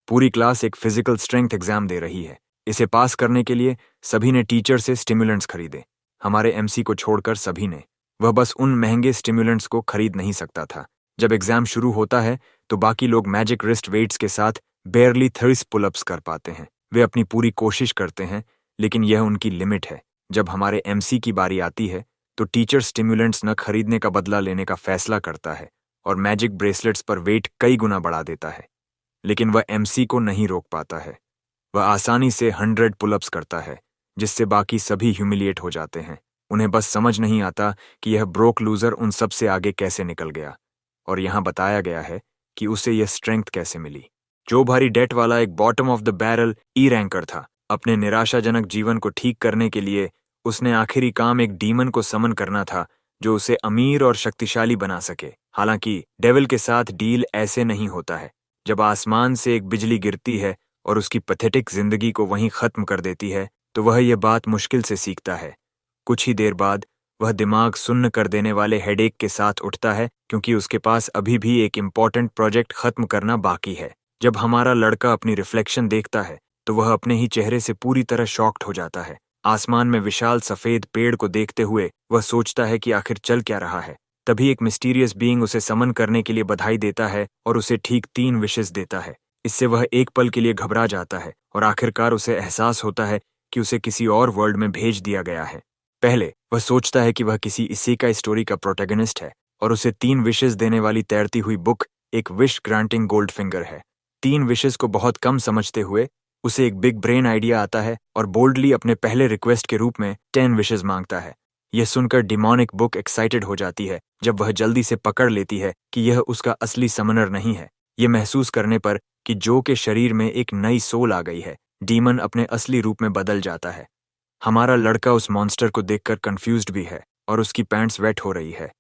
पूरी क्लास एक physical strength exam दे रही है। इसे पास करने के लिए सभी ने टीचर से स्टिमुलेंट्स खरीदे। हमारे एमसी को छोड़कर सभी ने। वह बस उन महंगे स्टिमुलेंट्स को खरीद नहीं सकता था। जब एग्जाम शुरू होता है तो बाकी लोग मैजिक रिस्ट वेट्स के साथ बेयरली 30 पुलअप्स कर पाते हैं। वे अपनी पूरी कोशिश करते हैं, लेकिन यह उनकी लिमिट है। जब हमारे एमसी की बारी आती है तो टीचर स्टिमुलेंट्स न खरीदने का बदला लेने का फैसला करता है और मैजिक ब्रेसलेट्स पर वेट कई गुना बढ़ा देता है। लेकिन वह एमसी को नहीं रोक पाता है। वह आसानी से 100 पुलअप्स करता है, जिससे बाकी सभी ह्यूमिलिएट हो जाते हैं। उन्हें बस समझ नहीं आता कि यह ब्रोक लूजर उन सबसे आगे कैसे निकल गया। और यहाँ बताया गया है कि उसे यह स्ट्रेंथ कैसे मिली। जो भारी डेट वाला एक bottom of the barrel E ranker था। अपने निराशाजनक जीवन को ठीक करने के लिए उसने आखिरी काम एक डीमन को समन करना था जो उसे अमीर और शक्तिशाली बना सके। हालांकि डेविल के साथ डील ऐसे नहीं होता है। जब आसमान से एक बिजली गिरती है और उसकी पैथेटिक जिंदगी को वहीं खत्म कर देती है, तो वह यह बात मुश्किल से सीखता है। कुछ ही देर बाद वह दिमाग सुन्न कर देने वाले हेडेक के साथ उठता है, क्योंकि उसके पास अभी भी एक इम्पॉर्टेंट प्रोजेक्ट खत्म करना बाकी है। जब हमारा लड़का अपनी रिफ्लेक्शन देखता है तो वह अपने ही चेहरे से पूरी तरह शॉक्ड हो जाता है। आसमान में विशाल सफेद पेड़ को देखते हुए वह सोचता है कि आखिर चल क्या रहा है। तभी एक मिस्टीरियस बीइंग उसे समन करने के लिए बधाई देता है और उसे ठीक 3 विशेस देता है। इससे वह एक पल के लिए घबरा जाता है और आखिरकार उसे एहसास होता है कि उसे किसी और वर्ल्ड में भेज दिया गया है। पहले वह सोचता है कि वह किसी इसेकाई स्टोरी का प्रोटैगनिस्ट है और उसे 3 विशेस देने वाली तैरती हुई बुक एक विश ग्रांटिंग गोल्ड फिंगर है। 3 विशेस को बहुत कम समझते हुए उसे एक बिग ब्रेन आइडिया आता है और बोल्डली अपने पहले रिक्वेस्ट के रूप में 10 विशेस मांगता है। यह सुनकर डिमोनिक बुक एक्साइटेड हो जाती है जब वह जल्दी से पकड़ लेती है कि यह उसका असली समनर नहीं है। यह महसूस करने पर कि जो के शरीर में एक नई सोल आ गई है, डीमन अपने असली रूप में बदल जाता है। हमारा लड़का उस मॉन्स्टर को देखकर कंफ्यूज्ड भी है और उसकी पैंट्स वेट हो रही है,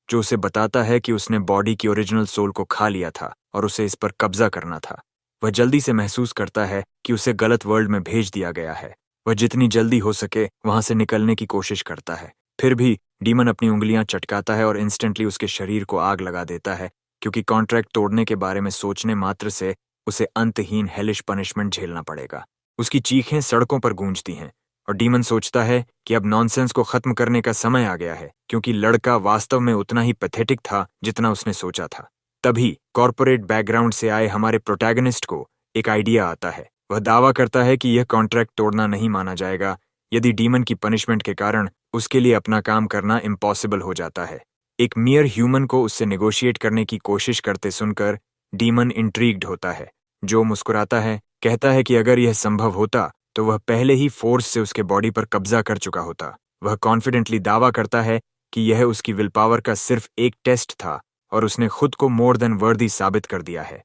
जो उसे बताता है कि उसने बॉडी की ओरिजिनल सोल को खा लिया था और उसे इस पर कब्जा करना था। वह जल्दी से महसूस करता है कि उसे गलत वर्ल्ड में भेज दिया गया है। वह जितनी जल्दी हो सके वहां से निकलने की कोशिश करता है। फिर भी डीमन अपनी उंगलियां चटकाता है और इंस्टेंटली उसके शरीर को आग लगा देता है, क्योंकि कॉन्ट्रैक्ट तोड़ने के बारे में सोचने मात्र से उसे अंतहीन हेलिश पनिशमेंट झेलना पड़ेगा। उसकी चीखें सड़कों पर गूंजती हैं और डीमन सोचता है कि अब नॉनसेंस को खत्म करने का समय आ गया है, क्योंकि लड़का वास्तव में उतना ही पैथेटिक था जितना उसने सोचा था। तभी कॉर्पोरेट बैकग्राउंड से आए हमारे प्रोटैगनिस्ट को एक आइडिया आता है। वह दावा करता है कि यह कॉन्ट्रैक्ट तोड़ना नहीं माना जाएगा यदि डीमन की पनिशमेंट के कारण उसके लिए अपना काम करना इम्पॉसिबल हो जाता है। एक मियर ह्यूमन को उससे नेगोशिएट करने की कोशिश करते सुनकर डीमन इंट्रीग्ड होता है। जो मुस्कुराता है, कहता है कि अगर यह संभव होता तो वह पहले ही फोर्स से उसके बॉडी पर कब्जा कर चुका होता। वह कॉन्फिडेंटली दावा करता है कि यह उसकी विल पावर का सिर्फ एक टेस्ट था और उसने खुद को मोर देन वर्दी साबित कर दिया है।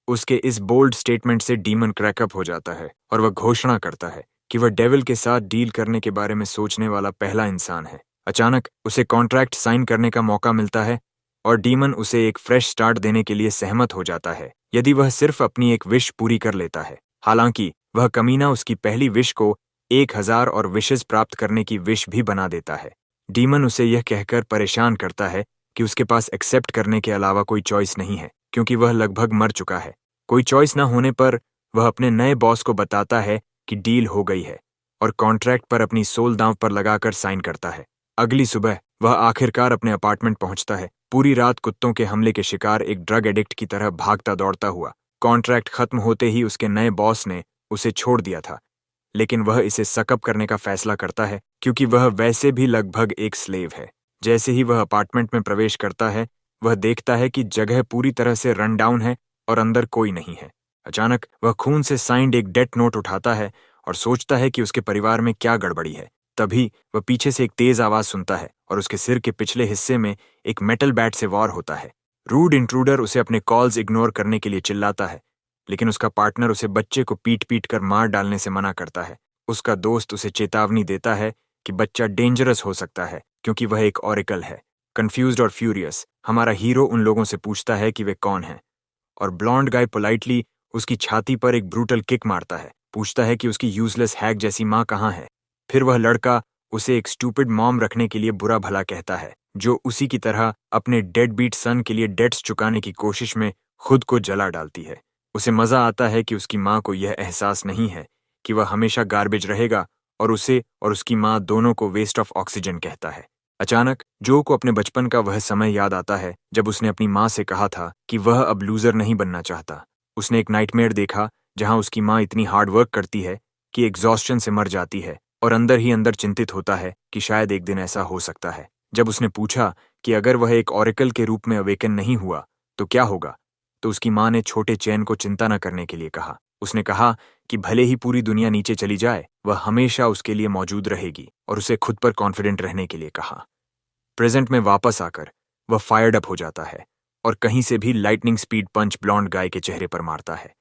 उसके इस बोल्ड स्टेटमेंट से डीमन क्रैकअप हो जाता है और वह घोषणा करता है कि वह डेविल के साथ डील करने के बारे में सोचने वाला पहला इंसान है। अचानक उसे कॉन्ट्रैक्ट साइन करने का मौका मिलता है और डीमन उसे एक फ्रेश स्टार्ट देने के लिए सहमत हो जाता है यदि वह सिर्फ अपनी एक विश पूरी कर लेता है। हालांकि वह कमीना उसकी पहली विश को 1000 और विशेस प्राप्त करने की विश भी बना देता है। डीमन उसे यह कहकर परेशान करता है कि उसके पास एक्सेप्ट करने के अलावा कोई चॉइस नहीं है, क्योंकि वह लगभग मर चुका है। कोई चॉइस न होने पर वह अपने नए बॉस को बताता है कि डील हो गई है और कॉन्ट्रैक्ट पर अपनी सोल दांव पर लगाकर साइन करता है। अगली सुबह वह आखिरकार अपने अपार्टमेंट पहुंचता है, पूरी रात कुत्तों के हमले के शिकार एक ड्रग एडिक्ट की तरह भागता दौड़ता हुआ। कॉन्ट्रैक्ट खत्म होते ही उसके नए बॉस ने उसे छोड़ दिया था, लेकिन वह इसे सकअप करने का फैसला करता है, क्योंकि वह वैसे भी लगभग एक स्लेव है। जैसे ही वह अपार्टमेंट में प्रवेश करता है, वह देखता है कि जगह पूरी तरह से रन डाउन है और अंदर कोई नहीं है। अचानक वह खून से साइंड एक डेथ नोट उठाता है और सोचता है कि उसके परिवार में क्या गड़बड़ी है। तभी वह पीछे से एक तेज आवाज सुनता है और उसके सिर के पिछले हिस्से में एक मेटल बैट से वार होता है। रूड इंट्रूडर उसे अपने कॉल्स इग्नोर करने के लिए चिल्लाता है, लेकिन उसका पार्टनर उसे बच्चे को पीट पीट कर मार डालने से मना करता है। उसका दोस्त उसे चेतावनी देता है कि बच्चा डेंजरस हो सकता है, क्योंकि वह एक ऑरिकल है। कंफ्यूज्ड और फ्यूरियस हमारा हीरो उन लोगों से पूछता है कि वे कौन हैं, और ब्लॉन्ड गाय पोलाइटली उसकी छाती पर एक ब्रूटल किक मारता है, पूछता है कि उसकी यूजलेस हैक जैसी माँ कहाँ है। फिर वह लड़का उसे एक स्टूपिड मॉम रखने के लिए बुरा भला कहता है, जो उसी की तरह अपने डेड बीट सन के लिए डेट्स चुकाने की कोशिश में खुद को जला डालती है। उसे मजा आता है कि उसकी माँ को यह एहसास नहीं है कि वह हमेशा गार्बेज रहेगा और उसे और उसकी माँ दोनों को वेस्ट ऑफ ऑक्सीजन कहता है। अचानक जो को अपने बचपन का वह समय याद आता है जब उसने अपनी माँ से कहा था कि वह अब लूजर नहीं बनना चाहता। उसने एक नाइटमेयर देखा जहां उसकी माँ इतनी हार्ड वर्क करती है कि एग्जॉस्शन से मर जाती है और अंदर ही अंदर चिंतित होता है कि शायद एक दिन ऐसा हो सकता है। जब उसने पूछा कि अगर वह एक ऑरेकल के रूप में अवेकन नहीं हुआ तो क्या होगा, तो उसकी माँ ने छोटे चैन को चिंता न करने के लिए कहा। उसने कहा कि भले ही पूरी दुनिया नीचे चली जाए, वह हमेशा उसके लिए मौजूद रहेगी और उसे खुद पर कॉन्फिडेंट रहने के लिए कहा। प्रेजेंट में वापस आकर वह फायर्ड अप हो जाता है और कहीं से भी लाइटनिंग स्पीड पंच ब्लॉन्ड गाय के चेहरे पर मारता है।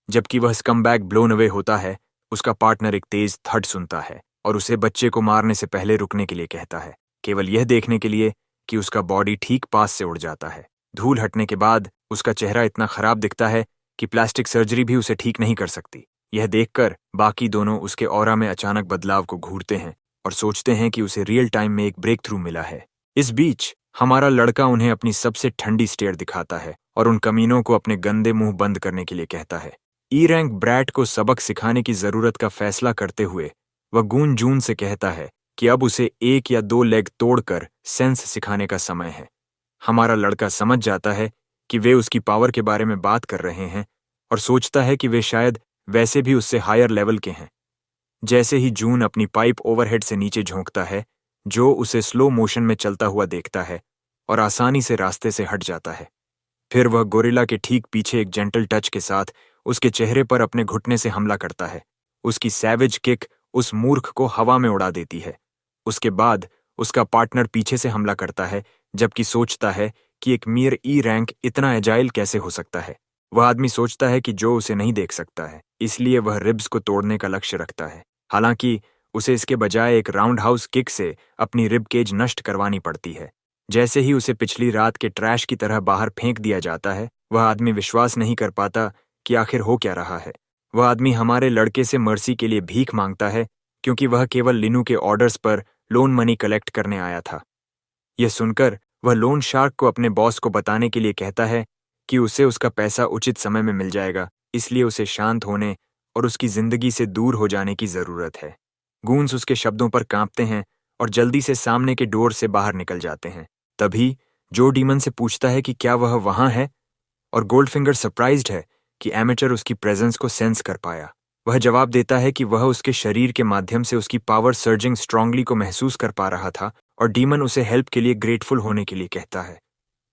जबकि वह स्कमबैग ब्लोन अवे होता है, उसका पार्टनर एक तेज थड सुनता है और उसे बच्चे को मारने से पहले रुकने के लिए कहता है, केवल यह देखने के लिए कि उसका बॉडी ठीक पास से उड़ जाता है। धूल हटने के बाद उसका चेहरा इतना खराब दिखता है कि प्लास्टिक सर्जरी भी उसे ठीक नहीं कर सकती। यह देखकर बाकी दोनों उसके ऑरा में अचानक बदलाव को घूरते हैं और सोचते हैं कि उसे रियल टाइम में एक ब्रेक थ्रू मिला है। इस बीच हमारा लड़का उन्हें अपनी सबसे ठंडी स्टेयर दिखाता है और उन कमीनों को अपने गंदे मुंह बंद करने के लिए कहता है। ई रैंक ब्रैट को सबक सिखाने की जरूरत का फैसला करते हुए वह गून जून से कहता है कि अब उसे 1 या 2 लेग तोड़कर सेंस सिखाने का समय है। हमारा लड़का समझ जाता है कि वे उसकी पावर के बारे में बात कर रहे हैं और सोचता है कि वे शायद वैसे भी उससे हायर लेवल के हैं। जैसे ही जून अपनी पाइप ओवरहेड से नीचे झोंकता है, जो उसे स्लो मोशन में चलता हुआ देखता है और आसानी से रास्ते से हट जाता है। फिर वह गोरिल्ला के ठीक पीछे एक जेंटल टच के साथ उसके चेहरे पर अपने घुटने से हमला करता है। उसकी सैवेज किक उस मूर्ख को हवा में उड़ा देती है। उसके बाद उसका पार्टनर पीछे से हमला करता है, जबकि सोचता है कि एक मीर ई रैंक इतना एजाइल कैसे हो सकता है। वह आदमी सोचता है कि जो उसे नहीं देख सकता है, इसलिए वह रिब्स को तोड़ने का लक्ष्य रखता है। हालांकि उसे इसके बजाय एक राउंड हाउस किक से अपनी रिब केज नष्ट करवानी पड़ती है। जैसे ही उसे पिछली रात के ट्रैश की तरह बाहर फेंक दिया जाता है, वह आदमी विश्वास नहीं कर पाता कि आखिर हो क्या रहा है। वह आदमी हमारे लड़के से मर्सी के लिए भीख मांगता है क्योंकि वह केवल लिनू के ऑर्डर्स पर लोन मनी कलेक्ट करने आया था। यह सुनकर वह लोन शार्क को अपने बॉस को बताने के लिए कहता है कि उसे उसका पैसा उचित समय में मिल जाएगा, इसलिए उसे शांत होने और उसकी जिंदगी से दूर हो जाने की जरूरत है। गूंस उसके शब्दों पर कांपते हैं और जल्दी से सामने के डोर से बाहर निकल जाते हैं। तभी जो डीमन से पूछता है कि क्या वह वहां है, और गोल्डफिंगर सरप्राइज्ड है कि एमेटर उसकी प्रेजेंस को सेंस कर पाया। वह जवाब देता है कि वह उसके शरीर के माध्यम से उसकी पावर सर्जिंग स्ट्रांगली को महसूस कर पा रहा था और डीमन उसे हेल्प के लिए ग्रेटफुल होने के लिए कहता है।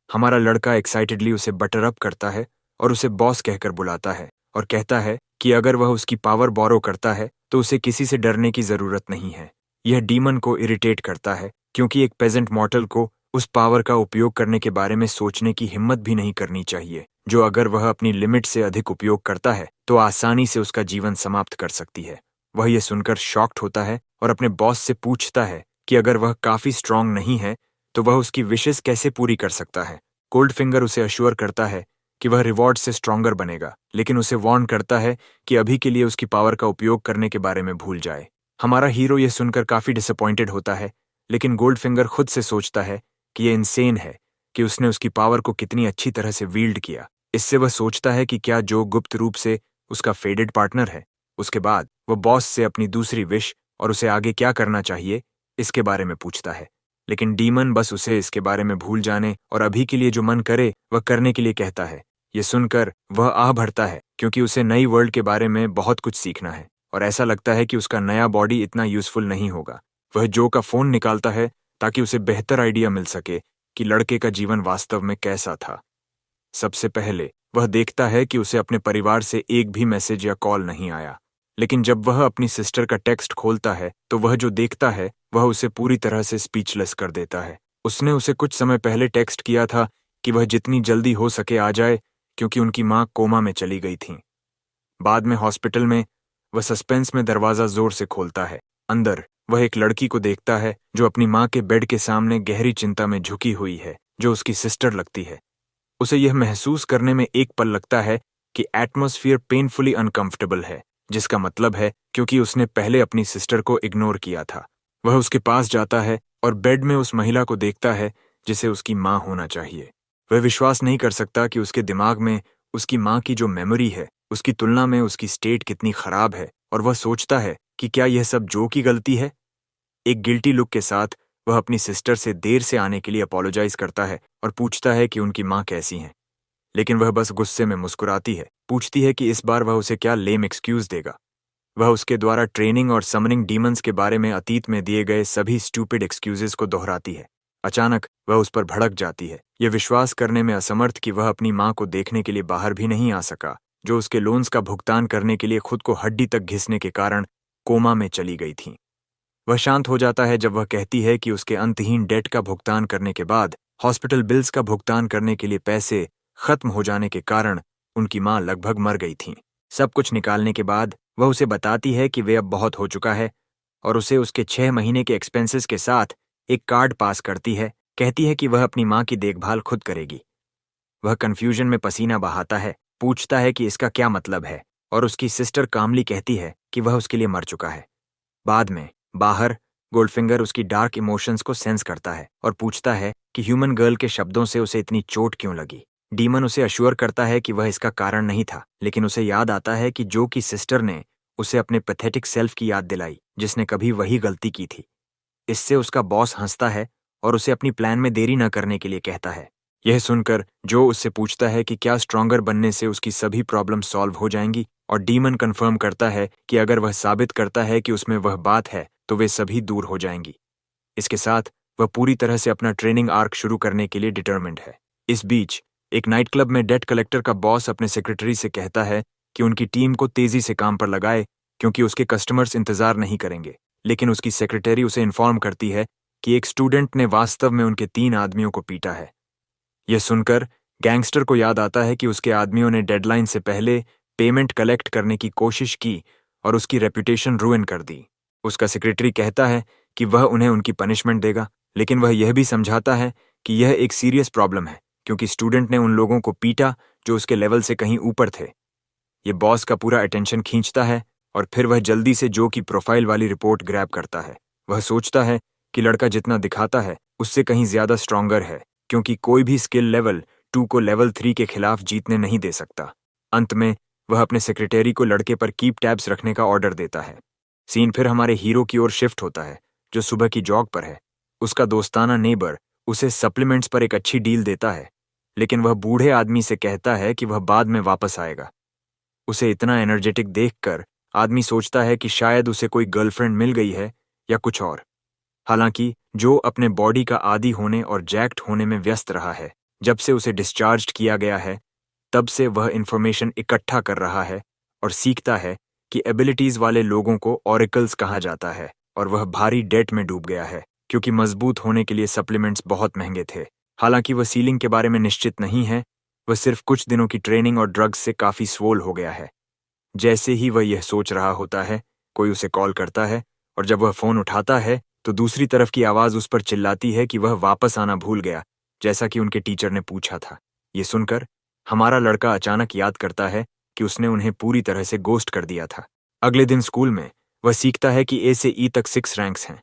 हमारा लड़का एक्साइटेडली उसे बटर अप करता है और उसे बॉस कहकर बुलाता है और कहता है कि अगर वह उसकी पावर बोरो करता है तो उसे किसी से डरने की जरूरत नहीं है। यह डीमन को इरिटेट करता है क्योंकि एक पेजेंट मॉर्टल को उस पावर का उपयोग करने के बारे में सोचने की हिम्मत भी नहीं करनी चाहिए, जो अगर वह अपनी लिमिट से अधिक उपयोग करता है तो आसानी से उसका जीवन समाप्त कर सकती है। वह यह सुनकर शॉक्ड होता है और अपने बॉस से पूछता है कि अगर वह काफी स्ट्रांग नहीं है तो वह उसकी विशेस कैसे पूरी कर सकता है। गोल्डफिंगर उसे अश्योर करता है कि वह रिवॉर्ड से स्ट्रांगर बनेगा, लेकिन उसे वार्न करता है कि अभी के लिए उसकी पावर का उपयोग करने के बारे में भूल जाए। हमारा हीरो यह सुनकर काफी डिसअपॉइंटेड होता है, लेकिन गोल्डफिंगर खुद से सोचता है कि यह इनसेन है कि उसने उसकी पावर को कितनी अच्छी तरह से वील्ड किया। इससे वह सोचता है कि क्या जो गुप्त रूप से उसका फेडेड पार्टनर है। उसके बाद वह बॉस से अपनी दूसरी विश और उसे आगे क्या करना चाहिए इसके बारे में पूछता है, लेकिन डीमन बस उसे इसके बारे में भूल जाने और अभी के लिए जो मन करे वह करने के लिए कहता है। यह सुनकर वह आह भरता है क्योंकि उसे नई वर्ल्ड के बारे में बहुत कुछ सीखना है और ऐसा लगता है कि उसका नया बॉडी इतना यूजफुल नहीं होगा। वह जो का फोन निकालता है ताकि उसे बेहतर आइडिया मिल सके कि लड़के का जीवन वास्तव में कैसा था। सबसे पहले वह देखता है कि उसे अपने परिवार से एक भी मैसेज या कॉल नहीं आया, लेकिन जब वह अपनी सिस्टर का टेक्स्ट खोलता है तो वह जो देखता है वह उसे पूरी तरह से स्पीचलेस कर देता है। उसने उसे कुछ समय पहले टेक्स्ट किया था कि वह जितनी जल्दी हो सके आ जाए क्योंकि उनकी माँ कोमा में चली गई थी। बाद में हॉस्पिटल में वह सस्पेंस में दरवाजा जोर से खोलता है। अंदर वह एक लड़की को देखता है जो अपनी माँ के बेड के सामने गहरी चिंता में झुकी हुई है, जो उसकी सिस्टर लगती है। उसे यह महसूस करने में एक पल लगता है कि एटमॉस्फेयर पेनफुली अनकंफर्टेबल है, जिसका मतलब है क्योंकि उसने पहले अपनी सिस्टर को इग्नोर किया था। वह उसके पास जाता है और बेड में उस महिला को देखता है जिसे उसकी माँ होना चाहिए। वह विश्वास नहीं कर सकता कि उसके दिमाग में उसकी माँ की जो मेमोरी है उसकी तुलना में उसकी स्टेट कितनी खराब है और वह सोचता है कि क्या यह सब जो की गलती है। एक गिल्टी लुक के साथ वह अपनी सिस्टर से देर से आने के लिए अपोलोजाइज करता है और पूछता है कि उनकी माँ कैसी हैं। लेकिन वह बस गुस्से में मुस्कुराती है, पूछती है कि इस बार वह उसे क्या लेम एक्सक्यूज देगा। वह उसके द्वारा ट्रेनिंग और समनिंग डीमंस के बारे में अतीत में दिए गए सभी स्टूपिड एक्सक्यूजेस को दोहराती है। अचानक वह उस पर भड़क जाती है, यह विश्वास करने में असमर्थ कि वह अपनी माँ को देखने के लिए बाहर भी नहीं आ सका, जो उसके लोन्स का भुगतान करने के लिए खुद को हड्डी तक घिसने के कारण कोमा में चली गई थी। वह शांत हो जाता है जब वह कहती है कि उसके अंतहीन डेट का भुगतान करने के बाद हॉस्पिटल बिल्स का भुगतान करने के लिए पैसे खत्म हो जाने के कारण उनकी माँ लगभग मर गई थी। सब कुछ निकालने के बाद वह उसे बताती है कि वे अब बहुत हो चुका है और उसे उसके 6 महीने के एक्सपेंसेस के साथ एक कार्ड पास करती है, कहती है कि वह अपनी माँ की देखभाल खुद करेगी। वह कंफ्यूजन में पसीना बहाता है, पूछता है कि इसका क्या मतलब है, और उसकी सिस्टर कामली कहती है कि वह उसके लिए मर चुका है। बाद में बाहर गोल्डफिंगर उसकी डार्क इमोशंस को सेंस करता है और पूछता है कि ह्यूमन गर्ल के शब्दों से उसे इतनी चोट क्यों लगी। डीमन उसे अश्योर करता है कि वह इसका कारण नहीं था, लेकिन उसे याद आता है कि जो की सिस्टर ने उसे अपने पैथेटिक सेल्फ की याद दिलाई जिसने कभी वही गलती की थी। इससे उसका बॉस हंसता है और उसे अपनी प्लान में देरी न करने के लिए कहता है। यह सुनकर जो उससे पूछता है कि क्या स्ट्रॉन्गर बनने से उसकी सभी प्रॉब्लम सॉल्व हो जाएंगी, और डीमन कंफर्म करता है कि अगर वह साबित करता है कि उसमें वह बात है तो वे सभी दूर हो जाएंगी। इसके साथ वह पूरी तरह से अपना ट्रेनिंग आर्क शुरू करने के लिए डिटर्मिन्ड है। इस बीच एक नाइट क्लब में डेट कलेक्टर का बॉस अपने सेक्रेटरी से कहता है कि उनकी टीम को तेजी से काम पर लगाए क्योंकि उसके कस्टमर्स इंतजार नहीं करेंगे। लेकिन उसकी सेक्रेटरी उसे इन्फॉर्म करती है कि एक स्टूडेंट ने वास्तव में उनके 3 आदमियों को पीटा है। यह सुनकर गैंगस्टर को याद आता है कि उसके आदमियों ने डेडलाइन से पहले पेमेंट कलेक्ट करने की कोशिश की और उसकी रेपुटेशन रुइन कर दी। उसका सेक्रेटरी कहता है कि वह उन्हें उनकी पनिशमेंट देगा, लेकिन वह यह भी समझाता है कि यह एक सीरियस प्रॉब्लम है क्योंकि स्टूडेंट ने उन लोगों को पीटा जो उसके लेवल से कहीं ऊपर थे। ये बॉस का पूरा अटेंशन खींचता है और फिर वह जल्दी से जो की प्रोफाइल वाली रिपोर्ट ग्रैब करता है। वह सोचता है कि लड़का जितना दिखाता है उससे कहीं ज्यादा स्ट्रॉन्गर है, क्योंकि कोई भी स्किल लेवल 2 को लेवल 3 के खिलाफ जीतने नहीं दे सकता। अंत में वह अपने सेक्रेटरी को लड़के पर कीप टैब्स रखने का ऑर्डर देता है। सीन फिर हमारे हीरो की ओर शिफ्ट होता है, जो सुबह की जॉग पर है। उसका दोस्ताना नेबर उसे सप्लीमेंट्स पर एक अच्छी डील देता है, लेकिन वह बूढ़े आदमी से कहता है कि वह बाद में वापस आएगा। उसे इतना एनर्जेटिक देखकर आदमी सोचता है कि शायद उसे कोई गर्लफ्रेंड मिल गई है या कुछ और। हालांकि जो अपने बॉडी का आदी होने और जैक्ट होने में व्यस्त रहा है जब से उसे डिस्चार्ज किया गया है, तब से वह इंफॉर्मेशन इकट्ठा कर रहा है और सीखता है कि एबिलिटीज वाले लोगों को ऑरिकल्स कहा जाता है, और वह भारी डेट में डूब गया है क्योंकि मजबूत होने के लिए सप्लीमेंट्स बहुत महंगे थे। हालांकि वह सीलिंग के बारे में निश्चित नहीं है, वह सिर्फ कुछ दिनों की ट्रेनिंग और ड्रग्स से काफी स्वोल हो गया है। जैसे ही वह यह सोच रहा होता है, कोई उसे कॉल करता है और जब वह फोन उठाता है तो दूसरी तरफ की आवाज उस पर चिल्लाती है कि वह वापस आना भूल गया, जैसा कि उनके टीचर ने पूछा था। ये सुनकर हमारा लड़का अचानक याद करता है कि उसने उन्हें पूरी तरह से गोस्ट कर दिया था। अगले दिन स्कूल में वह सीखता है कि ए से ई तक 6 रैंक्स हैं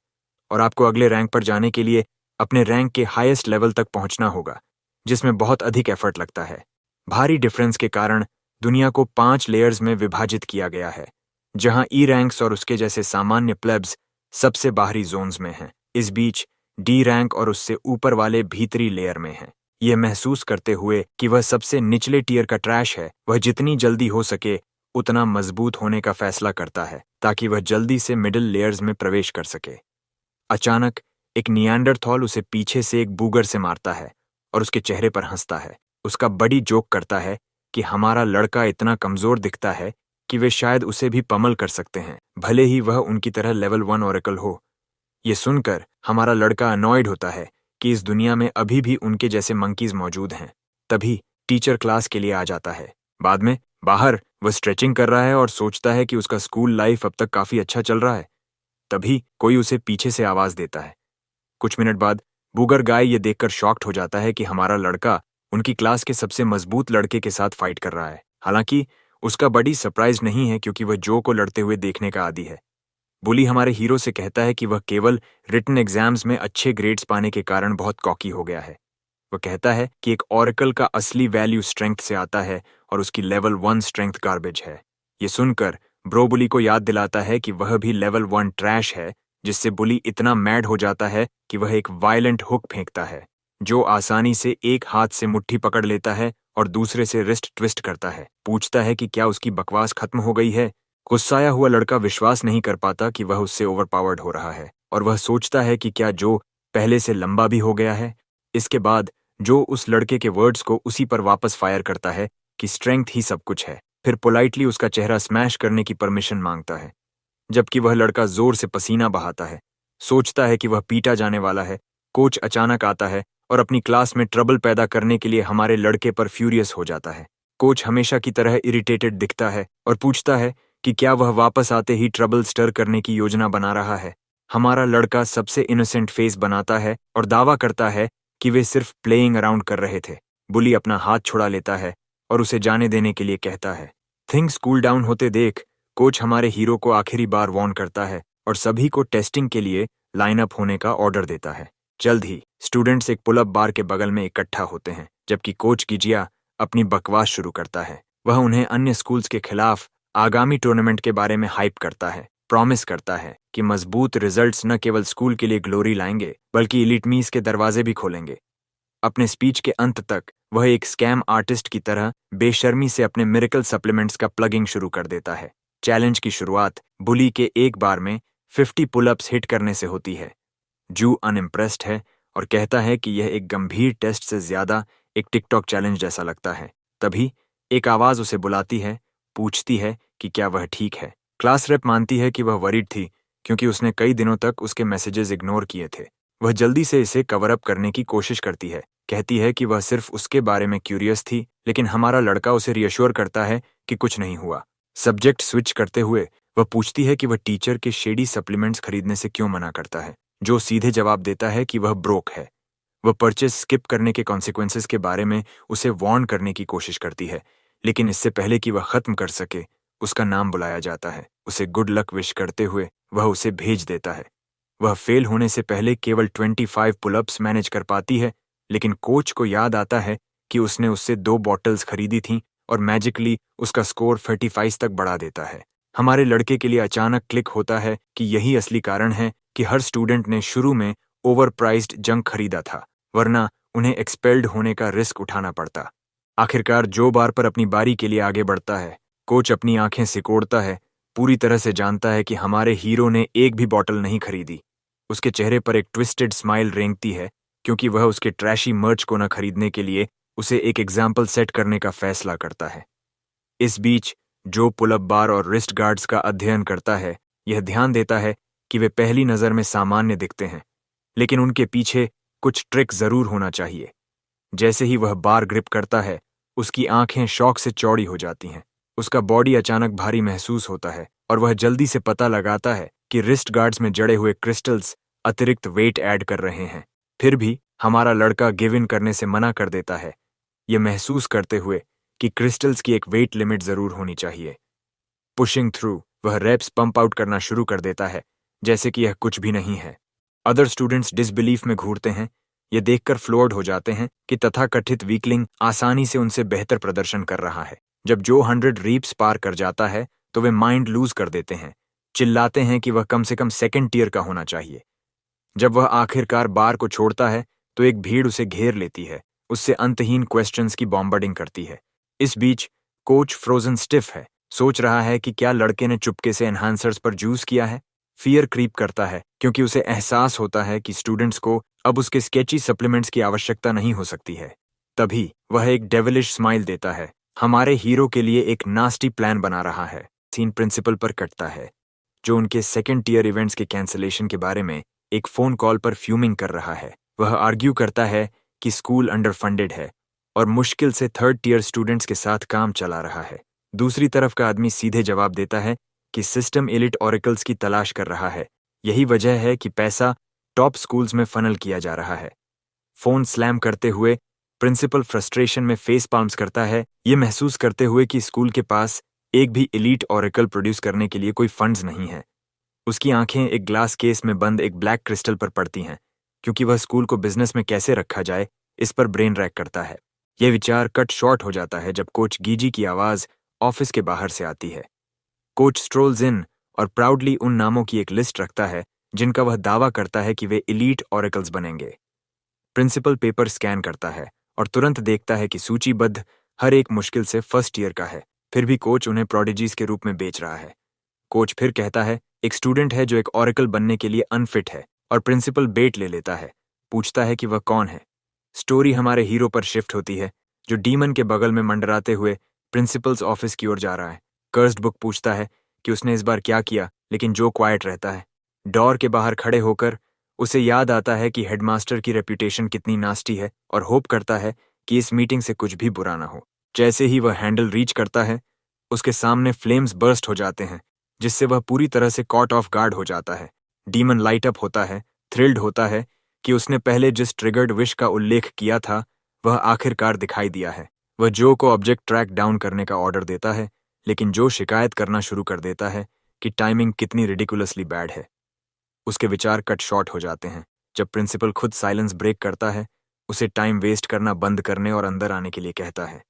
और आपको अगले रैंक पर जाने के लिए अपने रैंक के हाईएस्ट लेवल तक पहुंचना होगा, जिसमें बहुत अधिक एफर्ट लगता है। भारी डिफरेंस के कारण दुनिया को 5 लेयर्स में विभाजित किया गया है, जहां ई रैंक्स और उसके जैसे सामान्य प्लेब्स सबसे बाहरी जोन्स में हैं। इस बीच डी रैंक और उससे ऊपर वाले भीतरी लेयर में हैं। यह महसूस करते हुए कि वह सबसे निचले टियर का ट्रैश है, वह जितनी जल्दी हो सके उतना मजबूत होने का फैसला करता है ताकि वह जल्दी से मिडिल लेयर्स में प्रवेश कर सके। अचानक एक नियांडरथॉल उसे पीछे से एक बूगर से मारता है और उसके चेहरे पर हंसता है। उसका बड़ी जोक करता है कि हमारा लड़का इतना कमजोर दिखता है कि वे शायद उसे भी पमल कर सकते हैं, भले ही वह उनकी तरह लेवल 1 ऑरेकल हो। ये सुनकर हमारा लड़का अनॉयड होता है कि इस दुनिया में अभी भी उनके जैसे मंकीज मौजूद हैं। तभी टीचर क्लास के लिए आ जाता है। बाद में बाहर वह स्ट्रेचिंग कर रहा है और सोचता है कि उसका स्कूल लाइफ अब तक काफी अच्छा चल रहा है। तभी कोई उसे पीछे से आवाज देता है। कुछ मिनट बाद बूगर गाय ये देखकर शॉक्ड हो जाता है कि हमारा लड़का उनकी क्लास के सबसे मजबूत लड़के के साथ फाइट कर रहा है। हालांकि उसका बड़ी सरप्राइज नहीं है क्योंकि वह जो को लड़ते हुए देखने का आदी है। बुली हमारे हीरो से कहता है कि वह केवल रिटन एग्जाम्स में अच्छे ग्रेड्स पाने के कारण बहुत कॉकी हो गया है। वह कहता है कि एक ऑरेकल का असली वैल्यू स्ट्रेंथ से आता है और उसकी लेवल 1 स्ट्रेंथ गार्बेज है। ये सुनकर ब्रो बुली को याद दिलाता है कि वह भी लेवल 1 ट्रैश है, जिससे बुली इतना मैड हो जाता है कि वह एक वायलेंट हुक फेंकता है, जो आसानी से एक हाथ से मुट्ठी पकड़ लेता है और दूसरे से रिस्ट ट्विस्ट करता है। पूछता है कि क्या उसकी बकवास खत्म हो गई है। गुस्साया हुआ लड़का विश्वास नहीं कर पाता कि वह उससे ओवरपावर्ड हो रहा है और वह सोचता है कि क्या जो पहले से लंबा भी हो गया है। इसके बाद जो उस लड़के के वर्ड्स को उसी पर वापस फायर करता है कि स्ट्रेंथ ही सब कुछ है, फिर पोलाइटली उसका चेहरा स्मैश करने की परमिशन मांगता है, जबकि वह लड़का जोर से पसीना बहाता है। सोचता है कि वह पीटा जाने वाला है। कोच अचानक आता है और अपनी क्लास में ट्रबल पैदा करने के लिए हमारे लड़के पर फ्यूरियस हो जाता है। कोच हमेशा की तरह इरिटेटेड दिखता है और पूछता है कि क्या वह वापस आते ही ट्रबल स्टर करने की योजना बना रहा है। हमारा लड़का सबसे इनोसेंट फेस बनाता है और दावा करता है कि वे सिर्फ प्लेइंग अराउंड कर रहे थे। बुली अपना हाथ छुड़ा लेता है और उसे जाने देने के लिए कहता है। थिंग्स कूल डाउन होते देख कोच हमारे हीरो को आखिरी बार वार्न करता है और सभी को टेस्टिंग के लिए लाइनअप होने का ऑर्डर देता है। जल्द ही स्टूडेंट्स एक पुलअप बार के बगल में इकट्ठा होते हैं, जबकि कोच गिजिया अपनी बकवास शुरू करता है। वह उन्हें अन्य स्कूल्स के खिलाफ आगामी टूर्नामेंट के बारे में हाइप करता है, प्रॉमिस करता है कि मजबूत रिजल्ट्स न केवल स्कूल के लिए ग्लोरी लाएंगे बल्कि एलिट मीस के दरवाजे भी खोलेंगे। अपने स्पीच के अंत तक वह एक स्कैम आर्टिस्ट की तरह बेशर्मी से अपने मिरेकल सप्लीमेंट्स का प्लगिंग शुरू कर देता है। चैलेंज की शुरुआत बुली के एक बार में 50 पुलअप्स हिट करने से होती है। जू अनइम्प्रेस्ड है और कहता है कि यह एक गंभीर टेस्ट से ज्यादा एक टिकटॉक चैलेंज जैसा लगता है। तभी एक आवाज उसे बुलाती है, पूछती है कि क्या वह ठीक है। क्लास रेप मानती है कि वह वरीड थी क्योंकि उसने कई दिनों तक उसके मैसेजेस इग्नोर किए थे। वह जल्दी से इसे कवर अप करने की कोशिश करती है, कहती है कि वह सिर्फ उसके बारे में क्यूरियस थी, लेकिन हमारा लड़का उसे रियश्योर करता है कि कुछ नहीं हुआ। सब्जेक्ट स्विच करते हुए वह पूछती है कि वह टीचर के शेडी सप्लीमेंट्स खरीदने से क्यों मना करता है, जो सीधे जवाब देता है कि वह ब्रोक है। वह परचेस स्किप करने के कॉन्सिक्वेंसेस के बारे में उसे वार्न करने की कोशिश करती है, लेकिन इससे पहले कि वह खत्म कर सके उसका नाम बुलाया जाता है। उसे गुड लक विश करते हुए वह उसे भेज देता है। वह फेल होने से पहले केवल 25 पुलअप्स मैनेज कर पाती है, लेकिन कोच को याद आता है कि उसने उससे 2 बॉटल्स खरीदी थीं और मैजिकली उसका स्कोर 35 तक बढ़ा देता है। हमारे लड़के के लिए अचानक क्लिक होता है कि यही असली कारण है कि हर स्टूडेंट ने शुरू में ओवरप्राइज्ड जंक खरीदा था, वरना उन्हें एक्सपेल्ड होने का रिस्क उठाना पड़ता। आखिरकार जो बार पर अपनी बारी के लिए आगे बढ़ता है, कोच अपनी आंखें सिकोड़ता है, पूरी तरह से जानता है कि हमारे हीरो ने एक भी बॉटल नहीं खरीदी। उसके चेहरे पर एक ट्विस्टेड स्माइल रेंगती है क्योंकि वह उसके ट्रैशी मर्च को न खरीदने के लिए उसे एक एग्जाम्पल सेट करने का फैसला करता है। इस बीच जो पुलअप बार और रिस्ट गार्ड्स का अध्ययन करता है, यह ध्यान देता है कि वे पहली नज़र में सामान्य दिखते हैं, लेकिन उनके पीछे कुछ ट्रिक जरूर होना चाहिए। जैसे ही वह बार ग्रिप करता है, उसकी आंखें शौक से चौड़ी हो जाती हैं। उसका बॉडी अचानक भारी महसूस होता है और वह जल्दी से पता लगाता है कि रिस्ट गार्ड्स में जड़े हुए क्रिस्टल्स अतिरिक्त वेट ऐड कर रहे हैं। फिर भी हमारा लड़का गिव इन करने से मना कर देता है, यह महसूस करते हुए कि क्रिस्टल्स की एक वेट लिमिट जरूर होनी चाहिए। पुशिंग थ्रू वह रैप्स पंप आउट करना शुरू कर देता है, जैसे कि यह कुछ भी नहीं है। अदर स्टूडेंट्स डिसबिलीफ में घूरते हैं, ये देखकर फ्लोर्ड हो जाते हैं कि तथाकथित वीकलिंग आसानी से उनसे बेहतर प्रदर्शन कर रहा है। जब जो 100 रीप्स पार कर जाता है तो वे माइंड लूज कर देते हैं, चिल्लाते हैं कि वह कम से कम सेकंड टियर का होना चाहिए। जब वह आखिरकार बार को छोड़ता है तो एक भीड़ उसे घेर लेती है, उससे अंतहीन क्वेश्चंस की बॉम्बार्डिंग करती है। इस बीच कोच फ्रोजन स्टिफ है, सोच रहा है कि क्या लड़के ने चुपके से एनहांसर्स पर जूस किया है। फियर क्रीप करता है क्योंकि उसे एहसास होता है कि स्टूडेंट्स को अब उसके स्केची सप्लीमेंट्स की आवश्यकता नहीं हो सकती है। तभी वह एक डेविलिश स्माइल देता है, हमारे हीरो के लिए एक नास्टी प्लान बना रहा है। सीन प्रिंसिपल पर कटता है, जो उनके सेकंड टियर इवेंट्स के कैंसिलेशन के बारे में एक फोन कॉल पर फ्यूमिंग कर रहा है। वह आर्ग्यू करता है कि स्कूल अंडर फंडेड है और मुश्किल से 3rd टियर स्टूडेंट्स के साथ काम चला रहा है। दूसरी तरफ का आदमी सीधे जवाब देता है कि सिस्टम एलिट ऑरेकल्स की तलाश कर रहा है, यही वजह है कि पैसा टॉप स्कूल्स में फनल किया जा रहा है। फोन स्लैम करते हुए प्रिंसिपल फ्रस्ट्रेशन में फेस पाल्म्स करता है, ये महसूस करते हुए कि स्कूल के पास एक भी एलीट ऑरेकल प्रोड्यूस करने के लिए कोई फंड्स नहीं है। उसकी आंखें एक ग्लास केस में बंद एक ब्लैक क्रिस्टल पर पड़ती हैं, क्योंकि वह स्कूल को बिजनेस में कैसे रखा जाए इस पर ब्रेन रैक करता है। यह विचार कट शॉर्ट हो जाता है जब कोच गीजी की आवाज़ ऑफिस के बाहर से आती है। कोच स्ट्रोल्स इन और प्राउडली उन नामों की एक लिस्ट रखता है जिनका वह दावा करता है कि वे एलीट ऑरेकल्स बनेंगे। प्रिंसिपल पेपर स्कैन करता है और तुरंत देखता है कि सूचीबद्ध हर एक मुश्किल से फर्स्ट ईयर का है, फिर भी कोच उन्हें प्रोडिजीज के रूप में बेच रहा है। कोच फिर कहता है एक स्टूडेंट है जो एक ऑरेकल बनने के लिए अनफिट है, और प्रिंसिपल बेट ले लेता है, पूछता है कि वह कौन है। स्टोरी हमारे हीरो पर शिफ्ट होती है जो डीमन के बगल में मंडराते हुए प्रिंसिपल्स ऑफिस की ओर जा रहा है। कर्स्ड बुक पूछता है कि उसने इस बार क्या किया, लेकिन जो क्वाइट रहता है। डोर के बाहर खड़े होकर उसे याद आता है कि हेडमास्टर की रेपुटेशन कितनी नास्टी है, और होप करता है कि इस मीटिंग से कुछ भी बुरा ना हो। जैसे ही वह हैंडल रीच करता है, उसके सामने फ्लेम्स बर्स्ट हो जाते हैं, जिससे वह पूरी तरह से कॉट ऑफ गार्ड हो जाता है। डीमन लाइट अप होता है, थ्रिल्ड होता है कि उसने पहले जिस ट्रिगर्ड विश का उल्लेख किया था वह आखिरकार दिखाई दिया है। वह जो को ऑब्जेक्ट ट्रैक डाउन करने का ऑर्डर देता है, लेकिन जो शिकायत करना शुरू कर देता है कि टाइमिंग कितनी रिडिकुलसली बैड है। उसके विचार कट शॉर्ट हो जाते हैं जब प्रिंसिपल खुद साइलेंस ब्रेक करता है, उसे टाइम वेस्ट करना बंद करने और अंदर आने के लिए कहता है।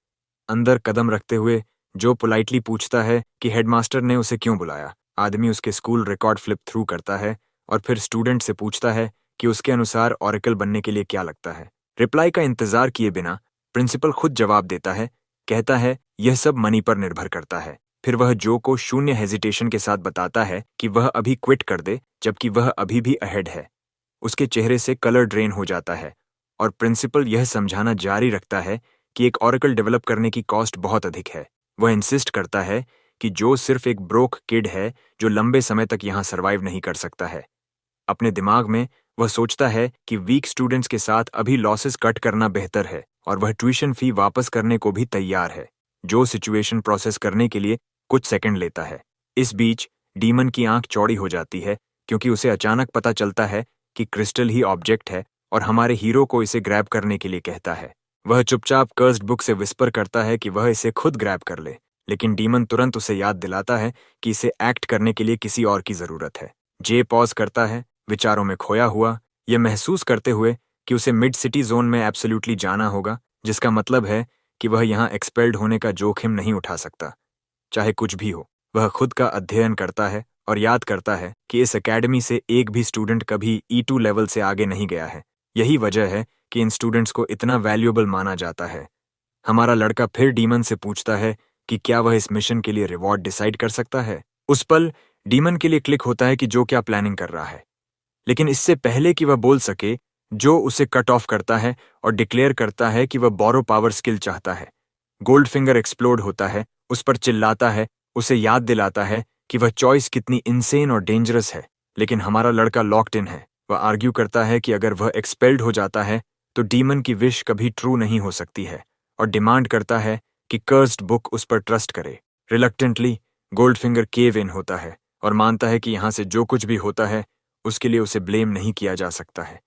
अंदर कदम रखते हुए जो पोलाइटली पूछता है कि हेडमास्टर ने उसे क्यों बुलाया। आदमी उसके स्कूल रिकॉर्ड फ्लिप थ्रू करता है और फिर स्टूडेंट से पूछता है कि उसके अनुसार ऑरेकल बनने के लिए क्या लगता है। रिप्लाई का इंतजार किए बिना प्रिंसिपल खुद जवाब देता है, कहता है यह सब मनी पर निर्भर करता है। फिर वह जो को शून्य हेजिटेशन के साथ बताता है कि वह अभी क्विट कर दे, जबकि वह अभी भी अहेड है। उसके चेहरे से कलर ड्रेन हो जाता है और प्रिंसिपल यह समझाना जारी रखता है कि एक ऑरेकल डेवलप करने की कॉस्ट बहुत अधिक है। वह इंसिस्ट करता है कि जो सिर्फ एक ब्रोक किड है जो लंबे समय तक यहाँ सर्वाइव नहीं कर सकता है। अपने दिमाग में वह सोचता है कि वीक स्टूडेंट्स के साथ अभी लॉसेस कट करना बेहतर है, और वह ट्यूशन फी वापस करने को भी तैयार है। जो सिचुएशन प्रोसेस करने के लिए कुछ सेकंड लेता है। इस बीच डीमन की आंख चौड़ी हो जाती है क्योंकि उसे अचानक पता चलता है कि क्रिस्टल ही ऑब्जेक्ट है और हमारे हीरो को इसे ग्रैब करने के लिए कहता है। वह चुपचाप कर्स्ड बुक से विस्पर करता है कि वह इसे खुद ग्रैब कर ले, लेकिन डीमन तुरंत उसे याद दिलाता है कि इसे एक्ट करने के लिए किसी और की जरूरत है। जे पॉज करता है, विचारों में खोया हुआ, यह महसूस करते हुए कि उसे मिड सिटी जोन में एब्सोल्युटली जाना होगा, जिसका मतलब है कि वह यहाँ एक्सपेल्ड होने का जोखिम नहीं उठा सकता, चाहे कुछ भी हो। वह खुद का अध्ययन करता है और याद करता है कि इस एकेडमी से एक भी स्टूडेंट कभी E2 लेवल से आगे नहीं गया है। यही वजह है कि इन स्टूडेंट्स को इतना वैल्यूएबल माना जाता है। हमारा लड़का फिर डीमन से पूछता है कि क्या वह इस मिशन के लिए रिवॉर्ड डिसाइड कर सकता है। उस पल डीमन के लिए क्लिक होता है कि जो क्या प्लानिंग कर रहा है, लेकिन इससे पहले कि वह बोल सके, जो उसे कट ऑफ करता है और डिक्लेयर करता है कि वह बोरो पावर स्किल चाहता है। गोल्ड फिंगर एक्सप्लोड होता है, उस पर चिल्लाता है, उसे याद दिलाता है कि वह चॉइस कितनी इनसेन और डेंजरस है। लेकिन हमारा लड़का लॉक्ड इन है। वह आर्ग्यू करता है कि अगर वह एक्सपेल्ड हो जाता है तो डीमन की विश कभी ट्रू नहीं हो सकती है, और डिमांड करता है कि कर्स्ड बुक उस पर ट्रस्ट करे। रिलक्टेंटली गोल्ड फिंगर केव इन होता है और मानता है कि यहाँ से जो कुछ भी होता है उसके लिए उसे ब्लेम नहीं किया जा सकता है।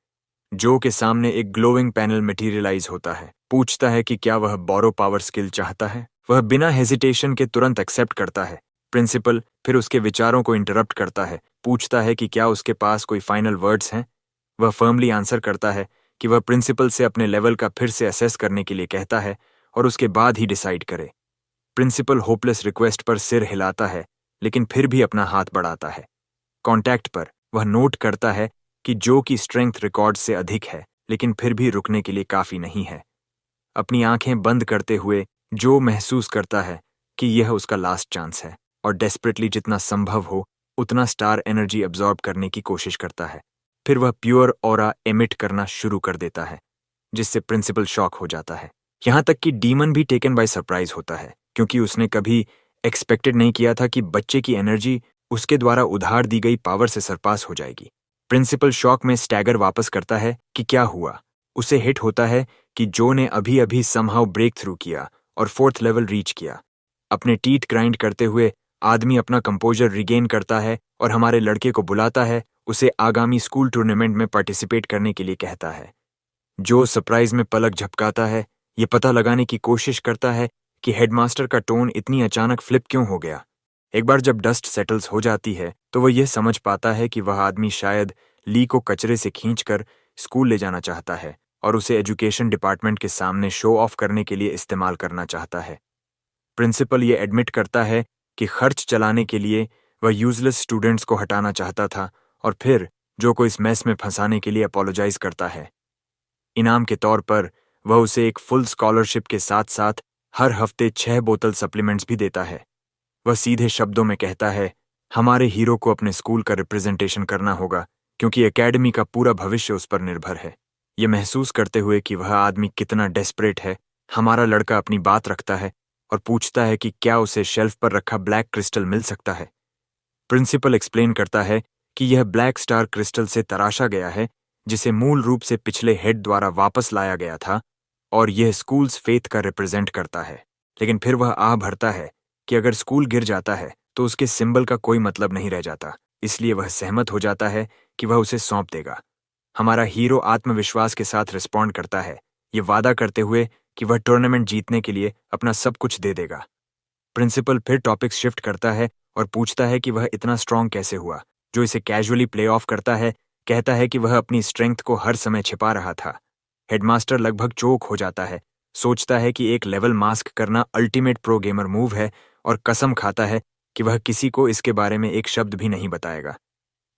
जो के सामने एक ग्लोइंग पैनल मटेरियलाइज होता है, पूछता है कि क्या वह बोरो पावर स्किल चाहता है। वह बिना हेजिटेशन के तुरंत एक्सेप्ट करता है। प्रिंसिपल फिर उसके विचारों को इंटरप्ट करता है, पूछता है कि क्या उसके पास कोई फाइनल वर्ड्स हैं। वह फर्मली आंसर करता है कि वह प्रिंसिपल से अपने लेवल का फिर से असेस करने के लिए कहता है और उसके बाद ही डिसाइड करे। प्रिंसिपल होपलेस रिक्वेस्ट पर सिर हिलाता है, लेकिन फिर भी अपना हाथ बढ़ाता है। कॉन्टैक्ट पर वह नोट करता है कि जो की स्ट्रेंथ रिकॉर्ड से अधिक है, लेकिन फिर भी रुकने के लिए काफी नहीं है। अपनी आंखें बंद करते हुए जो महसूस करता है कि यह उसका लास्ट चांस है, और डेस्परेटली जितना संभव हो उतना स्टार एनर्जी एब्जॉर्ब करने की कोशिश करता है। फिर वह प्योर ऑरा एमिट करना शुरू कर देता है, जिससे प्रिंसिपल शॉक हो जाता है। यहाँ तक कि डीमन भी टेकन बाय सरप्राइज होता है, क्योंकि उसने कभी एक्सपेक्टेड नहीं किया था कि बच्चे की एनर्जी उसके द्वारा उधार दी गई पावर से सरपास हो जाएगी। प्रिंसिपल शॉक में स्टैगर वापस करता है कि क्या हुआ। उसे हिट होता है कि जो ने अभी अभी समहाउ ब्रेक थ्रू किया और 4th लेवल रीच किया। अपने टीथ ग्राइंड करते हुए आदमी अपना कंपोजर रिगेन करता है और हमारे लड़के को बुलाता है, उसे आगामी स्कूल टूर्नामेंट में पार्टिसिपेट करने के लिए कहता है। जो सरप्राइज में पलक झपकाता है, ये पता लगाने की कोशिश करता है कि हेडमास्टर का टोन इतनी अचानक फ्लिप क्यों हो गया। एक बार जब डस्ट सेटल्स हो जाती है तो वह यह समझ पाता है कि वह आदमी शायद ली को कचरे से खींचकर स्कूल ले जाना चाहता है, और उसे एजुकेशन डिपार्टमेंट के सामने शो ऑफ करने के लिए इस्तेमाल करना चाहता है। प्रिंसिपल ये एडमिट करता है कि खर्च चलाने के लिए वह यूजलेस स्टूडेंट्स को हटाना चाहता था और फिर जो को इस मैस में फंसाने के लिए अपोलोजाइज करता है। इनाम के तौर पर वह उसे एक फुल स्कॉलरशिप के साथ साथ हर हफ्ते 6 बोतल सप्लीमेंट्स भी देता है। वह सीधे शब्दों में कहता है, हमारे हीरो को अपने स्कूल का रिप्रेजेंटेशन करना होगा क्योंकि एकेडमी का पूरा भविष्य उस पर निर्भर है। ये महसूस करते हुए कि वह आदमी कितना डेस्परेट है, हमारा लड़का अपनी बात रखता है और पूछता है कि क्या उसे शेल्फ पर रखा ब्लैक क्रिस्टल मिल सकता है। प्रिंसिपल एक्सप्लेन करता है कि यह ब्लैक स्टार क्रिस्टल से तराशा गया है, जिसे मूल रूप से पिछले हेड द्वारा वापस लाया गया था और यह स्कूल्स फेथ का रिप्रेजेंट करता है। लेकिन फिर वह आह भरता है कि अगर स्कूल गिर जाता है तो उसके सिंबल का कोई मतलब नहीं रह जाता, इसलिए वह सहमत हो जाता है कि वह उसे सौंप देगा। हमारा हीरो आत्मविश्वास के साथ रिस्पॉन्ड करता है, ये वादा करते हुए कि वह टूर्नामेंट जीतने के लिए अपना सब कुछ दे देगा। प्रिंसिपल फिर टॉपिक शिफ्ट करता है और पूछता है कि वह इतना स्ट्रांग कैसे हुआ, जो इसे कैजुअली प्ले ऑफ करता है। कहता है कि वह अपनी स्ट्रेंथ को हर समय छिपा रहा था। हेडमास्टर लगभग चोक हो जाता है, सोचता है कि एक लेवल मास्क करना अल्टीमेट प्रो गेमर मूव है और कसम खाता है कि वह किसी को इसके बारे में एक शब्द भी नहीं बताएगा।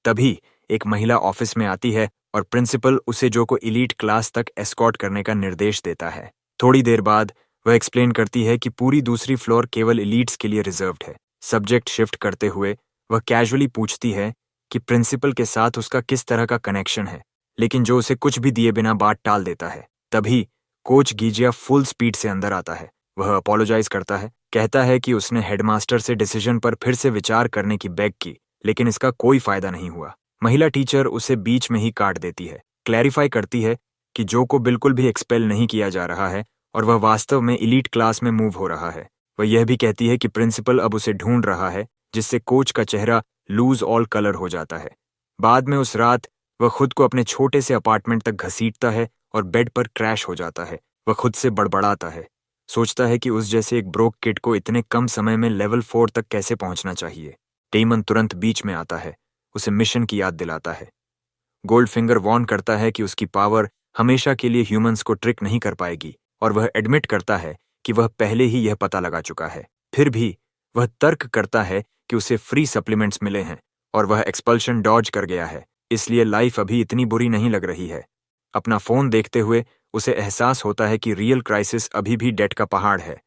तभी एक महिला ऑफिस में आती है और प्रिंसिपल उसे जो को एलीट क्लास तक एस्कॉर्ट करने का निर्देश देता है। थोड़ी देर बाद वह एक्सप्लेन करती है कि पूरी दूसरी फ्लोर केवल एलीट्स के लिए रिजर्व्ड है। सब्जेक्ट शिफ्ट करते हुए वह कैजुअली पूछती है कि प्रिंसिपल के साथ उसका किस तरह का कनेक्शन है, लेकिन जो उसे कुछ भी दिए बिना बात टाल देता है। तभी कोच गीजिया फुल स्पीड से अंदर आता है। वह अपोलोजाइज करता है, कहता है कि उसने हेडमास्टर से डिसीजन पर फिर से विचार करने की बेग की, लेकिन इसका कोई फायदा नहीं हुआ। महिला टीचर उसे बीच में ही काट देती है, क्लैरिफाई करती है कि जो को बिल्कुल भी एक्सपेल नहीं किया जा रहा है और वह वास्तव में एलीट क्लास में मूव हो रहा है। वह यह भी कहती है कि प्रिंसिपल अब उसे ढूंढ रहा है, जिससे कोच का चेहरा लूज ऑल कलर हो जाता है। बाद में उस रात वह खुद को अपने छोटे से अपार्टमेंट तक घसीटता है और बेड पर क्रैश हो जाता है। वह खुद से बड़बड़ाता है, सोचता है कि उस जैसे एक ब्रोक किड को इतने कम समय में लेवल 4 तक कैसे पहुंचना चाहिए। डेमन तुरंत बीच में आता है, उसे मिशन की याद दिलाता है। गोल्डफिंगर वार्न करता है कि उसकी पावर हमेशा के लिए ह्यूमंस को ट्रिक नहीं कर पाएगी और वह एडमिट करता है कि वह पहले ही यह पता लगा चुका है। फिर भी वह तर्क करता है कि उसे फ्री सप्लीमेंट्स मिले हैं और वह एक्सपल्शन डॉज कर गया है, इसलिए लाइफ अभी इतनी बुरी नहीं लग रही है। अपना फोन देखते हुए उसे एहसास होता है कि रियल क्राइसिस अभी भी डेट का पहाड़ है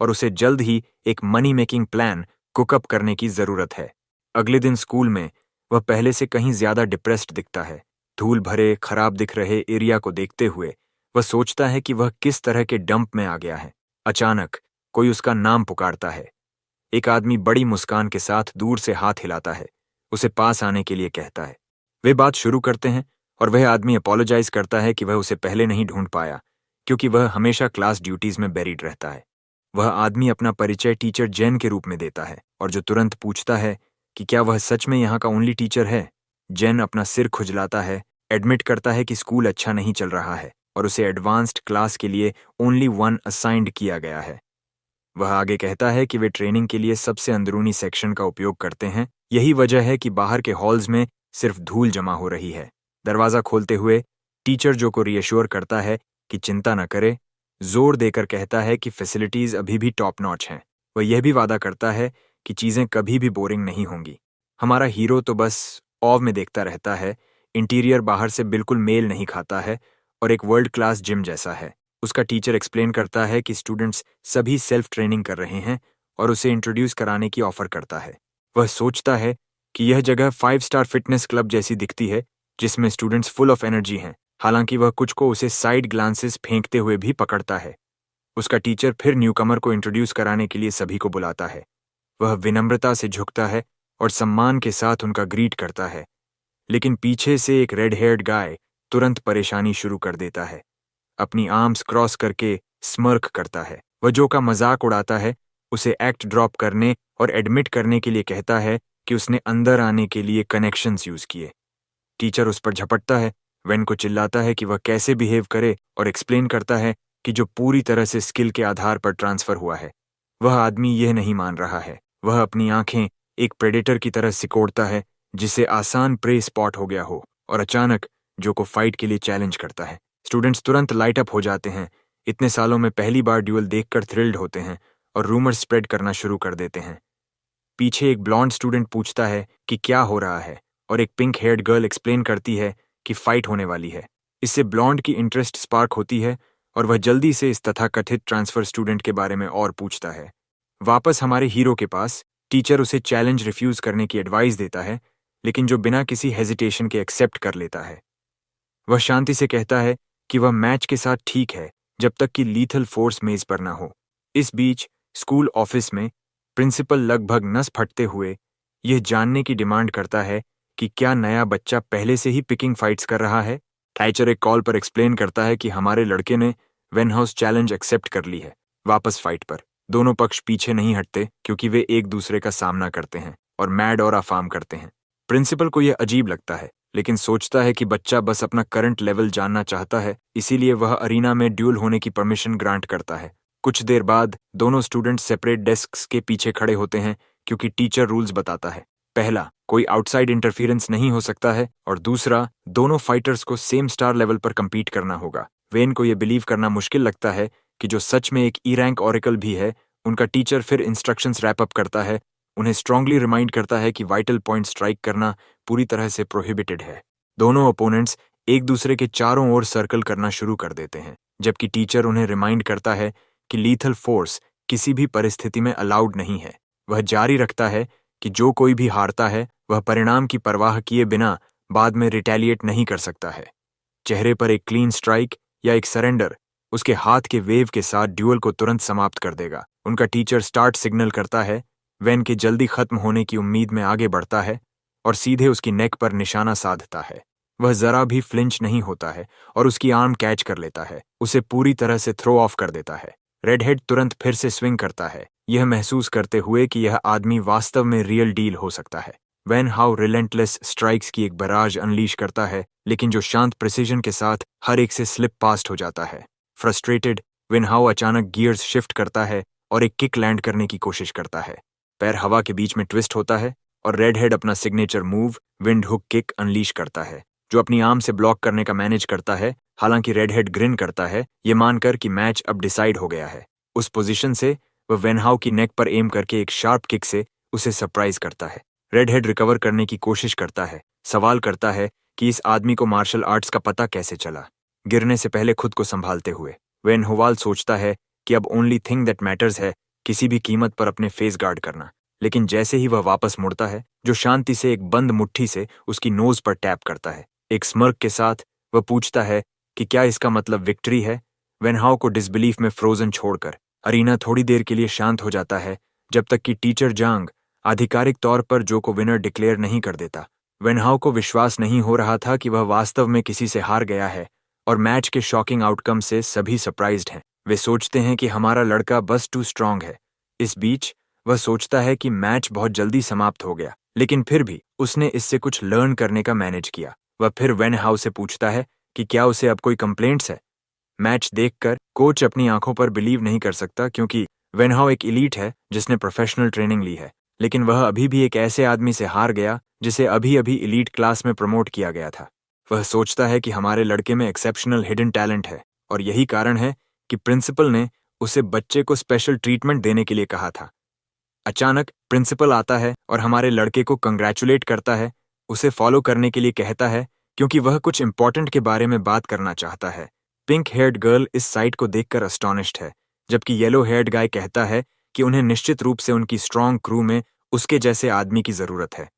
और उसे जल्द ही एक मनी मेकिंग प्लान कुकअप करने की जरूरत है। अगले दिन स्कूल में वह पहले से कहीं ज्यादा डिप्रेस्ड दिखता है। धूल भरे खराब दिख रहे एरिया को देखते हुए वह सोचता है कि वह किस तरह के डंप में आ गया है। अचानक कोई उसका नाम पुकारता है। एक आदमी बड़ी मुस्कान के साथ दूर से हाथ हिलाता है, उसे पास आने के लिए कहता है। वे बात शुरू करते हैं और वह आदमी अपोलोजाइज करता है कि वह उसे पहले नहीं ढूंढ पाया क्योंकि वह हमेशा क्लास ड्यूटीज में बेरीड रहता है। वह आदमी अपना परिचय टीचर जेन के रूप में देता है और जो तुरंत पूछता है कि क्या वह सच में यहाँ का ओनली टीचर है। जेन अपना सिर खुजलाता है, एडमिट करता है कि स्कूल अच्छा नहीं चल रहा है और उसे एडवांस्ड क्लास के लिए ओनली 1 असाइंड किया गया है। वह आगे कहता है कि वे ट्रेनिंग के लिए सबसे अंदरूनी सेक्शन का उपयोग करते हैं, यही वजह है कि बाहर के हॉल्स में सिर्फ धूल जमा हो रही है। दरवाजा खोलते हुए टीचर जो को रिएश्योर करता है कि चिंता न करे, जोर देकर कहता है कि फैसिलिटीज अभी भी टॉप नॉच हैं। वह यह भी वादा करता है कि चीजें कभी भी बोरिंग नहीं होंगी। हमारा हीरो तो बस ऑव में देखता रहता है। इंटीरियर बाहर से बिल्कुल मेल नहीं खाता है और एक वर्ल्ड क्लास जिम जैसा है। उसका टीचर एक्सप्लेन करता है कि स्टूडेंट्स सभी सेल्फ ट्रेनिंग कर रहे हैं और उसे इंट्रोड्यूस कराने की ऑफर करता है। वह सोचता है कि यह जगह 5 स्टार फिटनेस क्लब जैसी दिखती है, जिसमें स्टूडेंट्स फुल ऑफ एनर्जी हैं। हालांकि वह कुछ को उसे साइड ग्लांसेस फेंकते हुए भी पकड़ता है। उसका टीचर फिर न्यूकमर को इंट्रोड्यूस कराने के लिए सभी को बुलाता है। वह विनम्रता से झुकता है और सम्मान के साथ उनका ग्रीट करता है, लेकिन पीछे से एक रेड हेयर्ड गाय तुरंत परेशानी शुरू कर देता है। अपनी आर्म्स क्रॉस करके स्मर्क करता है। वह जो का मजाक उड़ाता है, उसे एक्ट ड्रॉप करने और एडमिट करने के लिए कहता है कि उसने अंदर आने के लिए कनेक्शंस यूज किए। टीचर उस पर झपटता है, वेन को चिल्लाता है कि वह कैसे बिहेव करे और एक्सप्लेन करता है कि जो पूरी तरह से स्किल के आधार पर ट्रांसफर हुआ है। वह आदमी यह नहीं मान रहा है। वह अपनी आंखें एक प्रेडेटर की तरह सिकोड़ता है जिसे आसान प्रे स्पॉट हो गया हो और अचानक जो को फाइट के लिए चैलेंज करता है। स्टूडेंट्स तुरंत लाइट अप हो जाते हैं। इतने सालों में पहली बार ड्यूल देखकर थ्रिल्ड होते हैं और रूमर स्प्रेड करना शुरू कर देते हैं। पीछे एक ब्लॉन्ड स्टूडेंट पूछता है कि क्या हो रहा है, और एक पिंक हेयर्ड गर्ल एक्सप्लेन करती है कि फाइट होने वाली है। इससे ब्लॉन्ड की इंटरेस्ट स्पार्क होती है और वह जल्दी से इस तथाकथित ट्रांसफर स्टूडेंट के बारे में और पूछता है। वापस हमारे हीरो के पास टीचर उसे चैलेंज रिफ्यूज करने की एडवाइस देता है, लेकिन जो बिना किसी हेजिटेशन के एक्सेप्ट कर लेता है। वह शांति से कहता है कि वह मैच के साथ ठीक है जब तक कि लीथल फोर्स मेज पर ना हो। इस बीच स्कूल ऑफिस में प्रिंसिपल लगभग नस फटते हुए यह जानने की डिमांड करता है कि क्या नया बच्चा पहले से ही पिकिंग फाइट्स कर रहा है। टाइचर एक कॉल पर एक्सप्लेन करता है कि हमारे लड़के ने वेनहाउस चैलेंज एक्सेप्ट कर ली है। वापस फाइट पर दोनों पक्ष पीछे नहीं हटते क्योंकि वे एक दूसरे का सामना करते हैं और मैड और अफाम करते हैं। प्रिंसिपल को यह अजीब लगता है, लेकिन सोचता है कि बच्चा बस अपना करंट लेवल जानना चाहता है, इसीलिए वह अरीना में ड्यूल होने की परमिशन ग्रांट करता है। कुछ देर बाद दोनों स्टूडेंट्स सेपरेट डेस्क्स के पीछे खड़े होते हैं क्योंकि टीचर रूल्स बताता है। पहला, कोई आउटसाइड इंटरफेरेंस नहीं हो सकता है, और दूसरा, दोनों फाइटर्स को सेम स्टार लेवल पर compete करना होगा। वेन को यह बिलीव करना मुश्किल लगता है कि जो सच में एक ई रैंक ऑरेकल भी है। उनका टीचर फिर इंस्ट्रक्शंस रैप अप करता है, उन्हें स्ट्रांगली रिमाइंड करता है कि वाइटल पॉइंट स्ट्राइक करना पूरी तरह से प्रोहिबिटेड है। दोनों ओपोनेंट्स एक दूसरे के चारों ओर सर्कल करना शुरू कर देते हैं, जबकि टीचर उन्हें रिमाइंड करता है कि लीथल फोर्स किसी भी परिस्थिति में अलाउड नहीं है। वह जारी रखता है कि जो कोई भी हारता है वह परिणाम की परवाह किए बिना बाद में रिटेलिएट नहीं कर सकता है। चेहरे पर एक क्लीन स्ट्राइक या एक सरेंडर उसके हाथ के वेव के साथ ड्यूअल को तुरंत समाप्त कर देगा। उनका टीचर स्टार्ट सिग्नल करता है। वेन के जल्दी खत्म होने की उम्मीद में आगे बढ़ता है और सीधे उसकी नेक पर निशाना साधता है। वह जरा भी फ्लिंच नहीं होता है और उसकी आर्म कैच कर लेता है, उसे पूरी तरह से थ्रो ऑफ कर देता है। रेडहेड तुरंत फिर से स्विंग करता है, यह महसूस करते हुए कि यह आदमी वास्तव में रियल डील हो सकता है। वेन हाउ रिलेंटलेस स्ट्राइक्स की एक बराज अनलीश करता है, लेकिन जो शांत प्रिसीजन के साथ हर एक से स्लिप पास्ट हो जाता है। फ्रस्ट्रेटेड, वेन हाउ अचानक गियर्स शिफ्ट करता है और एक किक लैंड करने की कोशिश करता है। पैर हवा के बीच में ट्विस्ट होता है और रेडहेड अपना signature move wind hook kick unleash करता है, जो अपनी आर्म से ब्लॉक करने का मैनेज करता है। हालांकि रेडहेड ग्रिन करता है, ये मानकर कि मैच अब डिसाइड हो गया है। उस पोजीशन से वह वेनहाउ की नेक पर एम करके एक शार्प किक से उसे सरप्राइज करता है। रेडहेड रिकवर करने की कोशिश करता है, सवाल करता है कि इस आदमी को मार्शल आर्ट्स का पता कैसे चला। गिरने से पहले खुद को संभालते हुए वेन हुवाल सोचता है कि अब ओनली थिंग दैट मैटर्स है किसी भी कीमत पर अपने फेस गार्ड करना। लेकिन जैसे ही वह वापस मुड़ता है, जो शांति से एक बंद मुट्ठी से उसकी नोज पर टैप करता है। एक स्मर्क के साथ वह पूछता है कि क्या इसका मतलब विक्ट्री है। वेनहाउ को डिसबिलीफ में फ्रोजन छोड़कर अरीना थोड़ी देर के लिए शांत हो जाता है, जब तक कि टीचर जांग आधिकारिक तौर पर जो को विनर डिक्लेयर नहीं कर देता। वेनहाउ को विश्वास नहीं हो रहा था कि वह वास्तव में किसी से हार गया है, और मैच के शॉकिंग आउटकम से सभी सरप्राइज्ड हैं। वे सोचते हैं कि हमारा लड़का बस टू स्ट्रांग है। इस बीच वह सोचता है कि मैच बहुत जल्दी समाप्त हो गया, लेकिन फिर भी उसने इससे कुछ लर्न करने का मैनेज किया। वह फिर वेनहाउ से पूछता है कि क्या उसे अब कोई कंप्लेंट्स है। मैच देखकर कोच अपनी आंखों पर बिलीव नहीं कर सकता, क्योंकि वेनहाउ एक एलीट है जिसने प्रोफेशनल ट्रेनिंग ली है, लेकिन वह अभी भी एक ऐसे आदमी से हार गया जिसे अभी अभी एलीट क्लास में प्रमोट किया गया था। वह सोचता है कि हमारे लड़के में एक्सेप्शनल हिडन टैलेंट है, और यही कारण है कि प्रिंसिपल ने उसे बच्चे को स्पेशल ट्रीटमेंट देने के लिए कहा था। अचानक प्रिंसिपल आता है और हमारे लड़के को कंग्रेचुलेट करता है, उसे फॉलो करने के लिए कहता है क्योंकि वह कुछ इंपॉर्टेंट के बारे में बात करना चाहता है। पिंक हेयर्ड गर्ल इस साइट को देखकर अस्टॉनिश्ड है, जबकि येलो हेयर्ड गाय कहता है कि उन्हें निश्चित रूप से उनकी स्ट्रॉन्ग क्रू में उसके जैसे आदमी की जरूरत है।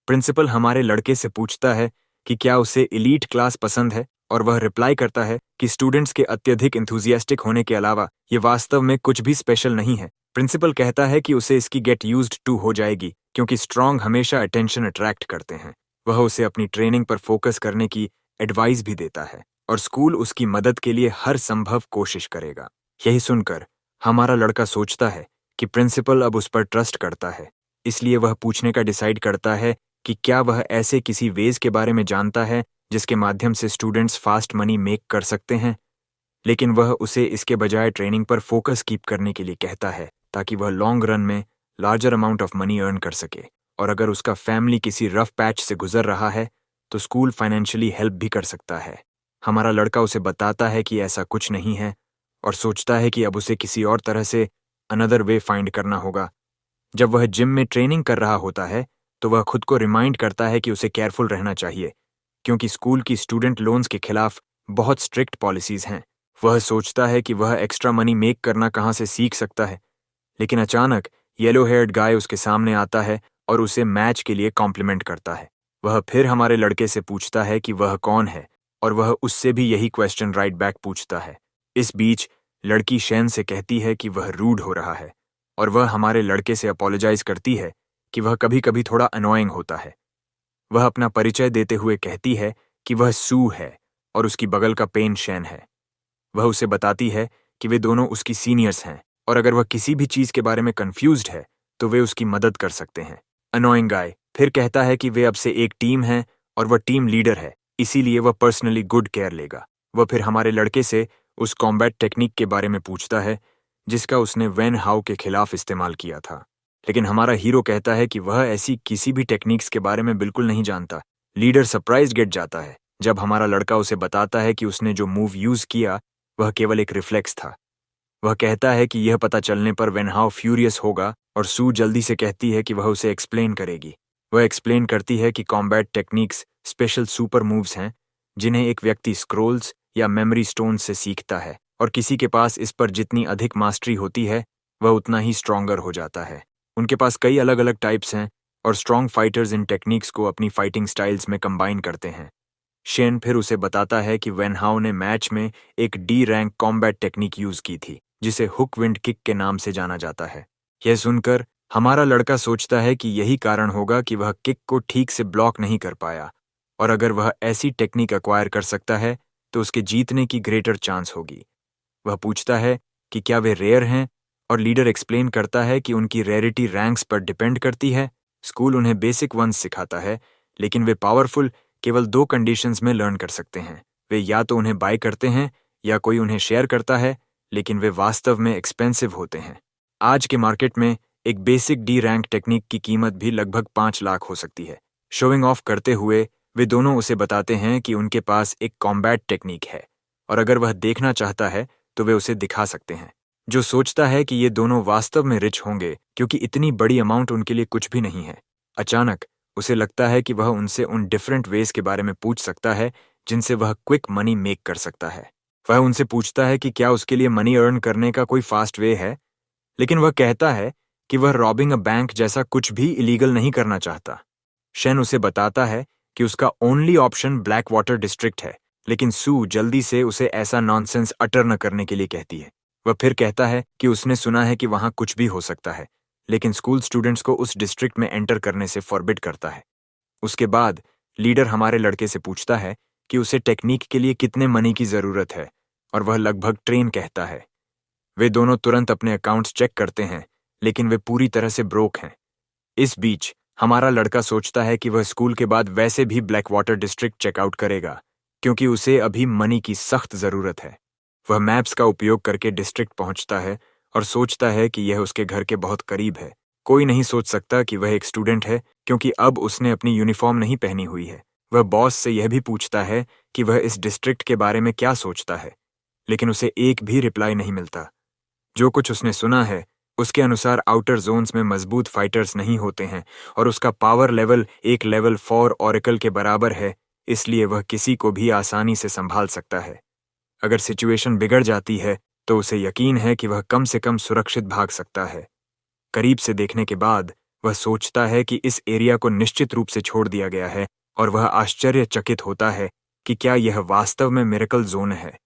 प्रिंसिपल हमारे लड़के से पूछता है कि क्या उसे एलीट क्लास पसंद है, और वह रिप्लाई करता है कि स्टूडेंट्स के अत्यधिक इंथुजियास्टिक होने के अलावा ये वास्तव में कुछ भी स्पेशल नहीं है। प्रिंसिपल कहता है कि उसे इसकी गेट यूज्ड टू हो जाएगी, क्योंकि स्ट्रॉन्ग हमेशा अटेंशन अट्रैक्ट करते हैं। वह उसे अपनी ट्रेनिंग पर फोकस करने की एडवाइस भी देता है, और स्कूल उसकी मदद के लिए हर संभव कोशिश करेगा। यही सुनकर हमारा लड़का सोचता है कि प्रिंसिपल अब उस पर ट्रस्ट करता है, इसलिए वह पूछने का डिसाइड करता है कि क्या वह ऐसे किसी वेज के बारे में जानता है जिसके माध्यम से स्टूडेंट्स फास्ट मनी मेक कर सकते हैं। लेकिन वह उसे इसके बजाय ट्रेनिंग पर फोकस कीप करने के लिए कहता है, ताकि वह लॉन्ग रन में larger amount of money earn कर सके, और अगर उसका फैमिली किसी रफ पैच से गुजर रहा है तो स्कूल फाइनेंशियली हेल्प भी कर सकता है। हमारा लड़का उसे बताता है कि ऐसा कुछ नहीं है और सोचता है कि अब उसे किसी और तरह से अनदर वे फाइंड करना होगा। जब वह जिम में ट्रेनिंग कर रहा होता है तो वह खुद को रिमाइंड करता है कि उसे केयरफुल रहना चाहिए, क्योंकि स्कूल की स्टूडेंट लोन्स के खिलाफ बहुत स्ट्रिक्ट पॉलिसीज हैं। वह सोचता है कि वह एक्स्ट्रा मनी मेक करना कहाँ से सीख सकता है, लेकिन अचानक येलो हेयर्ड गाय उसके सामने आता है और उसे मैच के लिए कॉम्प्लीमेंट करता है। वह फिर हमारे लड़के से पूछता है कि वह कौन है और वह उससे भी यही क्वेश्चन राइट बैक पूछता है। इस बीच लड़की शैन से कहती है कि वह रूड हो रहा है और वह हमारे लड़के से अपोलोजाइज करती है कि वह कभी कभी थोड़ा अनोइंग होता है। वह अपना परिचय देते हुए कहती है कि वह सू है और उसकी बगल का पेन शैन है। वह उसे बताती है कि वे दोनों उसकी सीनियर्स हैं और अगर वह किसी भी चीज के बारे में कंफ्यूज्ड है तो वे उसकी मदद कर सकते हैं। अनोइंग गाय फिर कहता है कि वे अब से एक टीम है और वह टीम लीडर है, इसीलिए वह पर्सनली गुड केयर लेगा। वह फिर हमारे लड़के से उस कॉम्बैट टेक्निक के बारे में पूछता है जिसका उसने वैन हाउ के खिलाफ इस्तेमाल किया था, लेकिन हमारा हीरो कहता है कि वह ऐसी किसी भी टेक्निक्स के बारे में बिल्कुल नहीं जानता। लीडर सरप्राइज गेट जाता है जब हमारा लड़का उसे बताता है कि उसने जो मूव यूज किया वह केवल एक रिफ्लेक्स था। वह कहता है कि यह पता चलने पर वेनहाउ फ्यूरियस होगा और सू जल्दी से कहती है कि वह उसे एक्सप्लेन करेगी। वह एक्सप्लेन करती है कि combat techniques special super moves हैं जिन्हें एक व्यक्ति स्क्रोल्स या मेमोरी स्टोन से सीखता है और किसी के पास इस पर जितनी अधिक मास्टरी होती है वह उतना ही स्ट्रॉन्गर हो जाता है। उनके पास कई अलग अलग टाइप्स हैं और स्ट्रॉन्ग फाइटर्स इन टेक्निक्स को अपनी फाइटिंग स्टाइल्स में कंबाइन करते हैं। शेन फिर उसे बताता है कि वेनहाउ ने मैच में एक D rank combat technique use की थी जिसे हुक विंड किक के नाम से जाना जाता है। यह सुनकर हमारा लड़का सोचता है कि यही कारण होगा कि वह किक को ठीक से ब्लॉक नहीं कर पाया और अगर वह ऐसी टेक्निक एक्वायर कर सकता है तो उसके जीतने की ग्रेटर चांस होगी। वह पूछता है कि क्या वे रेयर हैं और लीडर एक्सप्लेन करता है कि उनकी रेयरिटी रैंक्स पर डिपेंड करती है। स्कूल उन्हें बेसिक वंस सिखाता है, लेकिन वे पावरफुल केवल 2 कंडीशंस में लर्न कर सकते हैं। वे या तो उन्हें बाय करते हैं या कोई उन्हें शेयर करता है, लेकिन वे वास्तव में एक्सपेंसिव होते हैं। आज के मार्केट में एक बेसिक डी रैंक टेक्निक की कीमत भी लगभग 5 लाख हो सकती है। शोइंग ऑफ करते हुए वे दोनों उसे बताते हैं कि उनके पास एक कॉम्बैट टेक्निक है और अगर वह देखना चाहता है तो वे उसे दिखा सकते हैं। जो सोचता है कि ये दोनों वास्तव में रिच होंगे क्योंकि इतनी बड़ी अमाउंट उनके लिए कुछ भी नहीं है। अचानक उसे लगता है कि वह उनसे उन डिफरेंट वेज के बारे में पूछ सकता है जिनसे वह क्विक मनी मेक कर सकता है। वह उनसे पूछता है कि क्या उसके लिए मनी अर्न करने का कोई फास्ट वे है, लेकिन वह कहता है कि वह रॉबिंग अ बैंक जैसा कुछ भी इलीगल नहीं करना चाहता। शेन उसे बताता है कि उसका only option black water district है, लेकिन सू जल्दी से उसे ऐसा नॉनसेंस अटर न करने के लिए कहती है। वह फिर कहता है कि उसने सुना है कि वहां कुछ भी हो सकता है, लेकिन स्कूल स्टूडेंट्स को उस डिस्ट्रिक्ट में एंटर करने से फॉरबिड करता है। उसके बाद लीडर हमारे लड़के से पूछता है कि उसे टेक्निक के लिए कितने मनी की जरूरत है और वह लगभग ट्रेन कहता है। वे दोनों तुरंत अपने अकाउंट्स चेक करते हैं, लेकिन वे पूरी तरह से ब्रोक हैं। इस बीच हमारा लड़का सोचता है कि वह स्कूल के बाद वैसे भी ब्लैक वाटर डिस्ट्रिक्ट चेकआउट करेगा क्योंकि उसे अभी मनी की सख्त जरूरत है। वह मैप्स का उपयोग करके डिस्ट्रिक्ट पहुंचता है और सोचता है कि यह उसके घर के बहुत करीब है। कोई नहीं सोच सकता कि वह एक स्टूडेंट है क्योंकि अब उसने अपनी यूनिफॉर्म नहीं पहनी हुई है। वह बॉस से यह भी पूछता है कि वह इस डिस्ट्रिक्ट के बारे में क्या सोचता है, लेकिन उसे एक भी रिप्लाई नहीं मिलता। जो कुछ उसने सुना है उसके अनुसार आउटर जोन्स में मजबूत फाइटर्स नहीं होते हैं और उसका पावर लेवल एक लेवल 4 ऑरेकल के बराबर है, इसलिए वह किसी को भी आसानी से संभाल सकता है। अगर सिचुएशन बिगड़ जाती है तो उसे यकीन है कि वह कम से कम सुरक्षित भाग सकता है। करीब से देखने के बाद वह सोचता है कि इस एरिया को निश्चित रूप से छोड़ दिया गया है और वह आश्चर्यचकित होता है कि क्या यह वास्तव में मिरेकल जोन है।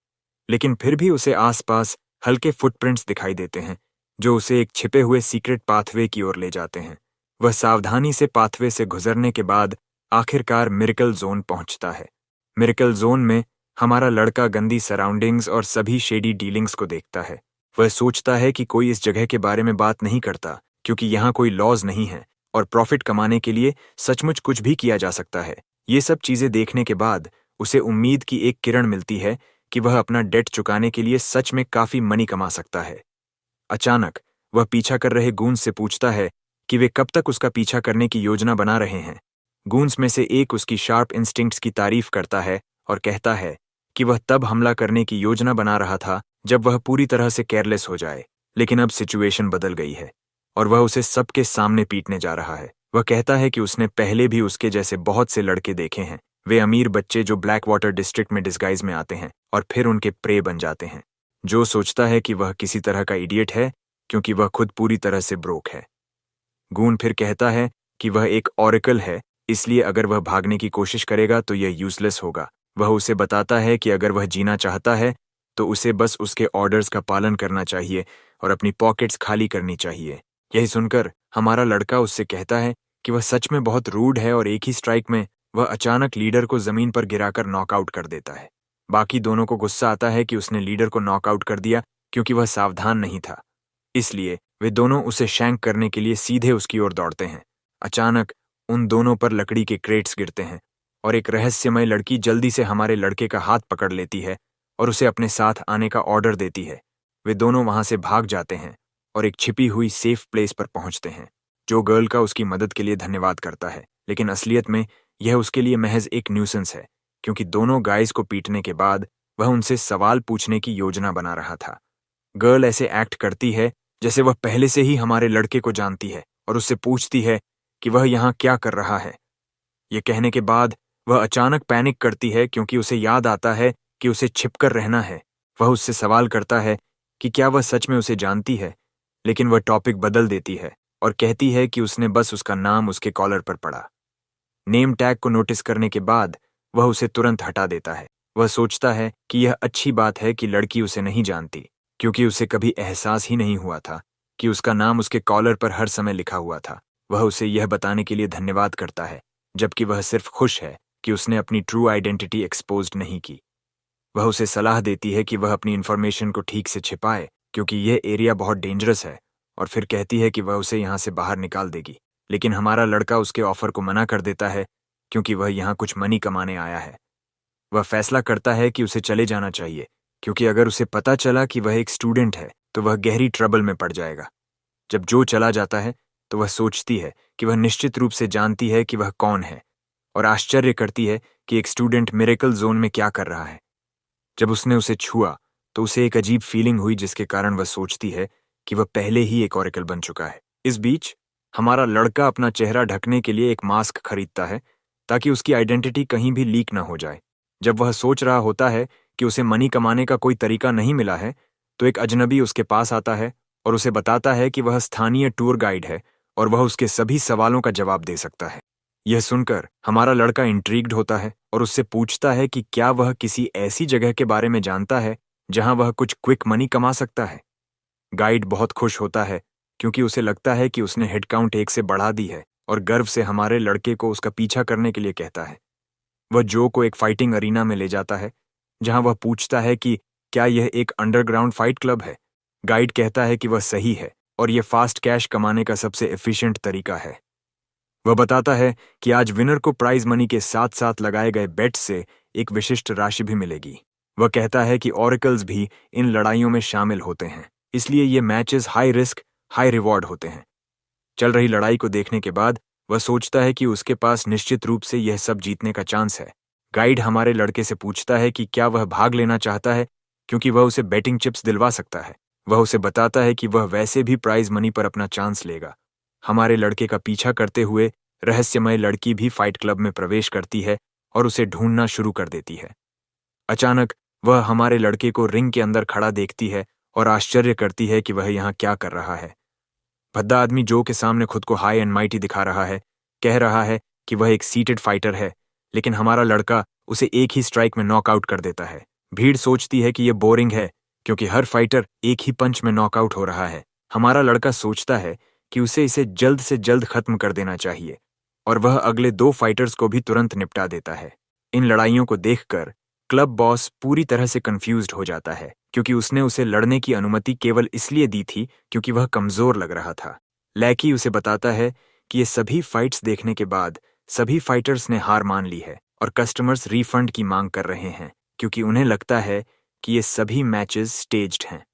लेकिन फिर भी उसे आसपास हल्के फुटप्रिंट्स दिखाई देते हैं जो उसे एक छिपे हुए सीक्रेट पाथवे की ओर ले जाते हैं। वह सावधानी से पाथवे से गुजरने के बाद आखिरकार मिरेकल जोन पहुंचता है। मिरेकल जोन में हमारा लड़का गंदी सराउंडिंग्स और सभी शेडी डीलिंग्स को देखता है। वह सोचता है कि कोई इस जगह के बारे में बात नहीं करता क्योंकि यहाँ कोई लॉज नहीं है और प्रॉफिट कमाने के लिए सचमुच कुछ भी किया जा सकता है। ये सब चीजें देखने के बाद उसे उम्मीद की एक किरण मिलती है कि वह अपना डेट चुकाने के लिए सच में काफी मनी कमा सकता है। अचानक वह पीछा कर रहे गूंज से पूछता है कि वे कब तक उसका पीछा करने की योजना बना रहे हैं। गूंज में से एक उसकी शार्प इंस्टिंक्ट्स की तारीफ करता है और कहता है कि वह तब हमला करने की योजना बना रहा था जब वह पूरी तरह से केयरलेस हो जाए। लेकिन अब सिचुएशन बदल गई है और वह उसे सबके सामने पीटने जा रहा है। वह कहता है कि उसने पहले भी उसके जैसे बहुत से लड़के देखे हैं, वे अमीर बच्चे जो ब्लैक वाटर डिस्ट्रिक्ट में डिस्गाइज में आते हैं और फिर उनके प्रे बन जाते हैं। जो सोचता है कि वह किसी तरह का इडियट है क्योंकि वह खुद पूरी तरह से ब्रोक है। गून फिर कहता है कि वह एक ऑरेकल है, इसलिए अगर वह भागने की कोशिश करेगा तो यह यूजलेस होगा। वह उसे बताता है कि अगर वह जीना चाहता है तो उसे बस उसके ऑर्डर्स का पालन करना चाहिए और अपनी पॉकेट्स खाली करनी चाहिए। यही सुनकर हमारा लड़का उससे कहता है कि वह सच में बहुत रूड है और एक ही स्ट्राइक में वह अचानक लीडर को जमीन पर गिराकर नॉकआउट कर देता है। बाकी दोनों को गुस्सा आता है कि उसने लीडर को नॉकआउट कर दिया क्योंकि वह सावधान नहीं था, इसलिए वे दोनों उसे शैंक करने के लिए सीधे उसकी ओर दौड़ते हैं। अचानक उन दोनों पर लकड़ी के क्रेट्स गिरते हैं और एक रहस्यमय लड़की जल्दी से हमारे लड़के का हाथ पकड़ लेती है और उसे अपने साथ आने का ऑर्डर देती है। वे दोनों वहां से भाग जाते हैं और एक छिपी हुई सेफ प्लेस पर पहुंचते हैं। जो गर्ल का उसकी मदद के लिए धन्यवाद करता है, लेकिन असलियत में यह उसके लिए महज एक न्यूसेंस है क्योंकि दोनों गाइज को पीटने के बाद वह उनसे सवाल पूछने की योजना बना रहा था। गर्ल ऐसे एक्ट करती है जैसे वह पहले से ही हमारे लड़के को जानती है और उससे पूछती है कि वह यहाँ क्या कर रहा है। ये कहने के बाद वह अचानक पैनिक करती है क्योंकि उसे याद आता है कि उसे छिपकर रहना है। वह उससे सवाल करता है कि क्या वह सच में उसे जानती है, लेकिन वह टॉपिक बदल देती है और कहती है कि उसने बस उसका नाम उसके कॉलर पर पढ़ा। नेम टैग को नोटिस करने के बाद वह उसे तुरंत हटा देता है। वह सोचता है कि यह अच्छी बात है कि लड़की उसे नहीं जानती, क्योंकि उसे कभी एहसास ही नहीं हुआ था कि उसका नाम उसके कॉलर पर हर समय लिखा हुआ था। वह उसे यह बताने के लिए धन्यवाद करता है, जबकि वह सिर्फ खुश है कि उसने अपनी ट्रू आइडेंटिटी एक्सपोज्ड नहीं की। वह उसे सलाह देती है कि वह अपनी इन्फॉर्मेशन को ठीक से छिपाए क्योंकि यह एरिया बहुत डेंजरस है, और फिर कहती है कि वह उसे यहाँ से बाहर निकाल देगी। लेकिन हमारा लड़का उसके ऑफर को मना कर देता है क्योंकि वह यहाँ कुछ मनी कमाने आया है। वह फैसला करता है कि उसे चले जाना चाहिए क्योंकि अगर उसे पता चला कि वह एक स्टूडेंट है तो वह गहरी ट्रबल में पड़ जाएगा। जब जो चला जाता है तो वह सोचती है कि वह निश्चित रूप से जानती है कि वह कौन है और आश्चर्य करती है कि एक स्टूडेंट मिरेकल जोन में क्या कर रहा है। जब उसने उसे छुआ तो उसे एक अजीब फीलिंग हुई जिसके कारण वह सोचती है कि वह पहले ही एक ऑरेकल बन चुका है। इस बीच हमारा लड़का अपना चेहरा ढकने के लिए एक मास्क खरीदता है ताकि उसकी आइडेंटिटी कहीं भी लीक ना हो जाए। जब वह सोच रहा होता है कि उसे मनी कमाने का कोई तरीका नहीं मिला है तो एक अजनबी उसके पास आता है और उसे बताता है कि वह स्थानीय टूर गाइड है और वह उसके सभी सवालों का जवाब दे सकता है। यह सुनकर हमारा लड़का इंट्रीग्ड होता है और उससे पूछता है कि क्या वह किसी ऐसी जगह के बारे में जानता है जहां वह कुछ क्विक मनी कमा सकता है। गाइड बहुत खुश होता है क्योंकि उसे लगता है कि उसने हेड काउंट 1 से बढ़ा दी है और गर्व से हमारे लड़के को उसका पीछा करने के लिए कहता है। वह जो को एक फाइटिंग अरीना में ले जाता है जहां वह पूछता है कि क्या यह एक अंडरग्राउंड फाइट क्लब है। गाइड कहता है कि वह सही है और यह फास्ट कैश कमाने का सबसे एफिशिएंट तरीका है। वह बताता है कि आज विनर को प्राइज मनी के साथ साथ लगाए गए बेट से एक विशिष्ट राशि भी मिलेगी। वह कहता है कि ऑरेकल्स भी इन लड़ाइयों में शामिल होते हैं, इसलिए ये matches high risk high reward होते हैं। चल रही लड़ाई को देखने के बाद वह सोचता है कि उसके पास निश्चित रूप से यह सब जीतने का चांस है। गाइड हमारे लड़के से पूछता है कि क्या वह भाग लेना चाहता है क्योंकि वह उसे बेटिंग चिप्स दिलवा सकता है। वह उसे बताता है कि वह वैसे भी प्राइज मनी पर अपना चांस लेगा। हमारे लड़के का पीछा करते हुए रहस्यमय लड़की भी फाइट क्लब में प्रवेश करती है और उसे ढूंढना शुरू कर देती है। अचानक वह हमारे लड़के को रिंग के अंदर खड़ा देखती है और आश्चर्य करती है कि वह यहाँ क्या कर रहा है। भद्दा आदमी जो के सामने खुद को हाई एंड माइटी दिखा रहा है, कह रहा है कि वह एक सीटेड फाइटर है, लेकिन हमारा लड़का उसे एक ही स्ट्राइक में नॉकआउट कर देता है। भीड़ सोचती है कि यह बोरिंग है क्योंकि हर फाइटर एक ही पंच में नॉकआउट हो रहा है। हमारा लड़का सोचता है कि उसे इसे जल्द से जल्द खत्म कर देना चाहिए और वह अगले 2 फाइटर्स को भी तुरंत निपटा देता है। इन लड़ाइयों को देखकर क्लब बॉस पूरी तरह से कंफ्यूज्ड हो जाता है क्योंकि उसने उसे लड़ने की अनुमति केवल इसलिए दी थी क्योंकि वह कमजोर लग रहा था। लैकी उसे बताता है कि ये सभी फाइट्स देखने के बाद सभी फाइटर्स ने हार मान ली है और कस्टमर्स रिफंड की मांग कर रहे हैं क्योंकि उन्हें लगता है कि ये सभी मैचेस स्टेज्ड हैं।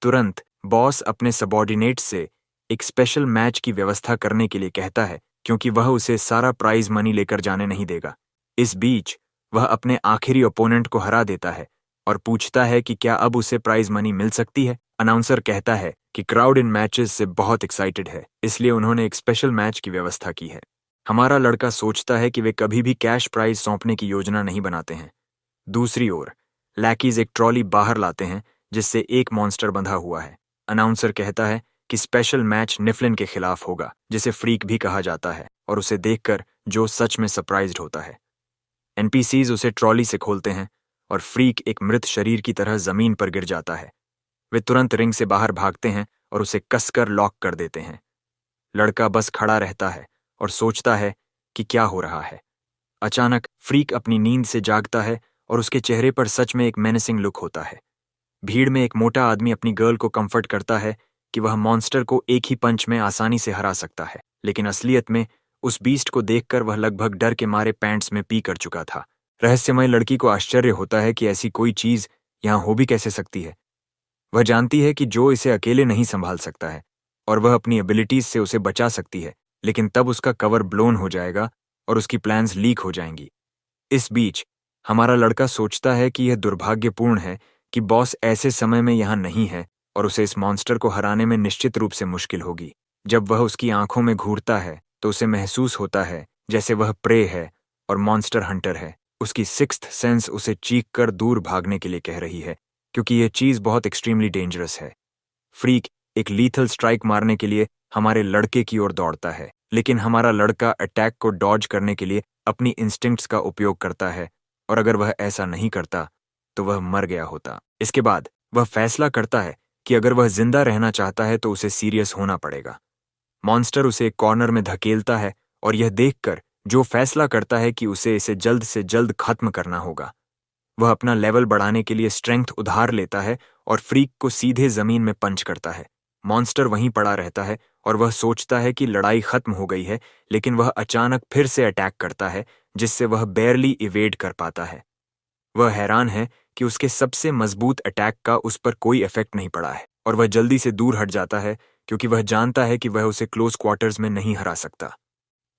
तुरंत बॉस अपने सबॉर्डिनेट्स से एक स्पेशल मैच की व्यवस्था करने के लिए कहता है क्योंकि वह उसे सारा प्राइज मनी लेकर जाने नहीं देगा। इस बीच वह अपने आखिरी ओपोनेंट को हरा देता है और पूछता है कि क्या अब उसे प्राइज मनी मिल सकती है। अनाउंसर कहता है कि क्राउड इन मैचेस से बहुत एक्साइटेड है, इसलिए उन्होंने एक स्पेशल मैच की व्यवस्था की है। हमारा लड़का सोचता है कि वे कभी भी कैश प्राइज सौंपने की योजना नहीं बनाते हैं। दूसरी ओर लैकीज एक ट्रॉली बाहर लाते हैं जिससे एक मॉन्स्टर बंधा हुआ है। अनाउंसर कहता है कि स्पेशल मैच निफलिन के खिलाफ होगा, जिसे फ्रीक भी कहा जाता है, और उसे देखकर जो सच में सरप्राइज्ड होता है। एनपीसीज उसे ट्रॉली से खोलते हैं और फ्रीक एक मृत शरीर की तरह जमीन पर गिर जाता है। वे तुरंत रिंग से बाहर भागते हैं और उसे कसकर लॉक कर देते हैं। लड़का बस खड़ा रहता है और सोचता है कि क्या हो रहा है। अचानक फ्रीक अपनी नींद से जागता है और उसके चेहरे पर सच में एक मेनेसिंग लुक होता है। भीड़ में एक मोटा आदमी अपनी गर्ल को कंफर्ट करता है कि वह मॉन्स्टर को एक ही पंच में आसानी से हरा सकता है, लेकिन असलियत में उस बीस्ट को देखकर वह लगभग डर के मारे पैंट्स में पी कर चुका था। रहस्यमय लड़की को आश्चर्य होता है कि ऐसी कोई चीज यहाँ हो भी कैसे सकती है। वह जानती है कि जो इसे अकेले नहीं संभाल सकता है और वह अपनी एबिलिटीज से उसे बचा सकती है, लेकिन तब उसका कवर ब्लोन हो जाएगा और उसकी प्लान्स लीक हो जाएंगी। इस बीच हमारा लड़का सोचता है कि यह दुर्भाग्यपूर्ण है कि बॉस ऐसे समय में यहाँ नहीं है और उसे इस मॉन्स्टर को हराने में निश्चित रूप से मुश्किल होगी। जब वह उसकी आंखों में घूरता है तो उसे महसूस होता है जैसे वह प्रे है और मॉन्स्टर हंटर है। उसकी सिक्स्थ सेंस उसे चीख कर दूर भागने के लिए कह रही है, क्योंकि यह चीज बहुत एक्सट्रीमली डेंजरस है। फ्रीक एक लीथल स्ट्राइक मारने के लिए हमारे लड़के की ओर दौड़ता है, लेकिन हमारा लड़का अटैक को डॉज करने के लिए अपनी इंस्टिंक्ट्स का उपयोग करता है, और अगर वह ऐसा नहीं करता तो वह मर गया होता। इसके बाद वह फैसला करता है कि अगर वह जिंदा रहना चाहता है तो उसे सीरियस होना पड़ेगा। मॉन्स्टर उसे एक कॉर्नर में धकेलता है और यह देखकर जो फैसला करता है कि उसे इसे जल्द से जल्द खत्म करना होगा। वह अपना लेवल बढ़ाने के लिए स्ट्रेंथ उधार लेता है और फ्रीक को सीधे जमीन में पंच करता है। मॉन्स्टर वहीं पड़ा रहता है और वह सोचता है कि लड़ाई खत्म हो गई है, लेकिन वह अचानक फिर से अटैक करता है जिससे वह बेयरली इवेड कर पाता है। वह हैरान है कि उसके सबसे मजबूत अटैक का उस पर कोई इफेक्ट नहीं पड़ा है और वह जल्दी से दूर हट जाता है, क्योंकि वह जानता है कि वह उसे क्लोज क्वार्टर्स में नहीं हरा सकता।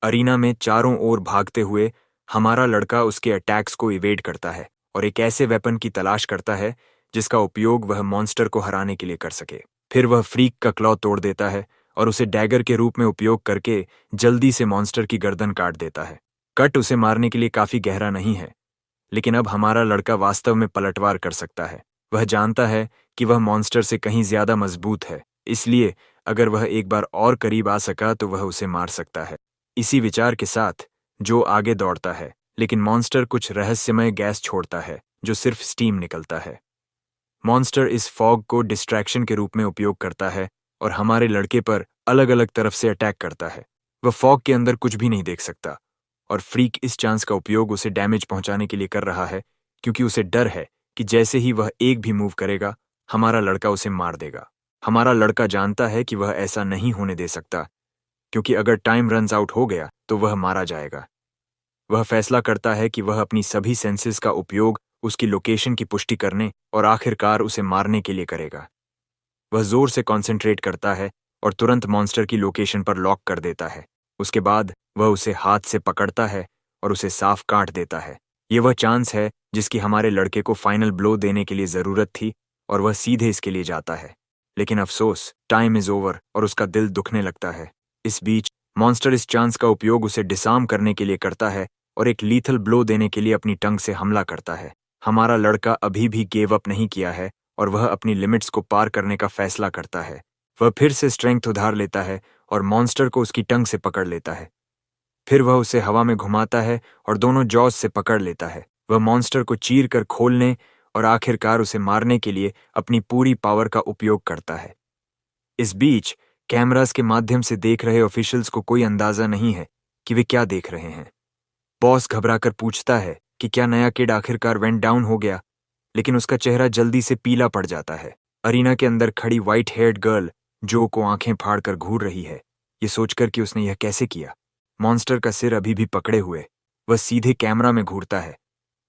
अरीना में चारों ओर भागते हुए हमारा लड़का उसके अटैक्स को इवेड करता है और एक ऐसे वेपन की तलाश करता है जिसका उपयोग वह मॉन्स्टर को हराने के लिए कर सके। फिर वह फ्रीक का क्लॉ तोड़ देता है और उसे डैगर के रूप में उपयोग करके जल्दी से मॉन्स्टर की गर्दन काट देता है। कट उसे मारने के लिए काफी गहरा नहीं है, लेकिन अब हमारा लड़का वास्तव में पलटवार कर सकता है। वह जानता है कि वह मॉन्स्टर से कहीं ज्यादा मजबूत है, इसलिए अगर वह एक बार और करीब आ सका तो वह उसे मार सकता है। इसी विचार के साथ जो आगे दौड़ता है, लेकिन मॉन्स्टर कुछ रहस्यमय गैस छोड़ता है जो सिर्फ स्टीम निकलता है। मॉन्स्टर इस फॉग को डिस्ट्रैक्शन के रूप में उपयोग करता है और हमारे लड़के पर अलग अलग तरफ से अटैक करता है। वह फॉग के अंदर कुछ भी नहीं देख सकता और फ्रीक इस चांस का उपयोग उसे डैमेज पहुंचाने के लिए कर रहा है, क्योंकि उसे डर है कि जैसे ही वह एक भी मूव करेगा हमारा लड़का उसे मार देगा। हमारा लड़का जानता है कि वह ऐसा नहीं होने दे सकता, क्योंकि अगर टाइम रन्स आउट हो गया तो वह मारा जाएगा। वह फैसला करता है कि वह अपनी सभी सेंसेस का उपयोग उसकी लोकेशन की पुष्टि करने और आखिरकार उसे मारने के लिए करेगा। वह जोर से कॉन्सेंट्रेट करता है और तुरंत मॉन्स्टर की लोकेशन पर लॉक कर देता है। उसके बाद वह उसे हाथ से पकड़ता है और उसे साफ काट देता है। ये वह चांस है जिसकी हमारे लड़के को फाइनल ब्लो देने के लिए जरूरत थी और वह सीधे इसके लिए जाता है, लेकिन अफसोस टाइम इज ओवर और उसका दिल दुखने लगता है। इस बीच मॉन्स्टर इस चांस का उपयोग उसे डिसार्म करने के लिए करता है और एक लीथल ब्लो देने के लिए अपनी टंग से हमला करता है। हमारा लड़का अभी भी गेव अप नहीं किया है और वह अपनी लिमिट्स को पार करने का फैसला करता है। वह फिर से स्ट्रेंथ उधार लेता है और मॉन्स्टर को उसकी टंग से पकड़ लेता है। फिर वह उसे हवा में घुमाता है और दोनों जॉज से पकड़ लेता है। वह मॉन्स्टर को चीर कर खोलने और आखिरकार उसे मारने के लिए अपनी पूरी पावर का उपयोग करता है। इस बीच कैमरास के माध्यम से देख रहे ऑफिशियल्स को कोई अंदाजा नहीं है कि वे क्या देख रहे हैं। बॉस घबराकर पूछता है कि क्या नया किड आखिरकार वेंट डाउन हो गया, लेकिन उसका चेहरा जल्दी से पीला पड़ जाता है। अरीना के अंदर खड़ी व्हाइट हेयर्ड गर्ल जो को आंखें फाड़कर घूर रही है, ये सोचकर कि उसने यह कैसे किया। मॉन्स्टर का सिर अभी भी पकड़े हुए वह सीधे कैमरा में घूरता है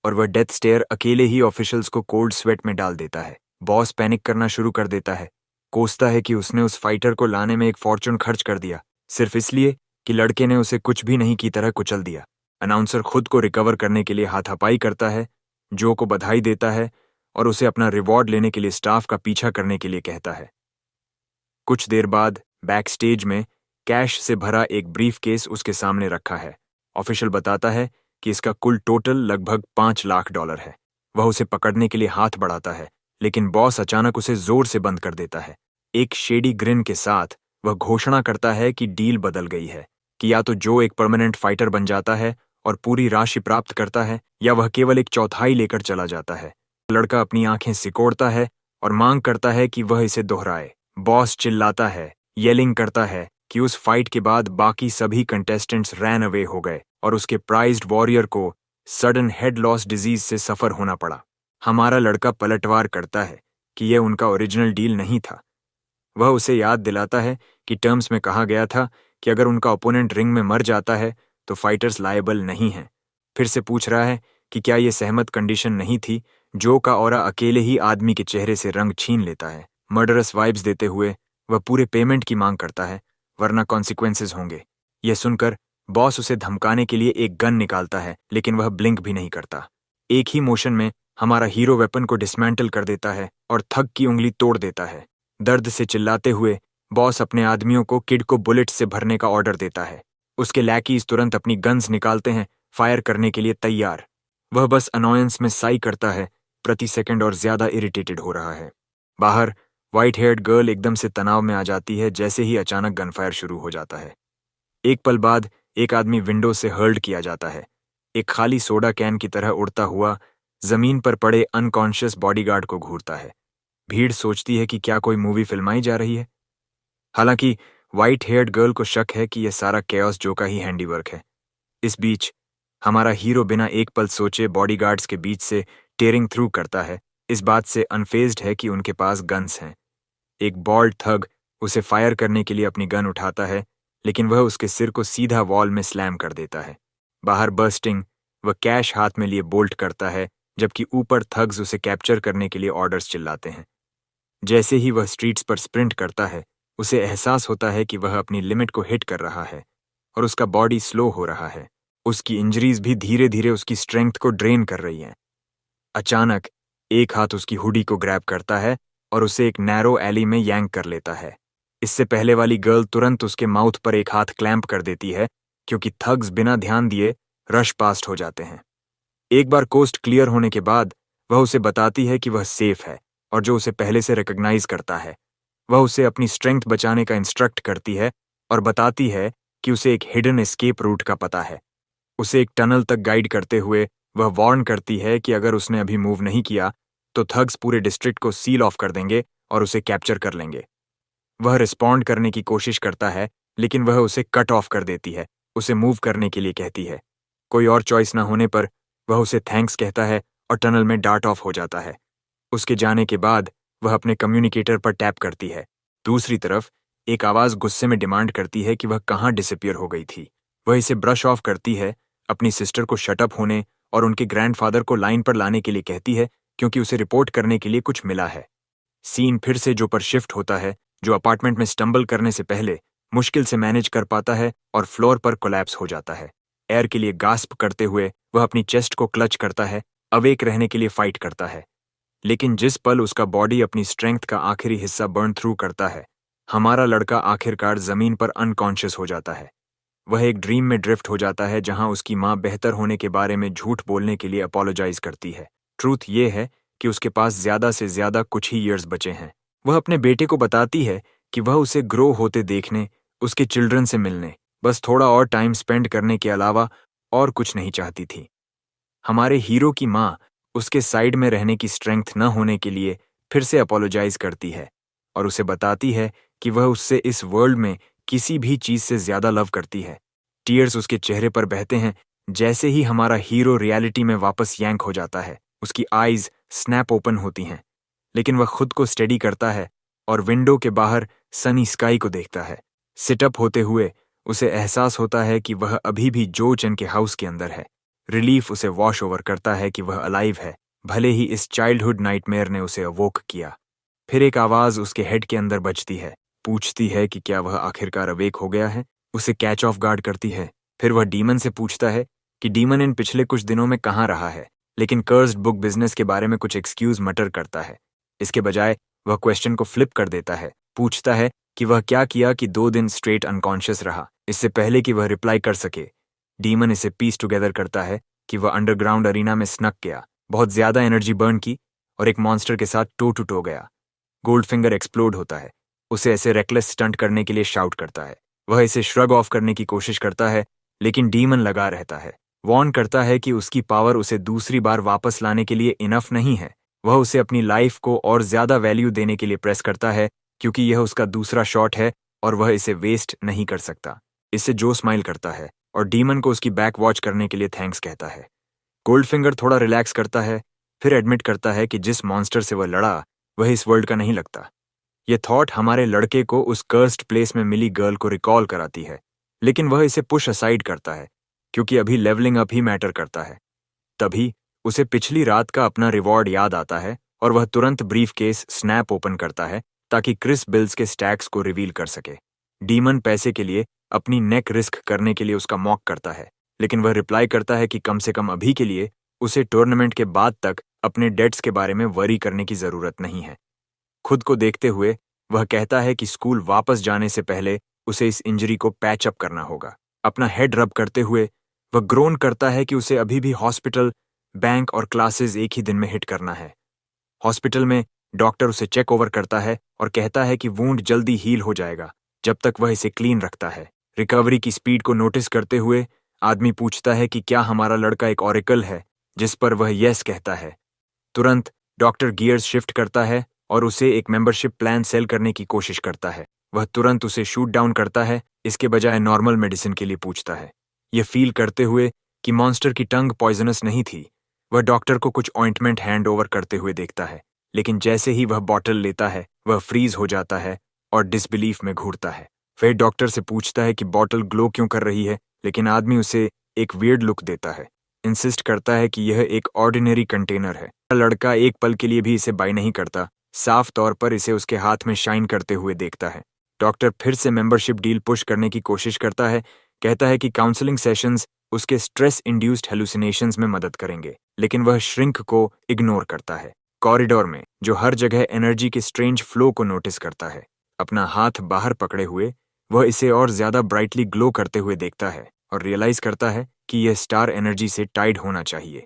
और वह डेथ स्टेयर अकेले ही ऑफिशियल्स को कोल्ड स्वेट में डाल देता है। बॉस पैनिक करना शुरू कर देता है, कोसता है कि उसने उस फाइटर को लाने में एक फॉर्चून खर्च कर दिया सिर्फ इसलिए कि लड़के ने उसे कुछ भी नहीं की तरह कुचल दिया। अनाउंसर खुद को रिकवर करने के लिए हाथापाई करता है, जो को बधाई देता है और उसे अपना रिवॉर्ड लेने के लिए स्टाफ का पीछा करने के लिए कहता है। कुछ देर बाद बैक स्टेज में कैश से भरा एक ब्रीफ केस उसके सामने रखा है। ऑफिशियल बताता है कि इसका कुल टोटल लगभग $5 लाख है। वह उसे पकड़ने के लिए हाथ बढ़ाता है, लेकिन बॉस अचानक उसे जोर से बंद कर देता है। एक शेडी ग्रिन के साथ वह घोषणा करता है कि डील बदल गई है, कि या तो जो एक परमानेंट फाइटर बन जाता है और पूरी राशि प्राप्त करता है, या वह केवल एक चौथाई लेकर चला जाता है। लड़का अपनी आंखें सिकोड़ता है और मांग करता है कि वह इसे दोहराए। बॉस चिल्लाता है, येलिंग करता है कि उस फाइट के बाद बाकी सभी कंटेस्टेंट्स रैन अवे हो गए और उसके प्राइज्ड वॉरियर को सडन हेड लॉस डिजीज से सफर होना पड़ा। हमारा लड़का पलटवार करता है कि यह उनका ओरिजिनल डील नहीं था। वह उसे याद दिलाता है कि टर्म्स में कहा गया था कि अगर उनका ओपोनेंट रिंग में मर जाता है तो फाइटर्स लायबल नहीं हैं। फिर से पूछ रहा है कि क्या यह सहमत कंडीशन नहीं थी। जो का ऑरा अकेले ही आदमी के चेहरे से रंग छीन लेता है। मर्डरस वाइब्स देते हुए वह पूरे पेमेंट की मांग करता है, वरना कॉन्सिक्वेंसेस होंगे। यह सुनकर बॉस उसे धमकाने के लिए एक गन निकालता है, लेकिन वह ब्लिंक भी नहीं करता। एक ही मोशन में हमारा हीरो वेपन को डिसमेंटल कर देता है और थग की उंगली तोड़ देता है। दर्द से चिल्लाते हुए बॉस अपने आदमियों को किड को बुलेट से भरने का ऑर्डर देता है। उसके लैकीज तुरंत अपनी गन्स निकालते हैं, फायर करने के लिए तैयार। वह बस अनॉयंस में साई करता है, प्रति सेकंड और ज्यादा इरिटेटेड हो रहा है। बाहर व्हाइट हेयर्ड गर्ल एकदम से तनाव में आ जाती है जैसे ही अचानक गनफायर शुरू हो जाता है। एक पल बाद एक आदमी विंडो से हर्ल्ड किया जाता है, एक खाली सोडा कैन की तरह उड़ता हुआ जमीन पर पड़े अनकॉन्शियस बॉडीगार्ड को घूरता है। भीड़ सोचती है कि क्या कोई मूवी फिल्माई जा रही है। हालांकि व्हाइट हेयर्ड गर्ल को शक है कि यह सारा कैओस जो का ही हैंडीवर्क है। इस बीच हमारा हीरो बिना एक पल सोचे बॉडीगार्ड्स के बीच से टेयरिंग थ्रू करता है, इस बात से अनफेज्ड है कि उनके पास गन्स हैं। एक बॉल्ड थग उसे फायर करने के लिए अपनी गन उठाता है, लेकिन वह उसके सिर को सीधा वॉल में स्लैम कर देता है। बाहर बर्स्टिंग वह कैश हाथ में लिए बोल्ट करता है, जबकि ऊपर थग्स उसे कैप्चर करने के लिए ऑर्डर्स चिल्लाते हैं। जैसे ही वह स्ट्रीट्स पर स्प्रिंट करता है, उसे एहसास होता है कि वह अपनी लिमिट को हिट कर रहा है और उसका बॉडी स्लो हो रहा है। उसकी इंजरीज भी धीरे धीरे उसकी स्ट्रेंथ को ड्रेन कर रही हैं। अचानक एक हाथ उसकी हुडी को ग्रैब करता है और उसे एक नैरो एली में यांक कर लेता है। इससे पहले वाली गर्ल तुरंत उसके माउथ पर एक हाथ क्लैंप कर देती है, क्योंकि थग्स बिना ध्यान दिए रश पास्ट हो जाते हैं। एक बार कोस्ट क्लियर होने के बाद वह उसे बताती है कि वह सेफ है, और जो उसे पहले से रिकॉग्नाइज करता है। वह उसे अपनी स्ट्रेंथ बचाने का इंस्ट्रक्ट करती है और बताती है कि उसे एक हिडन एस्केप रूट का पता है। उसे एक टनल तक गाइड करते हुए वह वार्न करती है कि अगर उसने अभी मूव नहीं किया तो थग्स पूरे डिस्ट्रिक्ट को सील ऑफ कर देंगे और उसे कैप्चर कर लेंगे। वह रिस्पॉन्ड करने की कोशिश करता है, लेकिन वह उसे कट ऑफ कर देती है, उसे मूव करने के लिए कहती है। कोई और चॉइस न होने पर वह उसे थैंक्स कहता है और टनल में डार्ट ऑफ हो जाता है। उसके जाने के बाद वह अपने कम्युनिकेटर पर टैप करती है। दूसरी तरफ एक आवाज गुस्से में डिमांड करती है कि वह कहाँ डिसअपियर हो गई थी। वह इसे ब्रश ऑफ करती है, अपनी सिस्टर को शटअप होने और उनके ग्रैंडफादर को लाइन पर लाने के लिए कहती है, क्योंकि उसे रिपोर्ट करने के लिए कुछ मिला है। सीन फिर से जो पर शिफ्ट होता है, जो अपार्टमेंट में स्टंबल करने से पहले मुश्किल से मैनेज कर पाता है और फ्लोर पर कोलैप्स हो जाता है। एयर के लिए गास्प करते हुए वह अपनी चेस्ट को क्लच करता है, अवेक रहने के लिए फाइट करता है। लेकिन जिस पल उसका बॉडी अपनी स्ट्रेंथ का आखिरी हिस्सा बर्न थ्रू करता है, हमारा लड़का आखिरकार जमीन पर अनकॉन्शियस हो जाता है। वह एक ड्रीम में ड्रिफ्ट हो जाता है जहां उसकी मां बेहतर होने के बारे में झूठ बोलने के लिए अपोलोजाइज करती है। ट्रूथ ये है कि उसके पास ज्यादा से ज्यादा कुछ ही ईयर्स बचे हैं। वह अपने बेटे को बताती है कि वह उसे ग्रो होते देखने, उसके चिल्ड्रन से मिलने, बस थोड़ा और टाइम स्पेंड करने के अलावा और कुछ नहीं चाहती थी। हमारे हीरो की मां उसके साइड में रहने की स्ट्रेंथ न होने के लिए फिर से अपोलोजाइज करती है और उसे बताती है कि वह उससे इस वर्ल्ड में किसी भी चीज से ज्यादा लव करती है। टीयर्स उसके चेहरे पर बहते हैं जैसे ही हमारा हीरो रियलिटी में वापस यांक हो जाता है। उसकी आईज स्नैप ओपन होती हैं, लेकिन वह खुद को स्टेडी करता है और विंडो के बाहर सनी स्काई को देखता है। सिटअप होते हुए उसे एहसास होता है कि वह अभी भी जो चन के हाउस के अंदर है। रिलीफ उसे वॉश ओवर करता है कि वह अलाइव है, भले ही इस चाइल्डहुड नाइटमेयर ने उसे अवोक किया। फिर एक आवाज उसके हेड के अंदर बजती है, पूछती है कि क्या वह आखिरकार अवेक हो गया है। उसे कैच ऑफ गार्ड करती है। फिर वह डीमन से पूछता है कि डीमन इन पिछले कुछ दिनों में कहाँ रहा है, लेकिन कर्स्ड बुक बिजनेस के बारे में कुछ एक्सक्यूज मटर करता है। इसके बजाय वह क्वेश्चन को फ्लिप कर देता है, पूछता है कि वह क्या किया कि 2 दिन स्ट्रेट अनकॉन्शियस रहा, इससे पहले कि वह रिप्लाई कर सके। डीमन इसे पीस टुगेदर करता है कि वह अंडरग्राउंड अरीना में स्नक गया, बहुत ज्यादा एनर्जी बर्न की और एक मॉन्स्टर के साथ टो टू टो गया। गोल्डफिंगर एक्सप्लोड होता है, उसे ऐसे रेकलेस स्टंट करने के लिए शाउट करता है। वह इसे श्रग ऑफ करने की कोशिश करता है, लेकिन डीमन लगा रहता है, वॉर्न करता है कि उसकी पावर उसे दूसरी बार वापस लाने के लिए इनफ नहीं है। वह उसे अपनी लाइफ को और ज्यादा वैल्यू देने के लिए प्रेस करता है, क्योंकि यह उसका दूसरा शॉट है और वह इसे वेस्ट नहीं कर सकता। इससे जो स्माइल करता है और डीमन को उसकी बैक वॉच करने के लिए थैंक्स कहता है। गोल्डफिंगर थोड़ा रिलैक्स करता है, फिर एडमिट करता है कि जिस मॉन्स्टर से वह लड़ा वह इस वर्ल्ड का नहीं लगता। यह थॉट हमारे लड़के को उस कर्स्ड प्लेस में मिली गर्ल को रिकॉल कराती है, लेकिन वह इसे पुश असाइड करता है, क्योंकि अभी लेवलिंग अप ही मैटर करता है। तभी उसे पिछली रात का अपना रिवॉर्ड याद आता है और वह तुरंत ब्रीफ केस स्नैप ओपन करता है ताकि क्रिस बिल्स के स्टैक्स को रिवील कर सके। डीमन पैसे के लिए अपनी नेक रिस्क करने के लिए उसका मॉक करता है, लेकिन वह रिप्लाई करता है कि कम से कम अभी के लिए उसे टूर्नामेंट के बाद तक अपने डेट्स के बारे में वरी करने की जरूरत नहीं है। खुद को देखते हुए वह कहता है कि स्कूल वापस जाने से पहले उसे इस इंजरी को पैच अप करना होगा। अपना हेड रब करते हुए वह ग्रोन करता है कि उसे अभी भी हॉस्पिटल, बैंक और क्लासेस एक ही दिन में हिट करना है। हॉस्पिटल में डॉक्टर उसे चेक ओवर करता है और कहता है कि वूंड जल्दी हील हो जाएगा जब तक वह इसे क्लीन रखता है। रिकवरी की स्पीड को नोटिस करते हुए आदमी पूछता है कि क्या हमारा लड़का एक ऑरेकल है, जिस पर वह यस कहता है। तुरंत डॉक्टर गियर्स शिफ्ट करता है और उसे एक मेंबरशिप प्लान सेल करने की कोशिश करता है। वह तुरंत उसे शूट डाउन करता है, इसके बजाय नॉर्मल मेडिसिन के लिए पूछता है, यह फील करते हुए कि मॉन्स्टर की टंग पॉइजनस नहीं थी। वह डॉक्टर को कुछ ऑइंटमेंट हैंड ओवर करते हुए देखता है, लेकिन जैसे ही वह बॉटल लेता है वह फ्रीज हो जाता है और डिसबिलीफ में घूरता है। फिर डॉक्टर से पूछता है कि बॉटल ग्लो क्यों कर रही है, लेकिन आदमी उसे एक वियर्ड लुक देता है, इंसिस्ट करता है कि यह एक ऑर्डिनरी कंटेनर है। लड़का एक पल के लिए भी इसे बाय नहीं करता, साफ तौर पर इसे उसके हाथ में शाइन करते हुए देखता है। डॉक्टर फिर से मेंबरशिप डील पुश करने की कोशिश करता है, कहता है कि काउंसलिंग सेशंस उसके स्ट्रेस इंड्यूस्ड हेलुसिनेशंस में मदद करेंगे, लेकिन वह श्रिंक को इग्नोर करता है। कॉरिडोर में जो हर जगह एनर्जी के स्ट्रेंज फ्लो को नोटिस करता है, अपना हाथ बाहर पकड़े हुए वह इसे और ज्यादा ब्राइटली ग्लो करते हुए देखता है और रियलाइज करता है कि यह स्टार एनर्जी से टाइड होना चाहिए।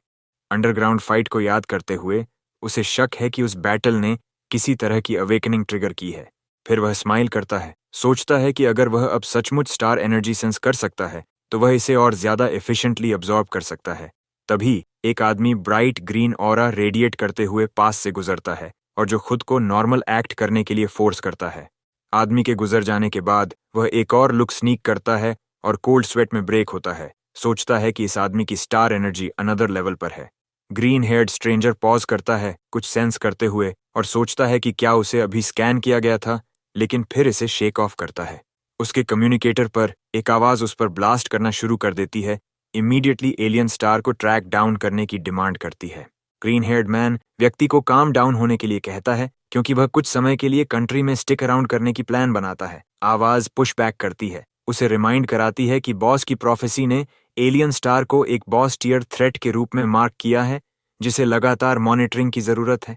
अंडरग्राउंड फाइट को याद करते हुए उसे शक है कि उस बैटल ने किसी तरह की अवेकनिंग ट्रिगर की है। फिर वह स्माइल करता है, सोचता है कि अगर वह अब सचमुच स्टार एनर्जी सेंस कर सकता है तो वह इसे और ज्यादा एफिशिएंटली अब्सॉर्ब कर सकता है। तभी एक आदमी ब्राइट ग्रीन ऑरा रेडिएट करते हुए पास से गुजरता है और जो खुद को नॉर्मल एक्ट करने के लिए फोर्स करता है। आदमी के गुजर जाने के बाद वह एक और लुक स्नीक करता है और कोल्ड स्वेट में ब्रेक होता है, सोचता है कि इस आदमी की स्टार एनर्जी अनदर लेवल पर है। ग्रीन हेयर्ड स्ट्रेंजर पॉज करता है कुछ सेंस करते हुए और सोचता है कि क्या उसे अभी स्कैन किया गया था, लेकिन फिर इसे शेक ऑफ करता है। उसके कम्युनिकेटर पर एक आवाज उस पर ब्लास्ट करना शुरू कर देती है, इमीडिएटली एलियन स्टार को ट्रैक डाउन करने की डिमांड करती है। ग्रीन हेयर्ड मैन व्यक्ति को काम डाउन होने के लिए कहता है, क्योंकि वह कुछ समय के लिए कंट्री में स्टिक अराउंड करने की प्लान बनाता है। आवाज पुश बैक करती है, उसे रिमाइंड कराती है कि बॉस की प्रोफेसी ने एलियन स्टार को एक बॉस टियर थ्रेट के रूप में मार्क किया है, जिसे लगातार मॉनिटरिंग की जरूरत है।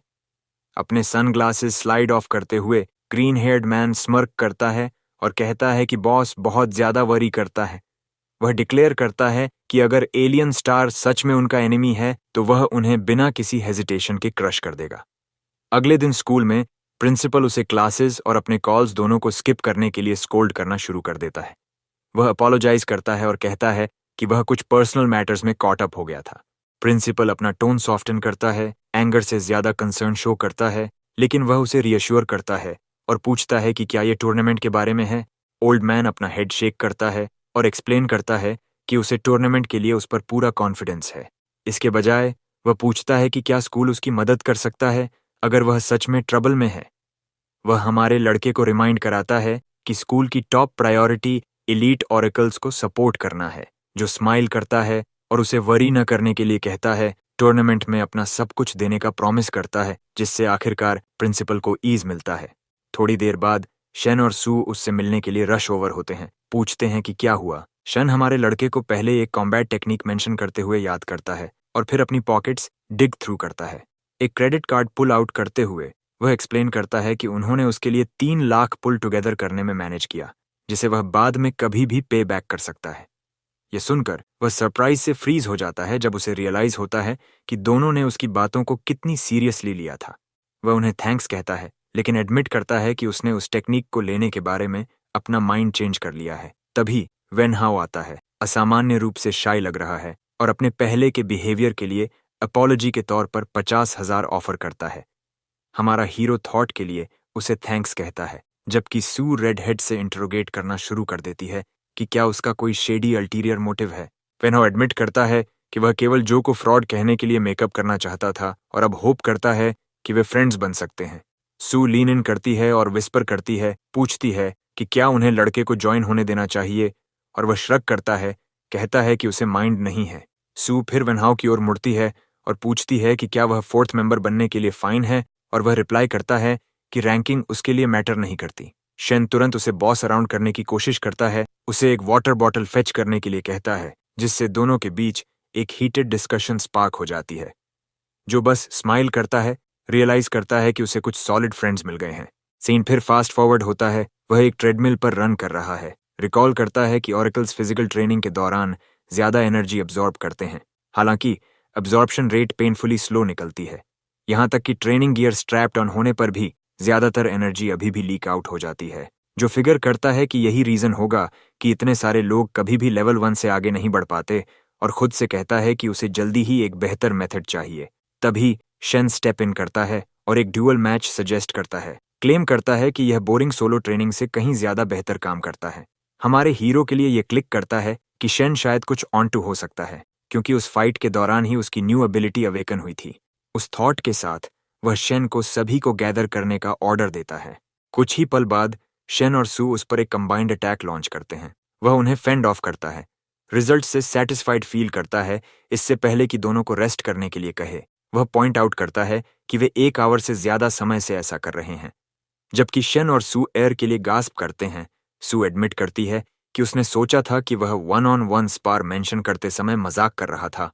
अपने सनग्लासेस स्लाइड ऑफ करते हुए ग्रीन हेयर्ड मैन स्मर्क करता है और कहता है कि बॉस बहुत ज्यादा वरी करता है। वह डिक्लेयर करता है कि अगर एलियन स्टार सच में उनका एनिमी है तो वह उन्हें बिना किसी हेजिटेशन के क्रश कर देगा। अगले दिन स्कूल में प्रिंसिपल उसे क्लासेस और अपने कॉल्स दोनों को स्किप करने के लिए स्कोल्ड करना शुरू कर देता है। वह अपोलोजाइज करता है और कहता है कि वह कुछ पर्सनल मैटर्स में कॉट अप हो गया था। प्रिंसिपल अपना टोन सॉफ्टन करता है, एंगर से ज्यादा कंसर्न शो करता है, लेकिन वह उसे रियश्योर करता है और पूछता है कि क्या यह टूर्नामेंट के बारे में है। ओल्ड मैन अपना हेड शेक करता है और एक्सप्लेन करता है कि उसे टूर्नामेंट के लिए उस पर पूरा कॉन्फिडेंस है। इसके बजाय वह पूछता है कि क्या स्कूल उसकी मदद कर सकता है अगर वह सच में ट्रबल में है। वह हमारे लड़के को रिमाइंड कराता है कि स्कूल की टॉप प्रायोरिटी एलीट ऑरेकल्स को सपोर्ट करना है, जो स्माइल करता है और उसे वरी न करने के लिए कहता है, टूर्नामेंट में अपना सब कुछ देने का प्रॉमिस करता है, जिससे आखिरकार प्रिंसिपल को ईज मिलता है। थोड़ी देर बाद शेन और सू उससे मिलने के लिए रश ओवर होते हैं, पूछते हैं कि क्या हुआ। शन हमारे लड़के को पहले एक कॉम्बैट टेक्निक मेंशन करते हुए याद करता है और फिर अपनी पॉकेट्स डिग थ्रू करता है। एक क्रेडिट कार्ड पुल आउट करते हुए वह एक्सप्लेन करता है कि उन्होंने उसके लिए 3 लाख पुल टुगेदर करने में मैनेज किया, जिसे वह बाद में कभी भी पे बैक कर सकता है। यह सुनकर वह सरप्राइज से फ्रीज हो जाता है जब उसे रियलाइज होता है कि दोनों ने उसकी बातों को कितनी सीरियसली लिया था। वह उन्हें थैंक्स कहता है, लेकिन एडमिट करता है कि उसने उस टेक्निक को लेने के बारे में अपना माइंड चेंज कर लिया है। तभी वेन हाउ आता है, असामान्य रूप से शाय लग रहा है और अपने पहले के बिहेवियर के लिए अपॉलॉजी के तौर पर 50,000 ऑफर करता है। हमारा हीरो थॉट के लिए उसे थैंक्स कहता है, जबकि सू रेड हेड से इंटरोगेट करना शुरू कर देती है कि क्या उसका कोई शेडी अल्टीरियर मोटिव है। वेनहाउ एडमिट करता है कि वह केवल जो को फ्रॉड कहने के लिए मेकअप करना चाहता था और अब होप करता है कि वे फ्रेंड्स बन सकते हैं। सू लीन इन करती है और विस्पर करती है, पूछती है कि क्या उन्हें लड़के को ज्वाइन होने देना चाहिए, और वह श्रग करता है, कहता है कि उसे माइंड नहीं है। सू फिर वेनहाउ की ओर मुड़ती है और पूछती है कि क्या वह 4th मेंबर बनने के लिए फाइन है, और वह रिप्लाई करता है कि रैंकिंग उसके लिए मैटर नहीं करती। शेन तुरंत उसे बॉस अराउंड करने की कोशिश करता है, उसे एक वाटर बॉटल फेच करने के लिए कहता है, जिससे दोनों के बीच एक हीटेड डिस्कशन स्पार्क हो जाती है। जो बस स्माइल करता है, रियलाइज करता है कि उसे कुछ सॉलिड फ्रेंड्स मिल गए हैं। सीन फिर फास्ट फॉरवर्ड होता है, वह एक ट्रेडमिल पर रन कर रहा है। रिकॉल करता है कि ऑरेकल्स फिजिकल ट्रेनिंग के दौरान ज्यादा एनर्जी अब्जॉर्ब करते हैं, हालांकि अब्जॉर्प्शन रेट पेनफुली स्लो निकलती है। यहां तक कि ट्रेनिंग गियर स्ट्रैप्ड ऑन होने पर भी ज्यादातर एनर्जी अभी भी लीक आउट हो जाती है, जो फिगर करता है कि यही रीजन होगा कि इतने सारे लोग कभी भी लेवल 1 से आगे नहीं बढ़ पाते, और खुद से कहता है कि उसे जल्दी ही एक बेहतर मेथड चाहिए। तभी शेन स्टेप इन करता है और एक ड्यूअल मैच सजेस्ट करता है, क्लेम करता है कि यह बोरिंग सोलो ट्रेनिंग से कहीं ज्यादा बेहतर काम करता है। हमारे हीरो के लिए यह क्लिक करता है कि शेन शायद कुछ ऑन टू हो सकता है, क्योंकि उस फाइट के दौरान ही उसकी न्यू एबिलिटी अवेकन हुई थी। उस थॉट के साथ वह शेन को सभी को गैदर करने का ऑर्डर देता है। कुछ ही पल बाद शेन और सू उस पर एक कंबाइंड अटैक लॉन्च करते हैं। वह उन्हें फेंड ऑफ करता है, रिजल्ट से सेटिस्फाइड फील करता है, इससे पहले कि दोनों को रेस्ट करने के लिए कहे। वह पॉइंट आउट करता है कि वे 1 आवर से ज्यादा समय से ऐसा कर रहे हैं। जबकि शेन और सू एयर के लिए गास्प करते हैं, सू एडमिट करती है कि उसने सोचा था कि वह 1-on-1 स्पार मेंशन करते समय मजाक कर रहा था,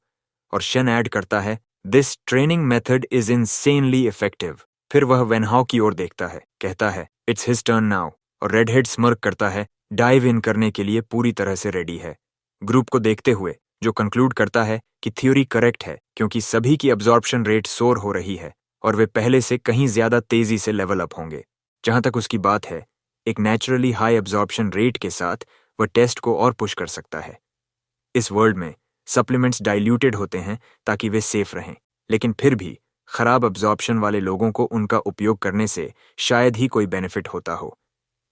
और शेन ऐड करता है, this training method is insanely effective. फिर वह वेनहाउ की ओर देखता है, कहता है, इट्स हिज टर्न नाउ, और रेडहेड स्मर्क करता है, डाइव इन करने के लिए पूरी तरह से रेडी है। ग्रुप को देखते हुए जो कंक्लूड करता है कि थ्योरी करेक्ट है, क्योंकि सभी की अब्जॉर्प्शन रेट सोर हो रही है और वे पहले से कहीं ज्यादा तेजी से लेवल अप होंगे। जहां तक उसकी बात है, एक नेचुरली हाई अब्जॉर्प्शन रेट के साथ वह टेस्ट को और पुश कर सकता है। इस वर्ल्ड में सप्लीमेंट्स डाइल्यूटेड होते हैं ताकि वे सेफ रहें, लेकिन फिर भी खराब अब्जॉर्प्शन वाले लोगों को उनका उपयोग करने से शायद ही कोई बेनिफिट होता हो।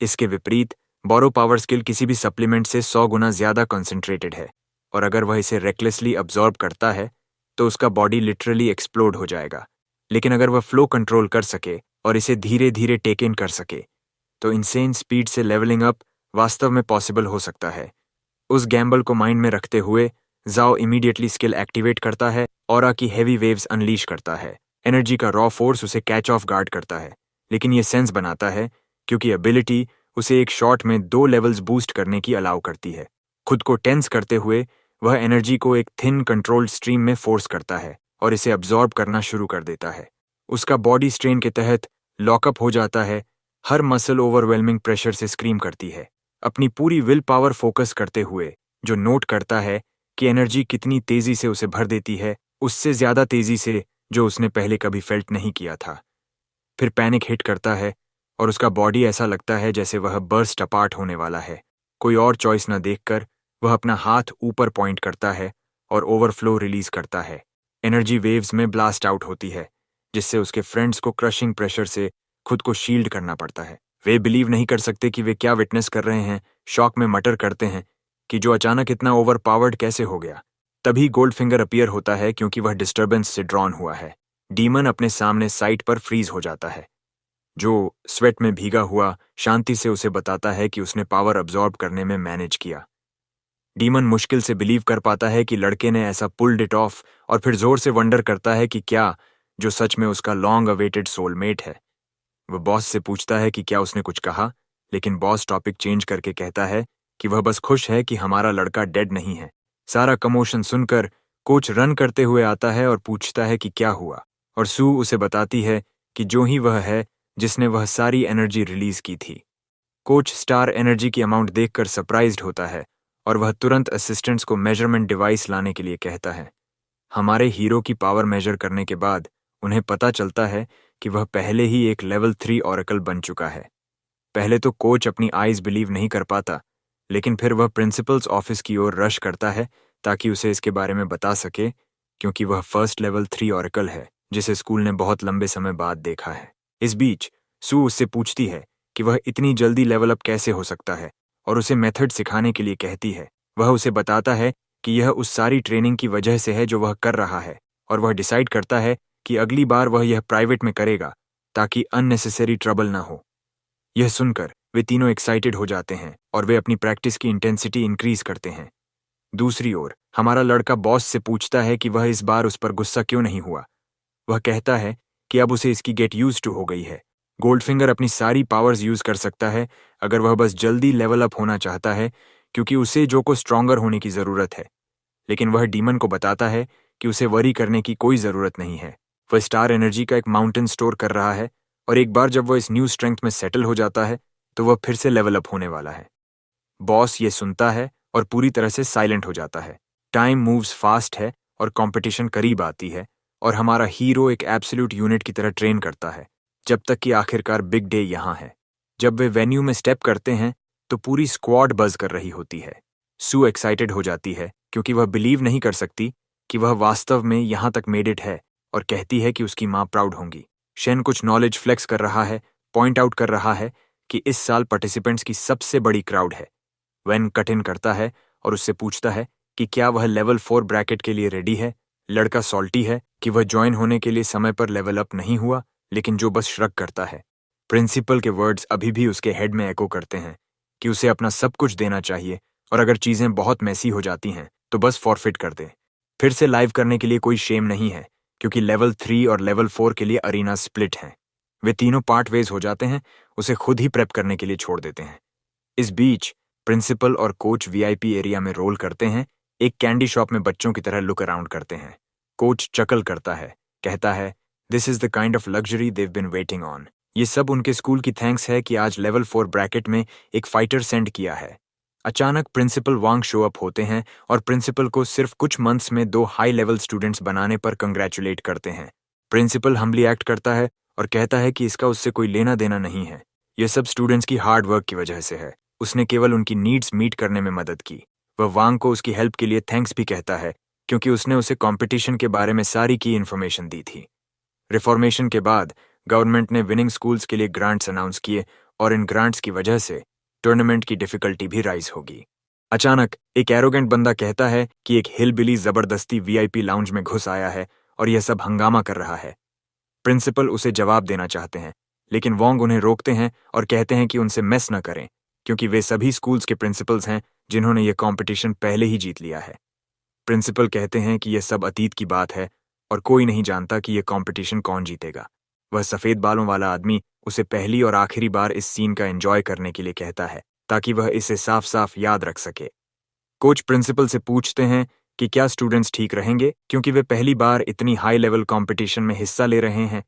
इसके विपरीत बोरो पावर स्किल किसी भी सप्लीमेंट से 100 गुना ज्यादा कंसंट्रेटेड है, और अगर वह इसे रेकलेसली अब्जॉर्ब करता है तो उसका बॉडी लिटरली एक्सप्लोड हो जाएगा। लेकिन अगर वह फ्लो कंट्रोल कर सके और इसे धीरे धीरे टेक इन कर सके, तो इनसेन स्पीड से लेवलिंग अप वास्तव में पॉसिबल हो सकता है। उस गैम्बल को माइंड में रखते हुए जाओ इमीडिएटली स्किल एक्टिवेट करता है, ऑरा की हेवी वेव्स अनलीश करता है। एनर्जी का रॉ फोर्स उसे कैच ऑफ गार्ड करता है, लेकिन यह सेंस बनाता है क्योंकि एबिलिटी उसे एक शॉट में 2 लेवल्स बूस्ट करने की अलाउ करती है। खुद को टेंस करते हुए वह एनर्जी को एक थिन कंट्रोल्ड स्ट्रीम में फोर्स करता है और इसे अब्जॉर्ब करना शुरू कर देता है। उसका बॉडी स्ट्रेन के तहत लॉकअप हो जाता है, हर मसल ओवरवेलमिंग प्रेशर से स्क्रीम करती है, अपनी पूरी विल पावर फोकस करते हुए, जो नोट करता है कि एनर्जी कितनी तेजी से उसे भर देती है, उससे ज्यादा तेजी से जो उसने पहले कभी फेल्ट नहीं किया था। फिर पैनिक हिट करता है और उसका बॉडी ऐसा लगता है जैसे वह बर्स्ट अपार्ट होने वाला है। कोई और चॉइस न देखकर वह अपना हाथ ऊपर पॉइंट करता है और ओवरफ्लो रिलीज करता है। एनर्जी वेव्स में ब्लास्ट आउट होती है, जिससे उसके फ्रेंड्स को क्रशिंग प्रेशर से खुद को शील्ड करना पड़ता है। वे बिलीव नहीं कर सकते कि वे क्या विटनेस कर रहे हैं, शॉक में मटर करते हैं कि जो अचानक इतना ओवर पावर्ड कैसे हो गया। तभी गोल्ड फिंगर अपीयर होता है क्योंकि वह डिस्टर्बेंस से ड्रॉन हुआ है। डीमन अपने सामने साइट पर फ्रीज हो जाता है, जो स्वेट में भीगा हुआ शांति से उसे बताता है कि उसने पावर अब्जॉर्ब करने में मैनेज किया। डीमन मुश्किल से बिलीव कर पाता है कि लड़के ने ऐसा पुल्ड इट ऑफ, और फिर जोर से वंडर करता है कि क्या जो सच में उसका लॉन्ग अवेटेड सोलमेट है। वह बॉस से पूछता है कि क्या उसने कुछ कहा, लेकिन बॉस टॉपिक चेंज करके कहता है कि वह बस खुश है कि हमारा लड़का डेड नहीं है। सारा कमोशन सुनकर कोच रन करते हुए आता है और पूछता है कि क्या हुआ, और सू उसे बताती है कि जो ही वह है जिसने वह सारी एनर्जी रिलीज की थी। कोच स्टार एनर्जी की अमाउंट देखकर सरप्राइज्ड होता है और वह तुरंत असिस्टेंट्स को मेजरमेंट डिवाइस लाने के लिए कहता है। हमारे हीरो की पावर मेजर करने के बाद उन्हें पता चलता है कि वह पहले ही एक लेवल 3 ऑरेकल बन चुका है। पहले तो कोच अपनी आईज बिलीव नहीं कर पाता, लेकिन फिर वह प्रिंसिपल्स ऑफिस की ओर रश करता है ताकि उसे इसके बारे में बता सके, क्योंकि वह फर्स्ट लेवल 3 ऑरेकल है जिसे स्कूल ने बहुत लंबे समय बाद देखा है। इस बीच सू उससे पूछती है कि वह इतनी जल्दी लेवल अप कैसे हो सकता है और उसे मेथड सिखाने के लिए कहती है। वह उसे बताता है कि यह उस सारी ट्रेनिंग की वजह से है जो वह कर रहा है, और वह डिसाइड करता है कि अगली बार वह यह प्राइवेट में करेगा ताकि अननेसेसरी ट्रबल ना हो। यह सुनकर वे तीनों एक्साइटेड हो जाते हैं और वे अपनी प्रैक्टिस की इंटेंसिटी इंक्रीज करते हैं। दूसरी ओर हमारा लड़का बॉस से पूछता है कि वह इस बार उस पर गुस्सा क्यों नहीं हुआ। वह कहता है कि अब उसे इसकी गेट यूज टू हो गई है। गोल्डफिंगर अपनी सारी पावर्स यूज कर सकता है अगर वह बस जल्दी लेवल अप होना चाहता है, क्योंकि उसे जो को स्ट्रॉन्गर होने की जरूरत है। लेकिन वह डीमन को बताता है कि उसे वरी करने की कोई जरूरत नहीं है। वह स्टार एनर्जी का एक माउंटेन स्टोर कर रहा है और एक बार जब वह इस न्यू स्ट्रेंथ में सेटल हो जाता है तो वह फिर से लेवल अप होने वाला है। बॉस ये सुनता है और पूरी तरह से साइलेंट हो जाता है। टाइम मूव्स फास्ट है और कंपटीशन करीब आती है और हमारा हीरो एक एब्सोल्यूट यूनिट की तरह ट्रेन करता है, जब तक कि आखिरकार बिग डे यहाँ है। जब वे वेन्यू में स्टेप करते हैं तो पूरी स्क्वाड बज कर रही होती है। सू एक्साइटेड हो जाती है क्योंकि वह बिलीव नहीं कर सकती कि वह वास्तव में यहाँ तक मेड इट है, और कहती है कि उसकी माँ प्राउड होंगी। शेन कुछ नॉलेज फ्लेक्स कर रहा है, पॉइंट आउट कर रहा है कि इस साल पार्टिसिपेंट्स की सबसे बड़ी क्राउड है। वेन कट इन करता है और उससे पूछता है कि क्या वह लेवल 4 ब्रैकेट के लिए रेडी है। लड़का सॉल्टी है कि वह ज्वाइन होने के लिए समय पर लेवल अप नहीं हुआ, लेकिन जो बस श्रग करता है। प्रिंसिपल के वर्ड्स अभी भी उसके हेड में एको करते हैं कि उसे अपना सब कुछ देना चाहिए, और अगर चीजें बहुत मैसी हो जाती हैं तो बस फॉरफिट कर दे। फिर से लाइव करने के लिए कोई शेम नहीं है, क्योंकि लेवल 3 और लेवल 4 के लिए अरीना स्प्लिट हैं। वे तीनों पार्ट वेज हो जाते हैं, उसे खुद ही प्रेप करने के लिए छोड़ देते हैं। इस बीच प्रिंसिपल और कोच वीआईपी एरिया में रोल करते हैं, एक कैंडी शॉप में बच्चों की तरह लुक अराउंड करते हैं। कोच चकल करता है, कहता है, this is the kind of luxury they've been waiting on. ये सब उनके स्कूल की थैंक्स है कि आज लेवल 4 ब्रैकेट में एक फाइटर सेंड किया है। अचानक प्रिंसिपल वांग शो अप होते हैं और प्रिंसिपल को सिर्फ कुछ मंथ्स में 2 हाई लेवल स्टूडेंट्स बनाने पर कंग्रेचुलेट करते हैं। प्रिंसिपल हम्बली एक्ट करता है और कहता है कि इसका उससे कोई लेना देना नहीं है, यह सब स्टूडेंट्स की हार्ड वर्क की वजह से है। उसने केवल उनकी नीड्स मीट करने में मदद की। वह वांग को उसकी हेल्प के लिए थैंक्स भी कहता है, क्योंकि उसने उसे कंपटीशन के बारे में सारी की इन्फॉर्मेशन दी थी। रिफॉर्मेशन के बाद गवर्नमेंट ने विनिंग स्कूल्स के लिए ग्रांट्स अनाउंस किए, और इन ग्रांट्स की वजह से टूर्नामेंट की डिफिकल्टी भी राइज होगी। अचानक एक एरोगेंट बंदा कहता है कि एक हिलबिली जबरदस्ती वीआईपी लाउंज में घुस आया है और यह सब हंगामा कर रहा है। प्रिंसिपल उसे जवाब देना चाहते हैं, लेकिन वोंग उन्हें रोकते हैं और कहते हैं कि उनसे मेस न करें, क्योंकि वे सभी स्कूल्स के प्रिंसिपल्स हैं जिन्होंने यह कंपटीशन पहले ही जीत लिया है। प्रिंसिपल कहते हैं कि यह सब अतीत की बात है और कोई नहीं जानता कि यह कंपटीशन कौन जीतेगा। वह सफेद बालों वाला आदमी उसे पहली और आखिरी बार इस सीन का एंजॉय करने के लिए कहता है, ताकि वह इसे साफ साफ याद रख सके। कोच प्रिंसिपल से पूछते हैं कि क्या स्टूडेंट्स ठीक रहेंगे, क्योंकि वे पहली बार इतनी हाई लेवल कंपटीशन में हिस्सा ले रहे हैं।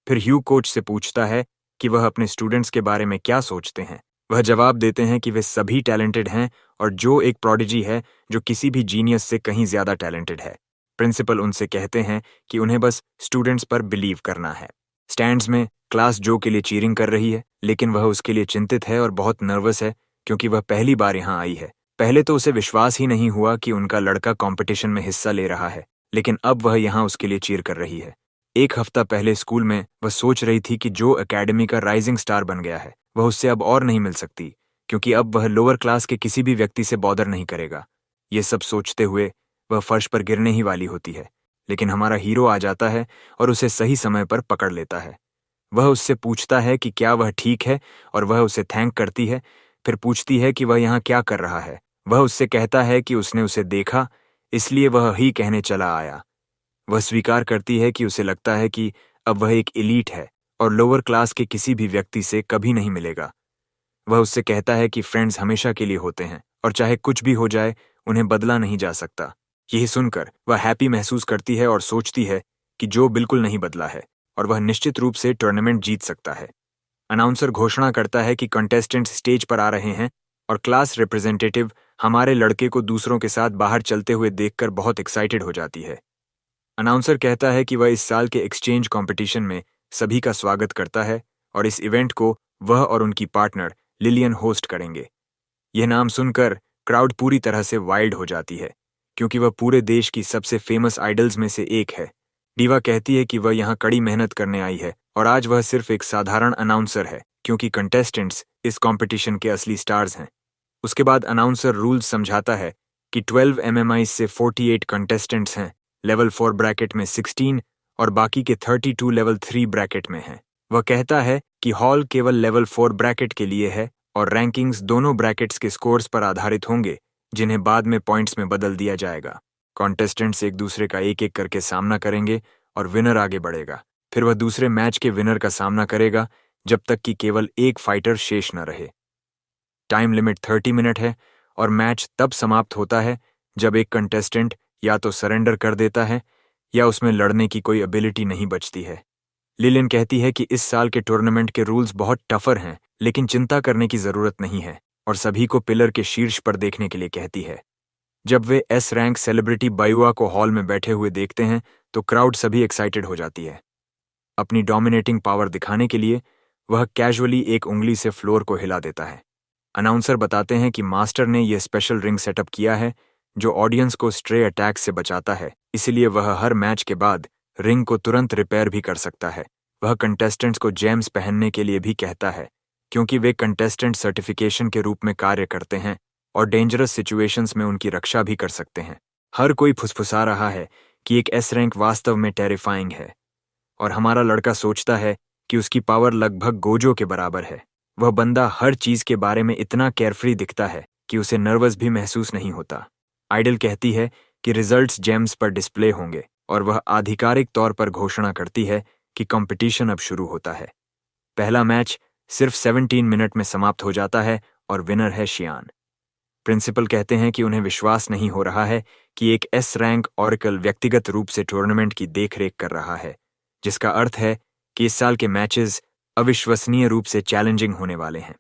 फिर ह्यू कोच से पूछता है कि वह अपने स्टूडेंट्स के बारे में क्या सोचते हैं। वह जवाब देते हैं कि वे सभी टैलेंटेड हैं और जो एक प्रोडिजी है जो किसी भी जीनियस से कहीं ज्यादा टैलेंटेड है। प्रिंसिपल उनसे कहते हैं कि उन्हें बस स्टूडेंट्स पर बिलीव करना है। स्टैंड्स में क्लास जो के लिए चीयरिंग कर रही है, लेकिन वह उसके लिए चिंतित है और बहुत नर्वस है, क्योंकि वह पहली बार यहाँ आई है। पहले तो उसे विश्वास ही नहीं हुआ कि उनका लड़का कंपटीशन में हिस्सा ले रहा है, लेकिन अब वह यहाँ उसके लिए चीयर कर रही है। एक हफ्ता पहले स्कूल में वह सोच रही थी कि जो एकेडमी का राइजिंग स्टार बन गया है वह उससे अब और नहीं मिल सकती, क्योंकि अब वह लोअर क्लास के किसी भी व्यक्ति से बॉदर नहीं करेगा। ये सब सोचते हुए वह फर्श पर गिरने ही वाली होती है, लेकिन हमारा हीरो आ जाता है और उसे सही समय पर पकड़ लेता है। वह उससे पूछता है कि क्या वह ठीक है और वह उसे थैंक करती है। फिर पूछती है कि वह यहाँ क्या कर रहा है। वह उससे कहता है कि उसने उसे देखा, इसलिए वह ही कहने चला आया। वह स्वीकार करती है कि उसे लगता है कि अब वह एक एलीट है और लोअर क्लास के किसी भी व्यक्ति से कभी नहीं मिलेगा। वह उससे कहता है कि फ्रेंड्स हमेशा के लिए होते हैं और चाहे कुछ भी हो जाए उन्हें बदला नहीं जा सकता। यही सुनकर वह हैप्पी महसूस करती है और सोचती है कि जो बिल्कुल नहीं बदला है और वह निश्चित रूप से टूर्नामेंट जीत सकता है। अनाउंसर घोषणा करता है कि कंटेस्टेंट स्टेज पर आ रहे हैं और क्लास रिप्रेजेंटेटिव हमारे लड़के को दूसरों के साथ बाहर चलते हुए देखकर बहुत एक्साइटेड हो जाती है। अनाउंसर कहता है कि वह इस साल के एक्सचेंज कंपटीशन में सभी का स्वागत करता है और इस इवेंट को वह और उनकी पार्टनर लिलियन होस्ट करेंगे। यह नाम सुनकर क्राउड पूरी तरह से वाइल्ड हो जाती है, क्योंकि वह पूरे देश की सबसे फेमस आइडल्स में से एक है। डीवा कहती है कि वह यहाँ कड़ी मेहनत करने आई है और आज वह सिर्फ एक साधारण अनाउंसर है, क्योंकि कंटेस्टेंट्स इस कंपटीशन के असली स्टार्स हैं। उसके बाद अनाउंसर रूल्स समझाता है कि 12 MMI से 48 कंटेस्टेंट्स हैं, लेवल 4 ब्रैकेट में 16 और बाकी के 32 लेवल 3 ब्रैकेट में हैं। वह कहता है कि हॉल केवल लेवल 4 ब्रैकेट के लिए है और रैंकिंग्स दोनों ब्रैकेट्स के स्कोर्स पर आधारित होंगे, जिन्हें बाद में पॉइंट्स में बदल दिया जाएगा। कॉन्टेस्टेंट्स एक दूसरे का एक एक करके सामना करेंगे और विनर आगे बढ़ेगा। फिर वह दूसरे मैच के विनर का सामना करेगा जब तक कि केवल एक फाइटर शेष न रहे। टाइम लिमिट 30 मिनट है और मैच तब समाप्त होता है जब एक कंटेस्टेंट या तो सरेंडर कर देता है या उसमें लड़ने की कोई एबिलिटी नहीं बचती है। लिलियन कहती है कि इस साल के टूर्नामेंट के रूल्स बहुत टफर हैं, लेकिन चिंता करने की जरूरत नहीं है, और सभी को पिलर के शीर्ष पर देखने के लिए कहती है। जब वे एस रैंक सेलिब्रिटी बायुआ को हॉल में बैठे हुए देखते हैं तो क्राउड सभी एक्साइटेड हो जाती है। अपनी डोमिनेटिंग पावर दिखाने के लिए वह कैजुअली एक उंगली से फ्लोर को हिला देता है। अनाउंसर बताते हैं कि मास्टर ने यह स्पेशल रिंग सेटअप किया है जो ऑडियंस को स्ट्रे अटैक से बचाता है, इसलिए वह हर मैच के बाद रिंग को तुरंत रिपेयर भी कर सकता है। वह कंटेस्टेंट्स को जेम्स पहनने के लिए भी कहता है, क्योंकि वे कंटेस्टेंट सर्टिफिकेशन के रूप में कार्य करते हैं और डेंजरस सिचुएशंस में उनकी रक्षा भी कर सकते हैं। हर कोई फुसफुसा रहा है कि एक एस रैंक वास्तव में टेरिफाइंग है और हमारा लड़का सोचता है कि उसकी पावर लगभग गोजो के बराबर है। वह बंदा हर चीज के बारे में इतना केयरफ्री दिखता है कि उसे नर्वस भी महसूस नहीं होता। आइडल कहती है कि रिजल्ट्स जेम्स पर डिस्प्ले होंगे और वह आधिकारिक तौर पर घोषणा करती है कि कंपटीशन अब शुरू होता है। पहला मैच सिर्फ 17 मिनट में समाप्त हो जाता है और विनर है शियान। प्रिंसिपल कहते हैं कि उन्हें विश्वास नहीं हो रहा है कि एक एस रैंक ऑरेकल व्यक्तिगत रूप से टूर्नामेंट की देखरेख कर रहा है, जिसका अर्थ है कि इस साल के मैचेस अविश्वसनीय रूप से चैलेंजिंग होने वाले हैं।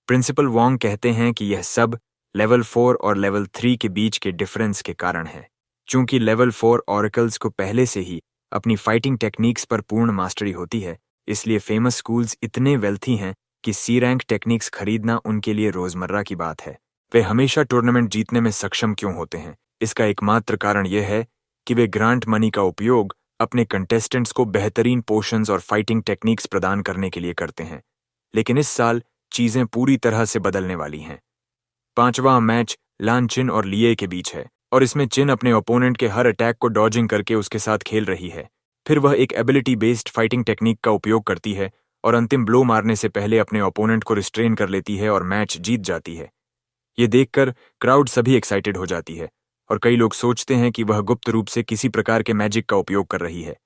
प्रिंसिपल वोंग कहते हैं कि यह सब लेवल 4 और लेवल 3 के बीच के डिफरेंस के कारण है। चूंकि लेवल 4 ऑरेकल्स को पहले से ही अपनी फाइटिंग टेक्निक्स पर पूर्ण मास्टरी होती है, इसलिए फेमस स्कूल्स इतने वेल्थी हैं कि सी रैंक टेक्निक्स खरीदना उनके लिए रोजमर्रा की बात है। वे हमेशा टूर्नामेंट जीतने में सक्षम क्यों होते हैं? इसका एकमात्र कारण यह है कि वे ग्रांट मनी का उपयोग अपने कंटेस्टेंट्स को बेहतरीन पोशंस और फाइटिंग टेक्निक्स प्रदान करने के लिए करते हैं। लेकिन इस साल चीजें पूरी तरह से बदलने वाली हैं। पांचवां मैच लान चिन और लिये के बीच है और इसमें चिन अपने ओपोनेंट के हर अटैक को डॉजिंग करके उसके साथ खेल रही है। फिर वह एक एबिलिटी बेस्ड फाइटिंग टेक्निक का उपयोग करती है और अंतिम ब्लो मारने से पहले अपने ओपोनेंट को रिस्ट्रेन कर लेती है और मैच जीत जाती है। ये देखकर क्राउड सभी एक्साइटेड हो जाती है और कई लोग सोचते हैं कि वह गुप्त रूप से किसी प्रकार के मैजिक का उपयोग कर रही है।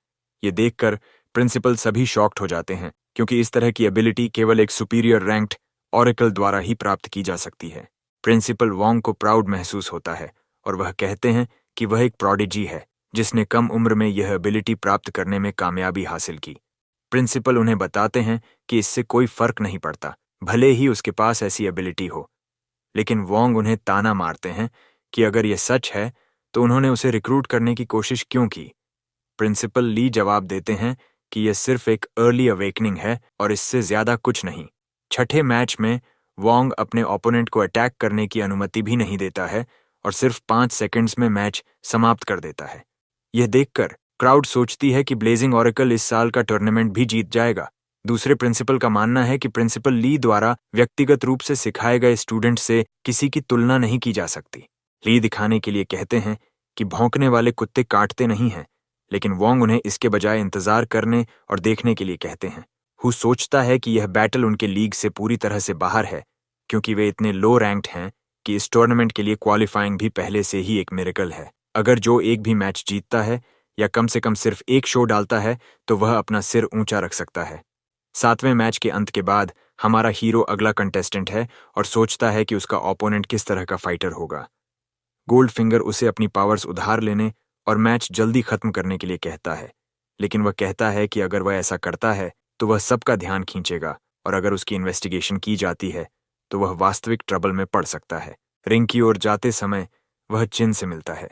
ये देखकर प्रिंसिपल सभी शॉक्ड हो जाते हैं, क्योंकि इस तरह की एबिलिटी केवल एक सुपीरियर रैंक्ड ऑरेकल द्वारा ही प्राप्त की जा सकती है। प्रिंसिपल वोंग को प्राउड महसूस होता है और वह कहते हैं कि वह एक प्रोडिजी है जिसने कम उम्र में यह एबिलिटी प्राप्त करने में कामयाबी हासिल की। प्रिंसिपल उन्हें बताते हैं कि इससे कोई फर्क नहीं पड़ता, भले ही उसके पास ऐसी एबिलिटी हो। लेकिन वोंग उन्हें ताना मारते हैं कि अगर यह सच है तो उन्होंने उसे रिक्रूट करने की कोशिश क्यों की। प्रिंसिपल ली जवाब देते हैं कि यह सिर्फ एक अर्ली अवेकनिंग है और इससे ज्यादा कुछ नहीं। छठे मैच में वोंग अपने ओपोनेंट को अटैक करने की अनुमति भी नहीं देता है और सिर्फ 5 सेकंड्स में मैच समाप्त कर देता है। यह देखकर क्राउड सोचती है कि ब्लेजिंग ऑरेकल इस साल का टूर्नामेंट भी जीत जाएगा। दूसरे प्रिंसिपल का मानना है कि प्रिंसिपल ली द्वारा व्यक्तिगत रूप से सिखाए गए स्टूडेंट से किसी की तुलना नहीं की जा सकती। ली दिखाने के लिए कहते हैं कि भौंकने वाले कुत्ते काटते नहीं हैं, लेकिन वोंग उन्हें इसके बजाय इंतजार करने और देखने के लिए कहते हैं। हु सोचता है कि यह बैटल उनके लीग से पूरी तरह से बाहर है, क्योंकि वे इतने लो रैंक्ड हैं कि इस टूर्नामेंट के लिए क्वालिफाइंग भी पहले से ही एक मिरेकल है। अगर जो एक भी मैच जीतता है या कम से कम सिर्फ एक शो डालता है तो वह अपना सिर ऊंचा रख सकता है। 7वें मैच के अंत के बाद हमारा हीरो अगला कंटेस्टेंट है और सोचता है कि उसका ओपोनेंट किस तरह का फाइटर होगा। गोल्ड फिंगर उसे अपनी पावर्स उधार लेने और मैच जल्दी खत्म करने के लिए कहता है, लेकिन वह कहता है कि अगर वह ऐसा करता है तो वह सबका ध्यान खींचेगा और अगर उसकी इन्वेस्टिगेशन की जाती है तो वह वास्तविक ट्रबल में पड़ सकता है। रिंग की ओर जाते समय वह चिन से मिलता है।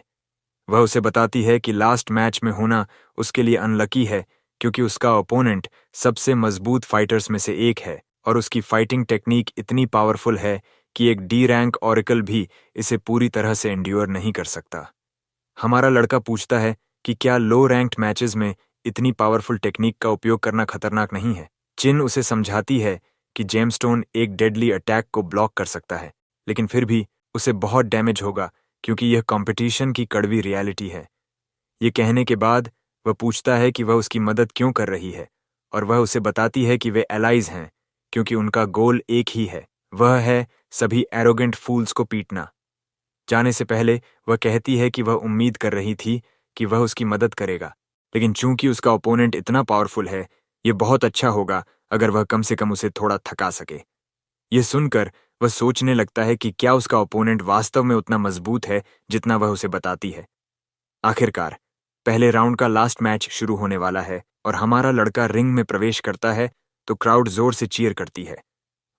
वह उसे बताती है कि लास्ट मैच में होना उसके लिए अनलकी है क्योंकि उसका ओपोनेंट सबसे मजबूत फाइटर्स में से एक है और उसकी फाइटिंग टेक्निक इतनी पावरफुल है कि एक डी रैंक ऑरेकल भी इसे पूरी तरह से एंड्योर नहीं कर सकता। हमारा लड़का पूछता है कि क्या लो रैंक्ड मैचेस में इतनी पावरफुल टेक्निक का उपयोग करना खतरनाक नहीं है। चिन उसे समझाती है कि जेमस्टोन एक डेडली अटैक को ब्लॉक कर सकता है, लेकिन फिर भी उसे बहुत डैमेज होगा क्योंकि यह कंपटीशन की कड़वी रियलिटी है। ये कहने के बाद वह पूछता है कि वह उसकी मदद क्यों कर रही है और वह उसे बताती है कि वे एलाइज हैं क्योंकि उनका गोल एक ही है, वह है सभी एरोगेंट फूल्स को पीटना। जाने से पहले वह कहती है कि वह उम्मीद कर रही थी कि वह उसकी मदद करेगा, लेकिन चूंकि उसका ओपोनेंट इतना पावरफुल है, यह बहुत अच्छा होगा अगर वह कम से कम उसे थोड़ा थका सके। यह सुनकर वह सोचने लगता है कि क्या उसका ओपोनेंट वास्तव में उतना मजबूत है जितना वह उसे बताती है। आखिरकार पहले राउंड का लास्ट मैच शुरू होने वाला है और हमारा लड़का रिंग में प्रवेश करता है तो क्राउड जोर से चीयर करती है।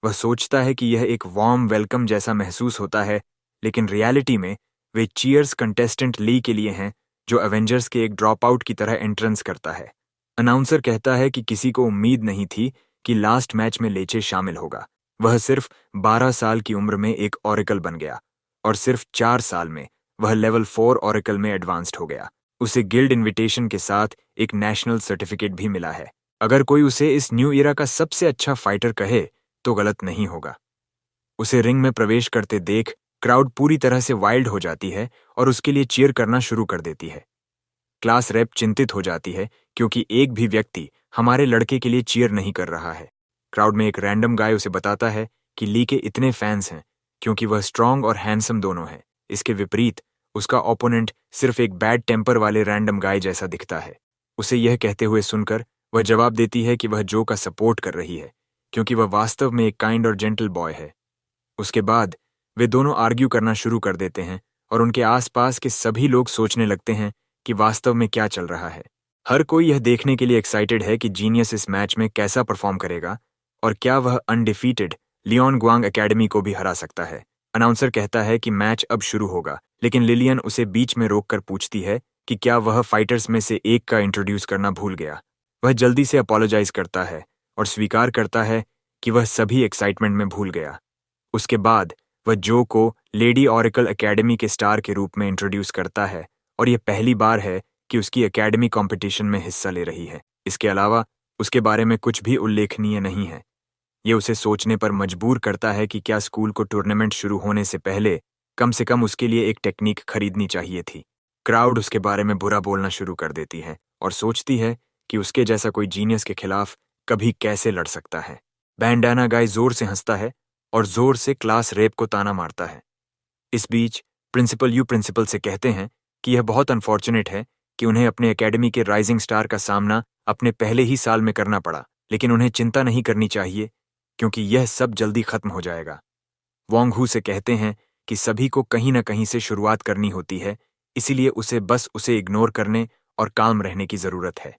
वह सोचता है कि यह एक वार्म वेलकम जैसा महसूस होता है, लेकिन रियलिटी में वे चीयर्स कंटेस्टेंट ली के लिए हैं जो एवेंजर्स के एक ड्रॉप आउट की तरह एंट्रेंस करता है। अनाउंसर कहता है कि किसी को उम्मीद नहीं थी कि लास्ट मैच में लेचे शामिल होगा। वह सिर्फ 12 साल की उम्र में एक ऑरेकल बन गया और सिर्फ 4 साल में वह लेवल 4 ऑरेकल में एडवांस्ड हो गया। उसे गिल्ड इनविटेशन के साथ एक नेशनल सर्टिफिकेट भी मिला है। अगर कोई उसे इस न्यू ईरा का सबसे अच्छा फाइटर कहे तो गलत नहीं होगा। उसे रिंग में प्रवेश करते देख क्राउड पूरी तरह से वाइल्ड हो जाती है और उसके लिए चीयर करना शुरू कर देती है। क्लास रेप चिंतित हो जाती है क्योंकि एक भी व्यक्ति हमारे लड़के के लिए चीयर नहीं कर रहा है। क्राउड में एक रैंडम गाय उसे बताता है कि ली के इतने फैंस हैं क्योंकि वह स्ट्रांग और हैंडसम दोनों है। इसके विपरीत उसका ओपोनेंट सिर्फ एक बैड टेम्पर वाले रैंडम गाय जैसा दिखता है। उसे यह कहते हुए सुनकर वह जवाब देती है कि वह जो का सपोर्ट कर रही है क्योंकि वह वास्तव में एक काइंड और जेंटल बॉय है। उसके बाद वे दोनों आर्ग्यू करना शुरू कर देते हैं और उनके आसपास के सभी लोग सोचने लगते हैं कि वास्तव में क्या चल रहा है। हर कोई यह देखने के लिए एक्साइटेड है कि जीनियस इस मैच में कैसा परफॉर्म करेगा और क्या वह अनडिफीटेड लियोन ग्वांग एकेडमी को भी हरा सकता है। अनाउंसर कहता है कि मैच अब शुरू होगा, लेकिन लिलियन उसे बीच में रोककर पूछती है कि क्या वह फाइटर्स में से एक का इंट्रोड्यूस करना भूल गया। वह जल्दी से अपोलोजाइज करता है और स्वीकार करता है कि वह सभी एक्साइटमेंट में भूल गया। उसके बाद वह जो को लेडी ऑरेकल एकेडमी के स्टार के रूप में इंट्रोड्यूस करता है और यह पहली बार है कि उसकी एकेडमी कंपटीशन में हिस्सा ले रही है। इसके अलावा उसके बारे में कुछ भी उल्लेखनीय नहीं है। यह उसे सोचने पर मजबूर करता है कि क्या स्कूल को टूर्नामेंट शुरू होने से पहले कम से कम उसके लिए एक टेक्निक खरीदनी चाहिए थी। क्राउड उसके बारे में बुरा बोलना शुरू कर देती है और सोचती है कि उसके जैसा कोई जीनियस के खिलाफ कभी कैसे लड़ सकता है। बैंडाना गाय जोर से हंसता है और जोर से क्लास रेप को ताना मारता है। इस बीच प्रिंसिपल से कहते हैं कि यह बहुत अनफॉर्चुनेट है कि उन्हें अपने एकेडमी के राइजिंग स्टार का सामना अपने पहले ही साल में करना पड़ा, लेकिन उन्हें चिंता नहीं करनी चाहिए क्योंकि यह सब जल्दी खत्म हो जाएगा। वोंग हू से कहते हैं कि सभी को कहीं न कहीं से शुरुआत करनी होती है, इसीलिए उसे इग्नोर करने और काम रहने की जरूरत है।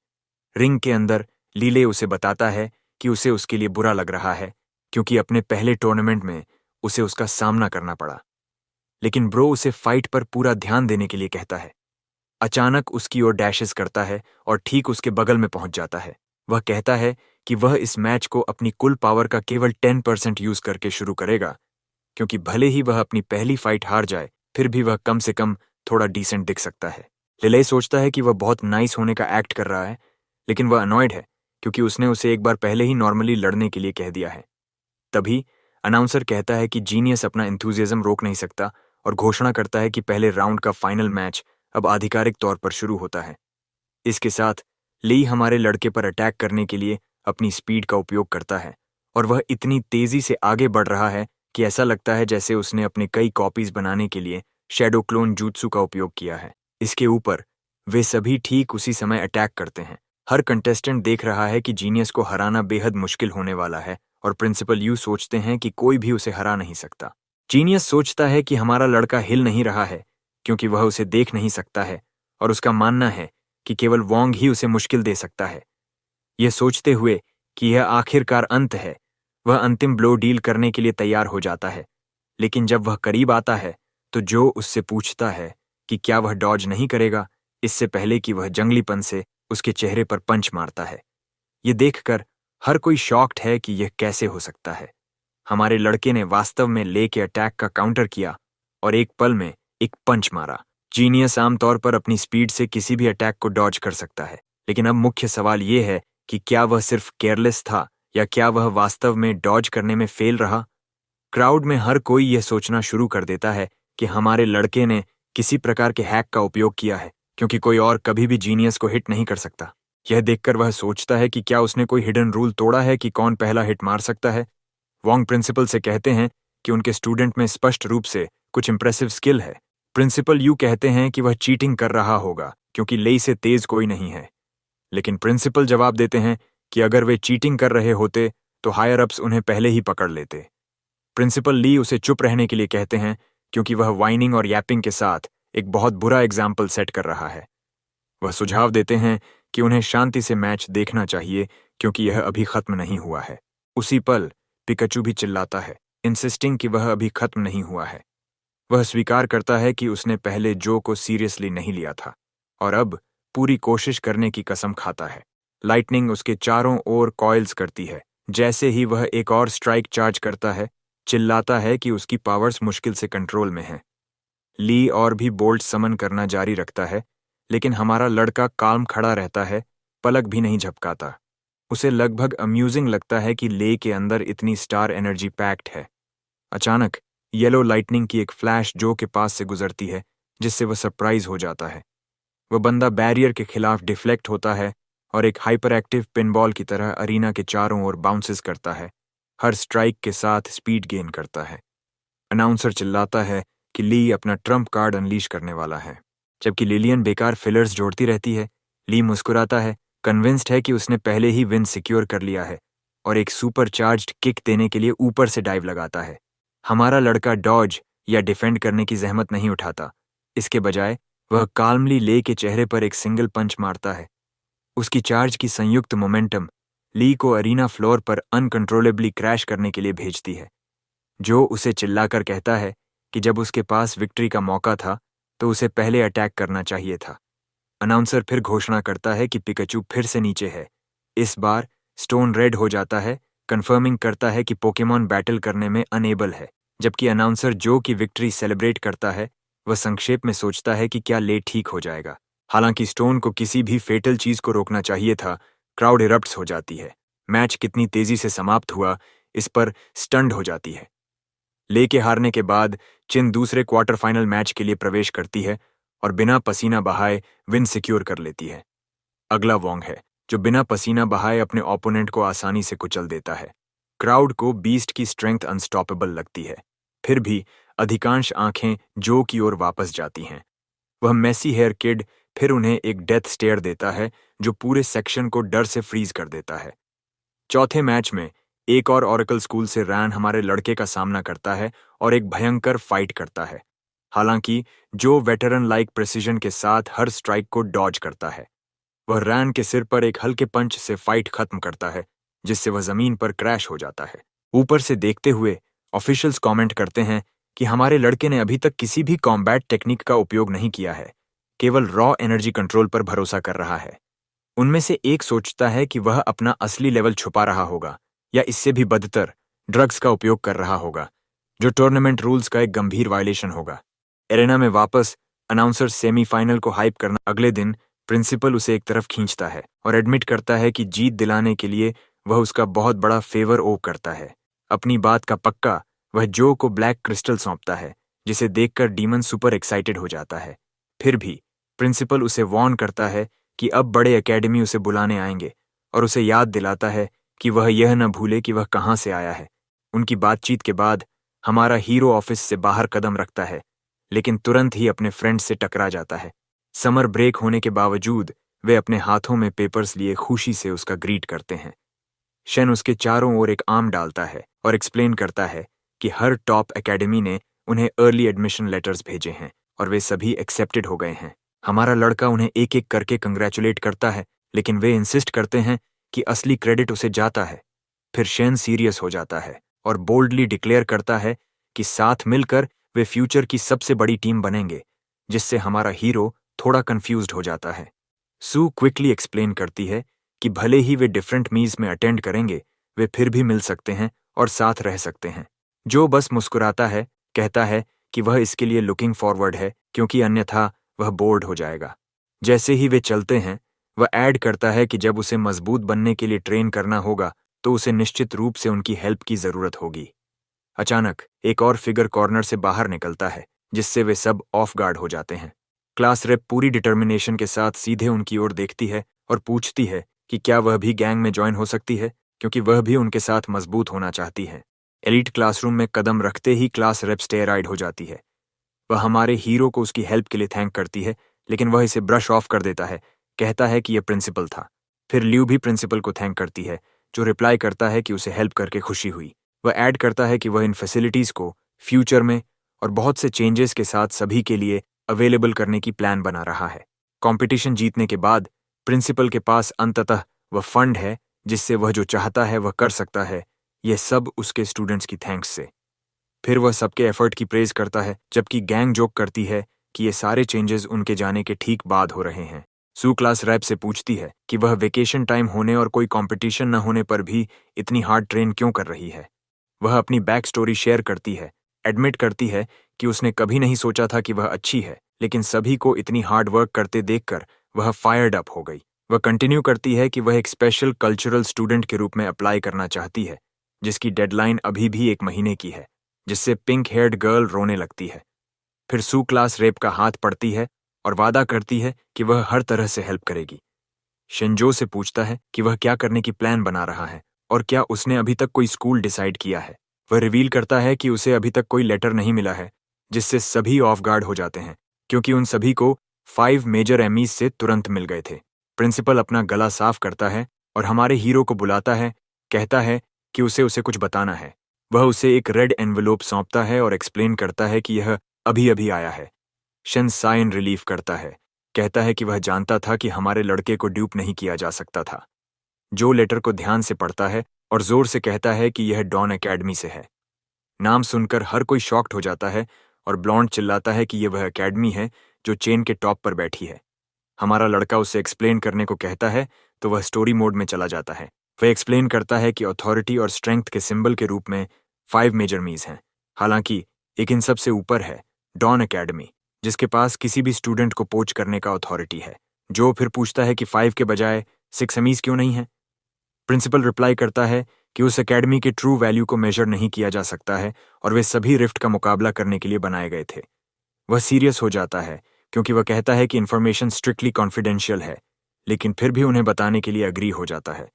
रिंग के अंदर लीले उसे बताता है कि उसे उसके लिए बुरा लग रहा है क्योंकि अपने पहले टूर्नामेंट में उसे उसका सामना करना पड़ा, लेकिन ब्रो उसे फाइट पर पूरा ध्यान देने के लिए कहता है। अचानक उसकी ओर डैशेस करता है और ठीक उसके बगल में पहुंच जाता है। वह कहता है कि वह इस मैच को अपनी कुल पावर का केवल 10% यूज करके शुरू करेगा क्योंकि भले ही वह अपनी पहली फाइट हार जाए, फिर भी वह कम से कम थोड़ा डिसेंट दिख सकता है। लिले सोचता है कि वह बहुत नाइस होने का एक्ट कर रहा है, लेकिन वह अनॉयड है क्योंकि उसने उसे एक बार पहले ही नॉर्मली लड़ने के लिए कह दिया है। तभी अनाउंसर कहता है कि जीनियस अपना एंथुसियाज्म रोक नहीं सकता और घोषणा करता है कि पहले राउंड का फाइनल मैच अब आधिकारिक तौर पर शुरू होता है। इसके साथ ली हमारे लड़के पर अटैक करने के लिए अपनी स्पीड का उपयोग करता है और वह इतनी तेजी से आगे बढ़ रहा है कि ऐसा लगता है जैसे उसने अपने कई कॉपीज बनाने के लिए शैडो क्लोन जूत्सु का उपयोग किया है। इसके ऊपर वे सभी ठीक उसी समय अटैक करते हैं। हर कंटेस्टेंट देख रहा है कि जीनियस को हराना बेहद मुश्किल होने वाला है और प्रिंसिपल यू सोचते हैं कि कोई भी उसे हरा नहीं सकता। जीनियस सोचता है कि हमारा लड़का हिल नहीं रहा है क्योंकि वह उसे देख नहीं सकता है और उसका मानना है कि केवल वोंग ही उसे मुश्किल दे सकता है। यह सोचते हुए कि यह आखिरकार अंत है, वह अंतिम ब्लो डील करने के लिए तैयार हो जाता है। लेकिन जब वह करीब आता है तो जो उससे पूछता है कि क्या वह डॉज नहीं करेगा इससे पहले कि वह जंगलीपन से उसके चेहरे पर पंच मारता है। ये देखकर हर कोई शॉक्ड है कि यह कैसे हो सकता है। हमारे लड़के ने वास्तव में ले के अटैक का काउंटर किया और एक पल में एक पंच मारा। जीनियस आमतौर पर अपनी स्पीड से किसी भी अटैक को डॉज कर सकता है, लेकिन अब मुख्य सवाल यह है कि क्या वह सिर्फ केयरलेस था या क्या वह वास्तव में डॉज करने में फेल रहा। क्राउड में हर कोई यह सोचना शुरू कर देता है कि हमारे लड़के ने किसी प्रकार के हैक का उपयोग किया है, क्योंकि कोई और कभी भी जीनियस को हिट नहीं कर सकता। यह देखकर वह सोचता है कि क्या उसने कोई हिडन रूल तोड़ा है कि कौन पहला हिट मार सकता है। वोंग प्रिंसिपल से कहते हैं कि उनके स्टूडेंट में स्पष्ट रूप से कुछ इंप्रेसिव स्किल है। प्रिंसिपल यू कहते हैं कि वह चीटिंग कर रहा होगा क्योंकि लेई से तेज कोई नहीं है। लेकिन प्रिंसिपल जवाब देते हैं कि अगर वे चीटिंग कर रहे होते तो हायर अप्स उन्हें पहले ही पकड़ लेते। प्रिंसिपल ली उसे चुप रहने के लिए कहते हैं क्योंकि वह वाइनिंग और यैपिंग के साथ एक बहुत बुरा एग्जाम्पल सेट कर रहा है। वह सुझाव देते हैं कि उन्हें शांति से मैच देखना चाहिए क्योंकि यह अभी खत्म नहीं हुआ है। उसी पल पिकाचू भी चिल्लाता है, इंसिस्टिंग कि वह अभी खत्म नहीं हुआ है। वह स्वीकार करता है कि उसने पहले जो को सीरियसली नहीं लिया था और अब पूरी कोशिश करने की कसम खाता है। लाइटनिंग उसके चारों ओर कॉइल्स करती है। जैसे ही वह एक और स्ट्राइक चार्ज करता है, चिल्लाता है कि उसकी पावर्स मुश्किल से कंट्रोल में हैं। ली और भी बोल्ट समन करना जारी रखता है, लेकिन हमारा लड़का काल्म खड़ा रहता है, पलक भी नहीं झपकाता। उसे लगभग अम्यूजिंग लगता है कि ले के अंदर इतनी स्टार एनर्जी पैक्ड है। अचानक येलो लाइटनिंग की एक फ्लैश जो के पास से गुजरती है, जिससे वह सरप्राइज हो जाता है। वह बंदा बैरियर के खिलाफ डिफ्लेक्ट होता है और एक हाइपर एक्टिव पिनबॉल की तरह अरीना के चारों ओर बाउंसेस करता है, हर स्ट्राइक के साथ स्पीड गेन करता है। अनाउंसर चिल्लाता है कि ली अपना ट्रम्प कार्ड अनलीश करने वाला है। जबकि लिलियन बेकार फिलर्स जोड़ती रहती है, ली मुस्कुराता है, कन्विंस्ड है कि उसने पहले ही विन सिक्योर कर लिया है और एक सुपर चार्ज्ड किक देने के लिए ऊपर से डाइव लगाता है। हमारा लड़का डॉज या डिफेंड करने की जहमत नहीं उठाता। इसके बजाय वह काल्मली ले के चेहरे पर एक सिंगल पंच मारता है। उसकी चार्ज की संयुक्त मोमेंटम ली को अरीना फ्लोर पर अनकंट्रोलेबली क्रैश करने के लिए भेजती है। जो उसे चिल्लाकर कहता है कि जब उसके पास विक्ट्री का मौका था तो उसे पहले अटैक करना चाहिए था। अनाउंसर फिर घोषणा करता है कि पिकाचू फिर से नीचे है। इस बार स्टोन रेड हो जाता है, कंफर्मिंग करता है कि पोकेमॉन बैटल करने में अनेबल है। जबकि अनाउंसर जो की विक्ट्री सेलिब्रेट करता है, वह संक्षेप में सोचता है कि क्या ले ठीक हो जाएगा। हालांकि स्टोन को किसी भी फेटल चीज को रोकना चाहिए था। क्राउड इरप्ट्स हो जाती है। मैच कितनी तेजी से समाप्त हुआ इस पर स्टन्ड हो जाती है। लेके हारने के बाद चिन दूसरे क्वार्टर फाइनल मैच के लिए प्रवेश करती है और बिना पसीना बहाए विन सिक्योर कर लेती है। अगला वोंग है, जो बिना पसीना बहाए अपने ओपोनेंट को आसानी से कुचल देता है। क्राउड को बीस्ट की स्ट्रेंथ अनस्टॉपेबल लगती है। फिर भी अधिकांश आंखें जो की ओर वापस जाती हैं। वह मेसी हेयर किड फिर उन्हें एक डेथ स्टेयर देता है जो पूरे सेक्शन को डर से फ्रीज कर देता है। चौथे मैच में एक और ओरेकल स्कूल से रैन हमारे लड़के का सामना करता है और एक भयंकर फाइट करता है। हालांकि जो वेटरन लाइक प्रेसिजन के साथ हर स्ट्राइक को डॉज करता है। वह रैन के सिर पर एक हल्के पंच से फाइट खत्म करता है, जिससे वह जमीन पर क्रैश हो जाता है। ऊपर से देखते हुए ऑफिशियल्स कमेंट करते हैं कि हमारे लड़के ने अभी तक किसी भी कॉम्बैट टेक्निक का उपयोग नहीं किया है, केवल रॉ एनर्जी कंट्रोल पर भरोसा कर रहा है। उनमें से एक सोचता है कि वह अपना असली लेवल छुपा रहा होगा या इससे भी बदतर ड्रग्स का उपयोग कर रहा होगा, जो टूर्नामेंट रूल्स का एक गंभीर वायलेशन होगा। एरेना में वापस अनाउंसर सेमीफाइनल को हाइप करना। अगले दिन प्रिंसिपल उसे एक तरफ खींचता है और एडमिट करता है कि जीत दिलाने के लिए वह उसका बहुत बड़ा फेवर ओ करता है। अपनी बात का पक्का वह जो को ब्लैक क्रिस्टल सौंपता है, जिसे देखकर डीमन सुपर एक्साइटेड हो जाता है। फिर भी प्रिंसिपल उसे वार्न करता है कि अब बड़े एकेडमी उसे बुलाने आएंगे और उसे याद दिलाता है कि वह यह न भूले कि वह कहाँ से आया है। उनकी बातचीत के बाद हमारा हीरो ऑफिस से बाहर कदम रखता है, लेकिन तुरंत ही अपने फ्रेंड से टकरा जाता है। समर ब्रेक होने के बावजूद वे अपने हाथों में पेपर्स लिए खुशी से उसका ग्रीट करते हैं। शेन उसके चारों ओर एक आर्म डालता है और एक्सप्लेन करता है कि हर टॉप एकेडमी ने उन्हें अर्ली एडमिशन लेटर्स भेजे हैं और वे सभी एक्सेप्टेड हो गए हैं। हमारा लड़का उन्हें एक एक करके कंग्रेचुलेट करता है, लेकिन वे इंसिस्ट करते हैं कि असली क्रेडिट उसे जाता है। फिर शेन सीरियस हो जाता है और बोल्डली डिक्लेयर करता है कि साथ मिलकर वे फ्यूचर की सबसे बड़ी टीम बनेंगे, जिससे हमारा हीरो थोड़ा कंफ्यूज्ड हो जाता है। सू क्विकली एक्सप्लेन करती है कि भले ही वे डिफरेंट मीज में अटेंड करेंगे, वे फिर भी मिल सकते हैं और साथ रह सकते हैं। जो बस मुस्कुराता है, कहता है कि वह इसके लिए लुकिंग फॉरवर्ड है क्योंकि अन्यथा वह बोर्ड हो जाएगा। जैसे ही वे चलते हैं, वह ऐड करता है कि जब उसे मजबूत बनने के लिए ट्रेन करना होगा तो उसे निश्चित रूप से उनकी हेल्प की जरूरत होगी। अचानक एक और फिगर कॉर्नर से बाहर निकलता है, जिससे वे सब ऑफ गार्ड हो जाते हैं। क्लास रेप पूरी डिटर्मिनेशन के साथ सीधे उनकी ओर देखती है और पूछती है कि क्या वह भी गैंग में ज्वाइन हो सकती है, क्योंकि वह भी उनके साथ मजबूत होना चाहती है। एलीट क्लासरूम में कदम रखते ही क्लास रेप स्टेयर आइड हो जाती है। वह हमारे हीरो को उसकी हेल्प के लिए थैंक करती है, लेकिन वह इसे ब्रश ऑफ कर देता है, कहता है कि यह प्रिंसिपल था। फिर ल्यू भी प्रिंसिपल को थैंक करती है, जो रिप्लाई करता है कि उसे हेल्प करके खुशी हुई। वह ऐड करता है कि वह इन फैसिलिटीज को फ्यूचर में और बहुत से चेंजेस के साथ सभी के लिए अवेलेबल करने की प्लान बना रहा है। कंपटीशन जीतने के बाद प्रिंसिपल के पास अंततः वह फंड है जिससे वह जो चाहता है वह कर सकता है, यह सब उसके स्टूडेंट्स की थैंक्स से। फिर वह सबके एफर्ट की प्रेज करता है, जबकि गैंग जोक करती है कि ये सारे चेंजेस उनके जाने के ठीक बाद हो रहे हैं। सू क्लास रैप से पूछती है कि वह वेकेशन टाइम होने और कोई कंपटीशन न होने पर भी इतनी हार्ड ट्रेन क्यों कर रही है। वह अपनी बैक स्टोरी शेयर करती है, एडमिट करती है कि उसने कभी नहीं सोचा था कि वह अच्छी है, लेकिन सभी को इतनी हार्ड वर्क करते देखकर वह फायर्ड अप हो गई। वह कंटिन्यू करती है कि वह एक स्पेशल कल्चरल स्टूडेंट के रूप में अप्लाई करना चाहती है, जिसकी डेडलाइन अभी भी 1 महीने की है, जिससे पिंक हेयर्ड गर्ल रोने लगती है। फिर सू क्लास रेप का हाथ पड़ती है और वादा करती है कि वह हर तरह से हेल्प करेगी। शिंजो से पूछता है कि वह क्या करने की प्लान बना रहा है और क्या उसने अभी तक कोई स्कूल डिसाइड किया है। वह रिवील करता है कि उसे अभी तक कोई लेटर नहीं मिला है, जिससे सभी ऑफ गार्ड हो जाते हैं, क्योंकि उन सभी को 5 मेजर एमीज से तुरंत मिल गए थे। प्रिंसिपल अपना गला साफ करता है और हमारे हीरो को बुलाता है, कहता है कि उसे कुछ बताना है। वह उसे एक रेड एनवेलोप सौंपता है और एक्सप्लेन करता है कि यह अभी अभी आया है। शन साइन रिलीफ करता है, कहता है कि वह जानता था कि हमारे लड़के को ड्यूप नहीं किया जा सकता था। जो लेटर को ध्यान से पढ़ता है और जोर से कहता है कि यह डॉन एकेडमी से है। नाम सुनकर हर कोई शॉक्ड हो जाता है और ब्लॉन्ड चिल्लाता है कि यह वह एकेडमी है जो चेन के टॉप पर बैठी है। हमारा लड़का उसे एक्सप्लेन करने को कहता है तो वह स्टोरी मोड में चला जाता है। वह एक्सप्लेन करता है कि अथॉरिटी और स्ट्रेंथ के सिंबल के रूप में 5 मेजर मीज हैं। हालांकि एक इन सबसे ऊपर है डॉन एकेडमी, जिसके पास किसी भी स्टूडेंट को पोच करने का अथॉरिटी है। जो फिर पूछता है कि 5 के बजाय 6 एमीज क्यों नहीं है। प्रिंसिपल रिप्लाई करता है कि उस एकेडमी के ट्रू वैल्यू को मेजर नहीं किया जा सकता है और वे सभी रिफ्ट का मुकाबला करने के लिए बनाए गए थे। वह सीरियस हो जाता है क्योंकि वह कहता है कि इंफॉर्मेशन स्ट्रिक्टली कॉन्फिडेंशियल है, लेकिन फिर भी उन्हें बताने के लिए अग्री हो जाता है।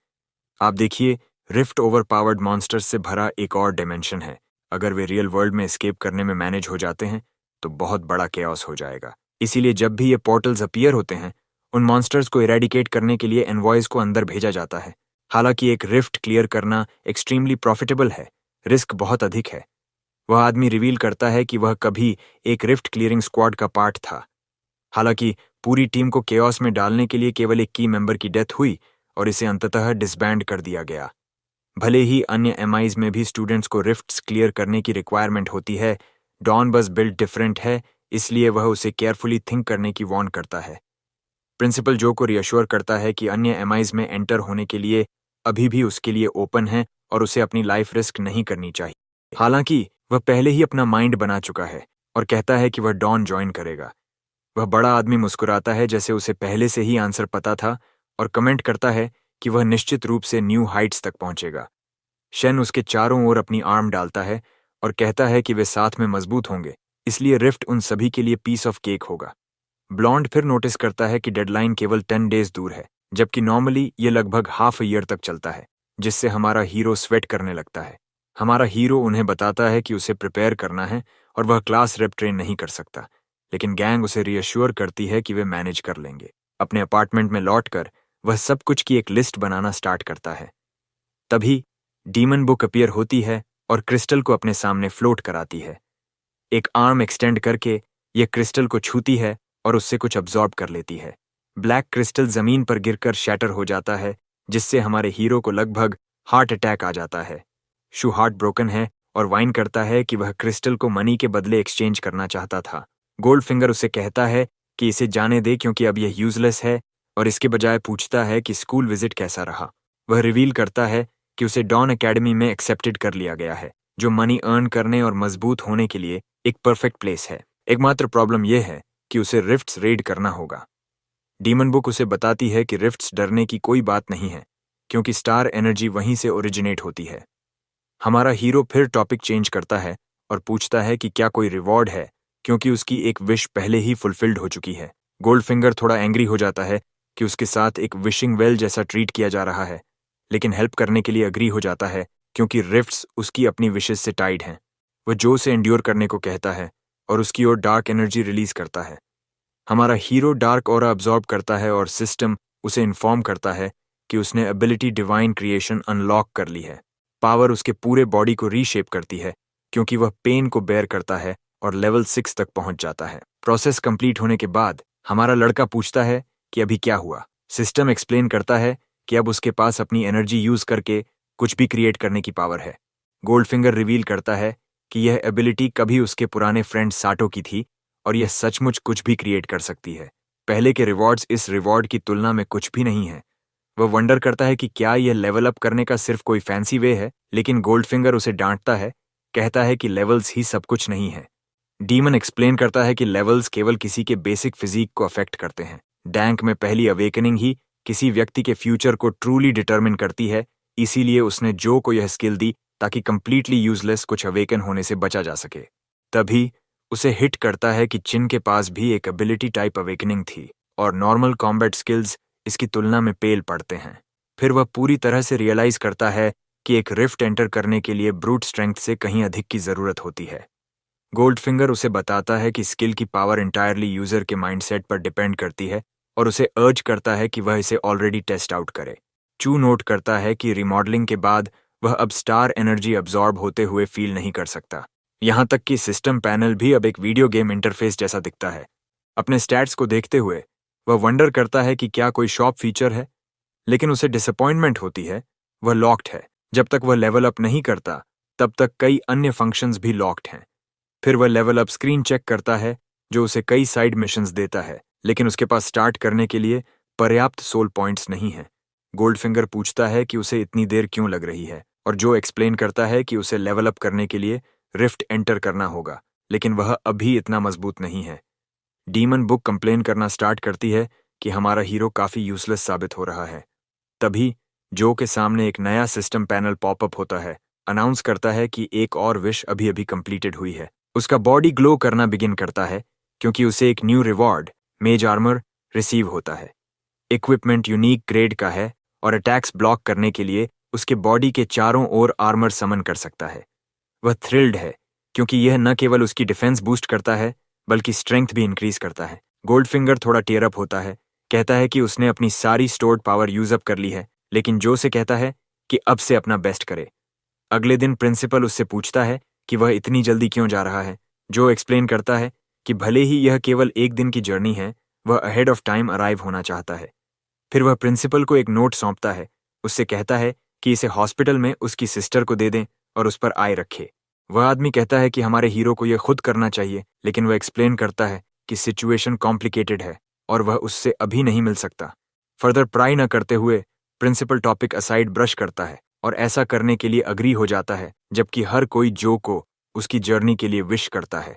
आप देखिए, रिफ्ट ओवर पावर्ड मॉन्स्टर्स से भरा एक और डायमेंशन है। अगर वे रियल वर्ल्ड में एस्केप करने में मैनेज हो जाते हैं तो बहुत बड़ा केओस हो जाएगा। इसीलिए जब भी ये पोर्टल्स अपीयर होते हैं, उन मॉन्स्टर्स को इरेडिकेट करने के लिए एनवॉयज को अंदर भेजा जाता है। हालांकि एक रिफ्ट क्लियर करना एक्सट्रीमली प्रॉफिटेबल है, रिस्क बहुत अधिक है। वह आदमी रिवील करता है कि वह कभी एक रिफ्ट क्लियरिंग स्क्वाड का पार्ट था। हालांकि पूरी टीम को केओस में डालने के लिए केवल एक की मेंबर की डेथ हुई और इसे अंततः डिसबैंड कर दिया गया। भले ही अन्य एमआईज में भी स्टूडेंट्स को रिफ्ट्स क्लियर करने की रिक्वायरमेंट होती है, डॉन बस बिल्ड डिफरेंट है, इसलिए वह उसे केयरफुली थिंक करने की वार्न करता है। प्रिंसिपल जो को रियश्योर करता है कि अन्य एमआईज में एंटर होने के लिए अभी भी उसके लिए ओपन है और उसे अपनी लाइफ रिस्क नहीं करनी चाहिए। हालांकि वह पहले ही अपना माइंड बना चुका है और कहता है कि वह डॉन ज्वाइन करेगा। वह बड़ा आदमी मुस्कुराता है जैसे उसे पहले से ही आंसर पता था और कमेंट करता है कि वह निश्चित रूप से न्यू हाइट्स तक पहुंचेगा। शेन उसके चारों ओर अपनी आर्म डालता है और कहता है कि वे साथ में मजबूत होंगे, इसलिए रिफ्ट उन सभी के लिए पीस ऑफ केक होगा। ब्लॉन्ड फिर नोटिस करता है कि डेडलाइन केवल 10 डेज दूर है, जबकि नॉर्मली ये लगभग हाफ ईयर तक चलता है, जिससे हमारा हीरो स्वेट करने लगता है। हमारा हीरो उन्हें बताता है कि उसे प्रिपेयर करना है और वह क्लास रेप ट्रेन नहीं कर सकता, लेकिन गैंग उसे रियश्योर करती है कि वे मैनेज कर लेंगे। अपने अपार्टमेंट में लौटकर वह सब कुछ की एक लिस्ट बनाना स्टार्ट करता है। तभी डीमन बुक अपीयर होती है और क्रिस्टल को अपने सामने फ्लोट कराती है। एक आर्म एक्सटेंड करके यह क्रिस्टल को छूती है और उससे कुछ अब्जॉर्ब कर लेती है। ब्लैक क्रिस्टल जमीन पर गिरकर शैटर हो जाता है, जिससे हमारे हीरो को लगभग हार्ट अटैक आ जाता है। शू हार्ट ब्रोकन है और वाइन करता है कि वह क्रिस्टल को मनी के बदले एक्सचेंज करना चाहता था। गोल्ड फिंगर उसे कहता है कि इसे जाने दे क्योंकि अब यह यूजलेस है, और इसके बजाय पूछता है कि स्कूल विजिट कैसा रहा। वह रिवील करता है कि उसे डॉन एकेडमी में एक्सेप्टेड कर लिया गया है, जो मनी अर्न करने और मजबूत होने के लिए एक परफेक्ट प्लेस है। एकमात्र प्रॉब्लम यह है कि उसे रिफ्ट्स रेड करना होगा। डीमन बुक उसे बताती है कि रिफ्ट्स डरने की कोई बात नहीं है, क्योंकि स्टार एनर्जी वहीं से ओरिजिनेट होती है। हमारा हीरो फिर टॉपिक चेंज करता है और पूछता है कि क्या कोई रिवॉर्ड है, क्योंकि उसकी एक विश पहले ही फुलफिल्ड हो चुकी है। गोल्ड फिंगर थोड़ा एंग्री हो जाता है कि उसके साथ एक विशिंग वेल जैसा ट्रीट किया जा रहा है, लेकिन हेल्प करने के लिए अग्री हो जाता है क्योंकि रिफ्ट्स उसकी अपनी विशेस से टाइड हैं। वह जो से एंड्योर करने को कहता है और उसकी ओर डार्क एनर्जी रिलीज करता है। हमारा हीरो डार्क ऑरा अब्जॉर्ब करता है और सिस्टम उसे इन्फॉर्म करता है कि उसने एबिलिटी डिवाइन क्रिएशन अनलॉक कर ली है। पावर उसके पूरे बॉडी को रीशेप करती है क्योंकि वह पेन को बेयर करता है और लेवल 6 तक पहुंच जाता है। प्रोसेस कंप्लीट होने के बाद हमारा लड़का पूछता है कि अभी क्या हुआ। सिस्टम एक्सप्लेन करता है कि अब उसके पास अपनी एनर्जी यूज करके कुछ भी क्रिएट करने की पावर है। गोल्ड फिंगर रिवील करता है कि यह एबिलिटी कभी उसके पुराने फ्रेंड साटो की थी और यह सचमुच कुछ भी क्रिएट कर सकती है। पहले के रिवॉर्ड्स इस रिवॉर्ड की तुलना में कुछ भी नहीं है। वह वंडर करता है कि क्या यह लेवल अप करने का सिर्फ कोई फैंसी वे है, लेकिन गोल्ड फिंगर उसे डांटता है, कहता है कि लेवल्स ही सब कुछ नहीं है। डीमन एक्सप्लेन करता है कि लेवल्स केवल किसी के बेसिक फिजिक को अफेक्ट करते हैं। डैंक में पहली अवेकनिंग ही किसी व्यक्ति के फ्यूचर को ट्रूली डिटरमिन करती है, इसीलिए उसने जो को यह स्किल दी ताकि कंप्लीटली यूजलेस कुछ अवेकन होने से बचा जा सके। तभी उसे हिट करता है कि चिन के पास भी एक एबिलिटी टाइप अवेकनिंग थी और नॉर्मल कॉम्बैट स्किल्स इसकी तुलना में पेल पड़ते हैं। फिर वह पूरी तरह से रियलाइज करता है कि एक रिफ्ट एंटर करने के लिए ब्रूट स्ट्रेंथ से कहीं अधिक की जरूरत होती है। गोल्ड फिंगर उसे बताता है कि स्किल की पावर इंटायरली यूजर के माइंडसेट पर डिपेंड करती है और उसे अर्ज करता है कि वह इसे ऑलरेडी टेस्ट आउट करे। चू नोट करता है कि रिमॉडलिंग के बाद वह अब स्टार एनर्जी अब्जॉर्ब होते हुए फील नहीं कर सकता। यहाँ तक कि सिस्टम पैनल भी अब एक वीडियो गेम इंटरफेस जैसा दिखता है। अपने स्टैट्स को देखते हुए वह वंडर करता है कि क्या कोई शॉप फीचर है, लेकिन उसे डिसअपॉइंटमेंट होती है। वह लॉक्ड है। जब तक वह लेवल अप नहीं करता तब तक कई अन्य फंक्शंस भी लॉक्ड हैं। फिर वह लेवल अप स्क्रीन चेक करता है जो उसे कई साइड मिशंस देता है, लेकिन उसके पास स्टार्ट करने के लिए पर्याप्त सोल पॉइंट्स नहीं हैं। गोल्ड फिंगर पूछता है कि उसे इतनी देर क्यों लग रही है और जो एक्सप्लेन करता है कि उसे लेवल अप करने के लिए रिफ्ट एंटर करना होगा, लेकिन वह अभी इतना मजबूत नहीं है। डीमन बुक कंप्लेन करना स्टार्ट करती है कि हमारा हीरो काफी यूजलेस साबित हो रहा है। तभी जो के सामने एक नया सिस्टम पैनल पॉपअप होता है, अनाउंस करता है कि एक और विश अभी अभी कंप्लीटेड हुई है। उसका बॉडी ग्लो करना बिगिन करता है क्योंकि उसे एक न्यू रिवॉर्ड मेज आर्मर रिसीव होता है। इक्विपमेंट यूनिक ग्रेड का है और अटैक्स ब्लॉक करने के लिए उसके बॉडी के चारों ओर आर्मर समन कर सकता है। वह थ्रिल्ड है क्योंकि यह न केवल उसकी डिफेंस बूस्ट करता है बल्कि स्ट्रेंथ भी इंक्रीज करता है। गोल्ड फिंगर थोड़ा टेयर अप होता है, कहता है कि उसने अपनी सारी स्टोर्ड पावर यूज अप कर ली है, लेकिन जो से कहता है कि अब से अपना बेस्ट करे। अगले दिन प्रिंसिपल उससे पूछता है कि वह इतनी जल्दी क्यों जा रहा है। जो एक्सप्लेन करता है कि भले ही यह केवल एक दिन की जर्नी है, वह अहेड ऑफ टाइम अराइव होना चाहता है। फिर वह प्रिंसिपल को एक नोट सौंपता है। उससे कहता है कि इसे हॉस्पिटल में उसकी सिस्टर को दे दें और उस पर आय रखे। वह आदमी कहता है कि हमारे हीरो को यह खुद करना चाहिए, लेकिन वह एक्सप्लेन करता है कि सिचुएशन कॉम्प्लिकेटेड है और वह उससे अभी नहीं मिल सकता। फर्दर प्राई न करते हुए प्रिंसिपल टॉपिक असाइड ब्रश करता है और ऐसा करने के लिए अग्री हो जाता है, जबकि हर कोई जो को उसकी जर्नी के लिए विश करता है।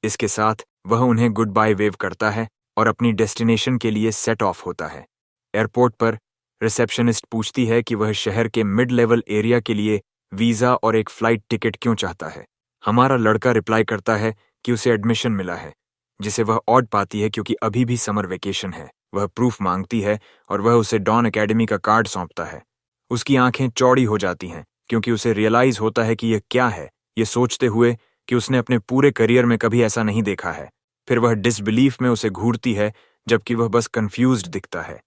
इसके साथ वह उन्हें गुड बाय वेव करता है और अपनी डेस्टिनेशन के लिए सेट ऑफ होता है। एयरपोर्ट पर रिसेप्शनिस्ट पूछती है कि वह शहर के मिड लेवल एरिया के लिए वीजा और एक फ्लाइट टिकट क्यों चाहता है। हमारा लड़का रिप्लाई करता है कि उसे एडमिशन मिला है, जिसे वह ऑड पाती है क्योंकि अभी भी समर वेकेशन है। वह प्रूफ मांगती है और वह उसे डॉन एकेडमी का कार्ड सौंपता है। उसकी आंखें चौड़ी हो जाती हैं क्योंकि उसे रियलाइज होता है कि यह क्या है, ये सोचते हुए कि उसने अपने पूरे करियर में कभी ऐसा नहीं देखा है। फिर वह डिसबिलीफ में उसे घूरती है, जबकि वह बस कंफ्यूज्ड दिखता है।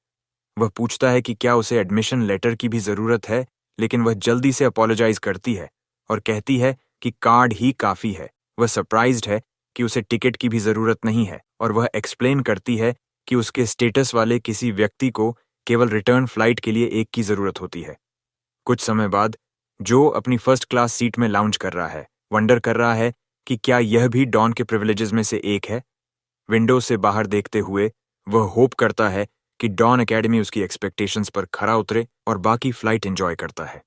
वह पूछता है कि क्या उसे एडमिशन लेटर की भी जरूरत है लेकिन वह जल्दी से अपोलोजाइज करती है और कहती है कि कार्ड ही काफ़ी है। वह सरप्राइज्ड है कि उसे टिकट की भी ज़रूरत नहीं है और वह एक्सप्लेन करती है कि उसके स्टेटस वाले किसी व्यक्ति को केवल रिटर्न फ्लाइट के लिए एक की ज़रूरत होती है। कुछ समय बाद जो अपनी फर्स्ट क्लास सीट में लाउंज कर रहा है, वंडर कर रहा है कि क्या यह भी डॉन के प्रिविलेजेस में से एक है। विंडो से बाहर देखते हुए वह होप करता है कि डॉन एकेडमी उसकी एक्सपेक्टेशंस पर खरा उतरे और बाकी फ्लाइट एंजॉय करता है।